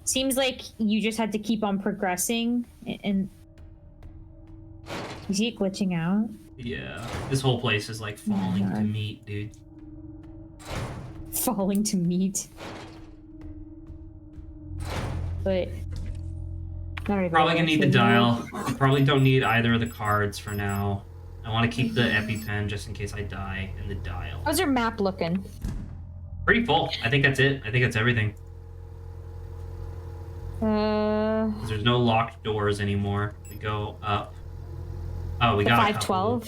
Seems like you just had to keep on progressing, and you see it glitching out? Yeah, this whole place is falling to meat, dude. Falling to meat. But probably gonna need the dial. You probably don't need either of the cards for now. I want to keep the EpiPen just in case I die, and the dial. How's your map looking? Pretty full. I think that's it. I think that's everything. 'Cause there's no locked doors anymore. We go up. Oh, we got 512.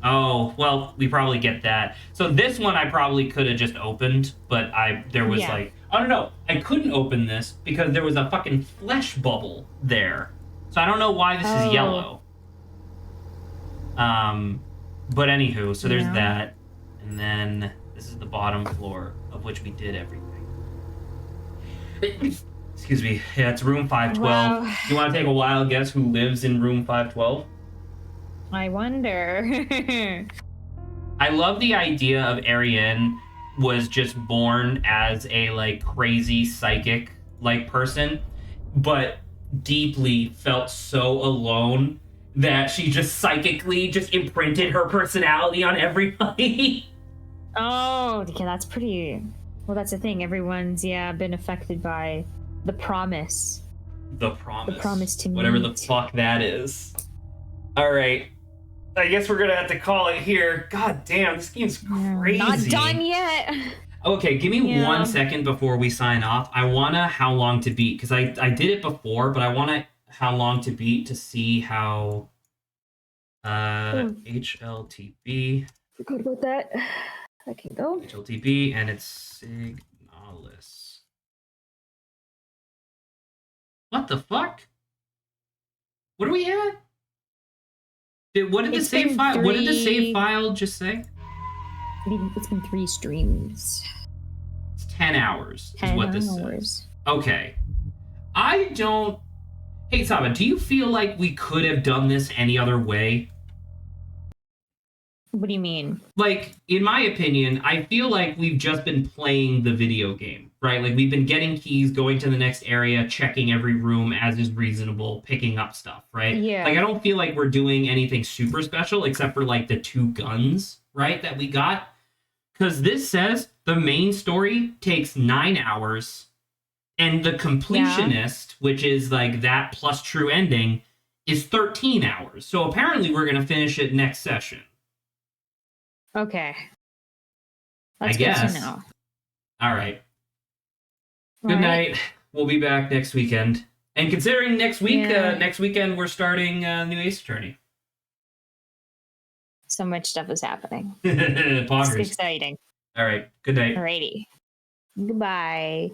Oh, well, we probably get that. So this one I probably could have just opened, but there was like, I don't know, I couldn't open this because there was a fucking flesh bubble there. So I don't know why this is yellow. But anywho, so there's that. And then this is the bottom floor of which we did everything. Excuse me. Yeah, it's room 512. Wow. You want to take a wild guess who lives in room 512? I wonder. I love the idea of Ariane was just born as a like crazy psychic like person, but deeply felt so alone that she just psychically just imprinted her personality on everybody. Oh, yeah, that's pretty. Well, that's the thing. Everyone's been affected by the promise. The promise. The promise to whatever meet. The fuck that is. All right. I guess we're gonna have to call it here. God damn, this game's crazy. Not done yet. Okay, give me 1 second before we sign off. I wanna how long to beat, because I did it before, but I wanna how long to beat to see how HLTB. Forgot about that. I can go. HLTB, and it's SIGNALIS. What the fuck? What are we at? What did the save file? What did the save file just say? It's been 3 streams. It's 10 hours. 10 is what this says. Okay. I don't. Hey Saba, do you feel like we could have done this any other way? What do you mean? Like, in my opinion, I feel like we've just been playing the video game, right? Like, we've been getting keys, going to the next area, checking every room as is reasonable, picking up stuff, right? Yeah. Like, I don't feel like we're doing anything super special except for, like, the 2 guns, right, that we got. Because this says the main story takes 9 hours, and the completionist, which is, like, that plus true ending, is 13 hours. So apparently we're going to finish it next session. Okay. That's I guess. good to know. All right. Good night. We'll be back next weekend. And considering next weekend we're starting New Ace Attorney. So much stuff is happening. Poggers. It's exciting. All right. Good night. Alrighty. Goodbye.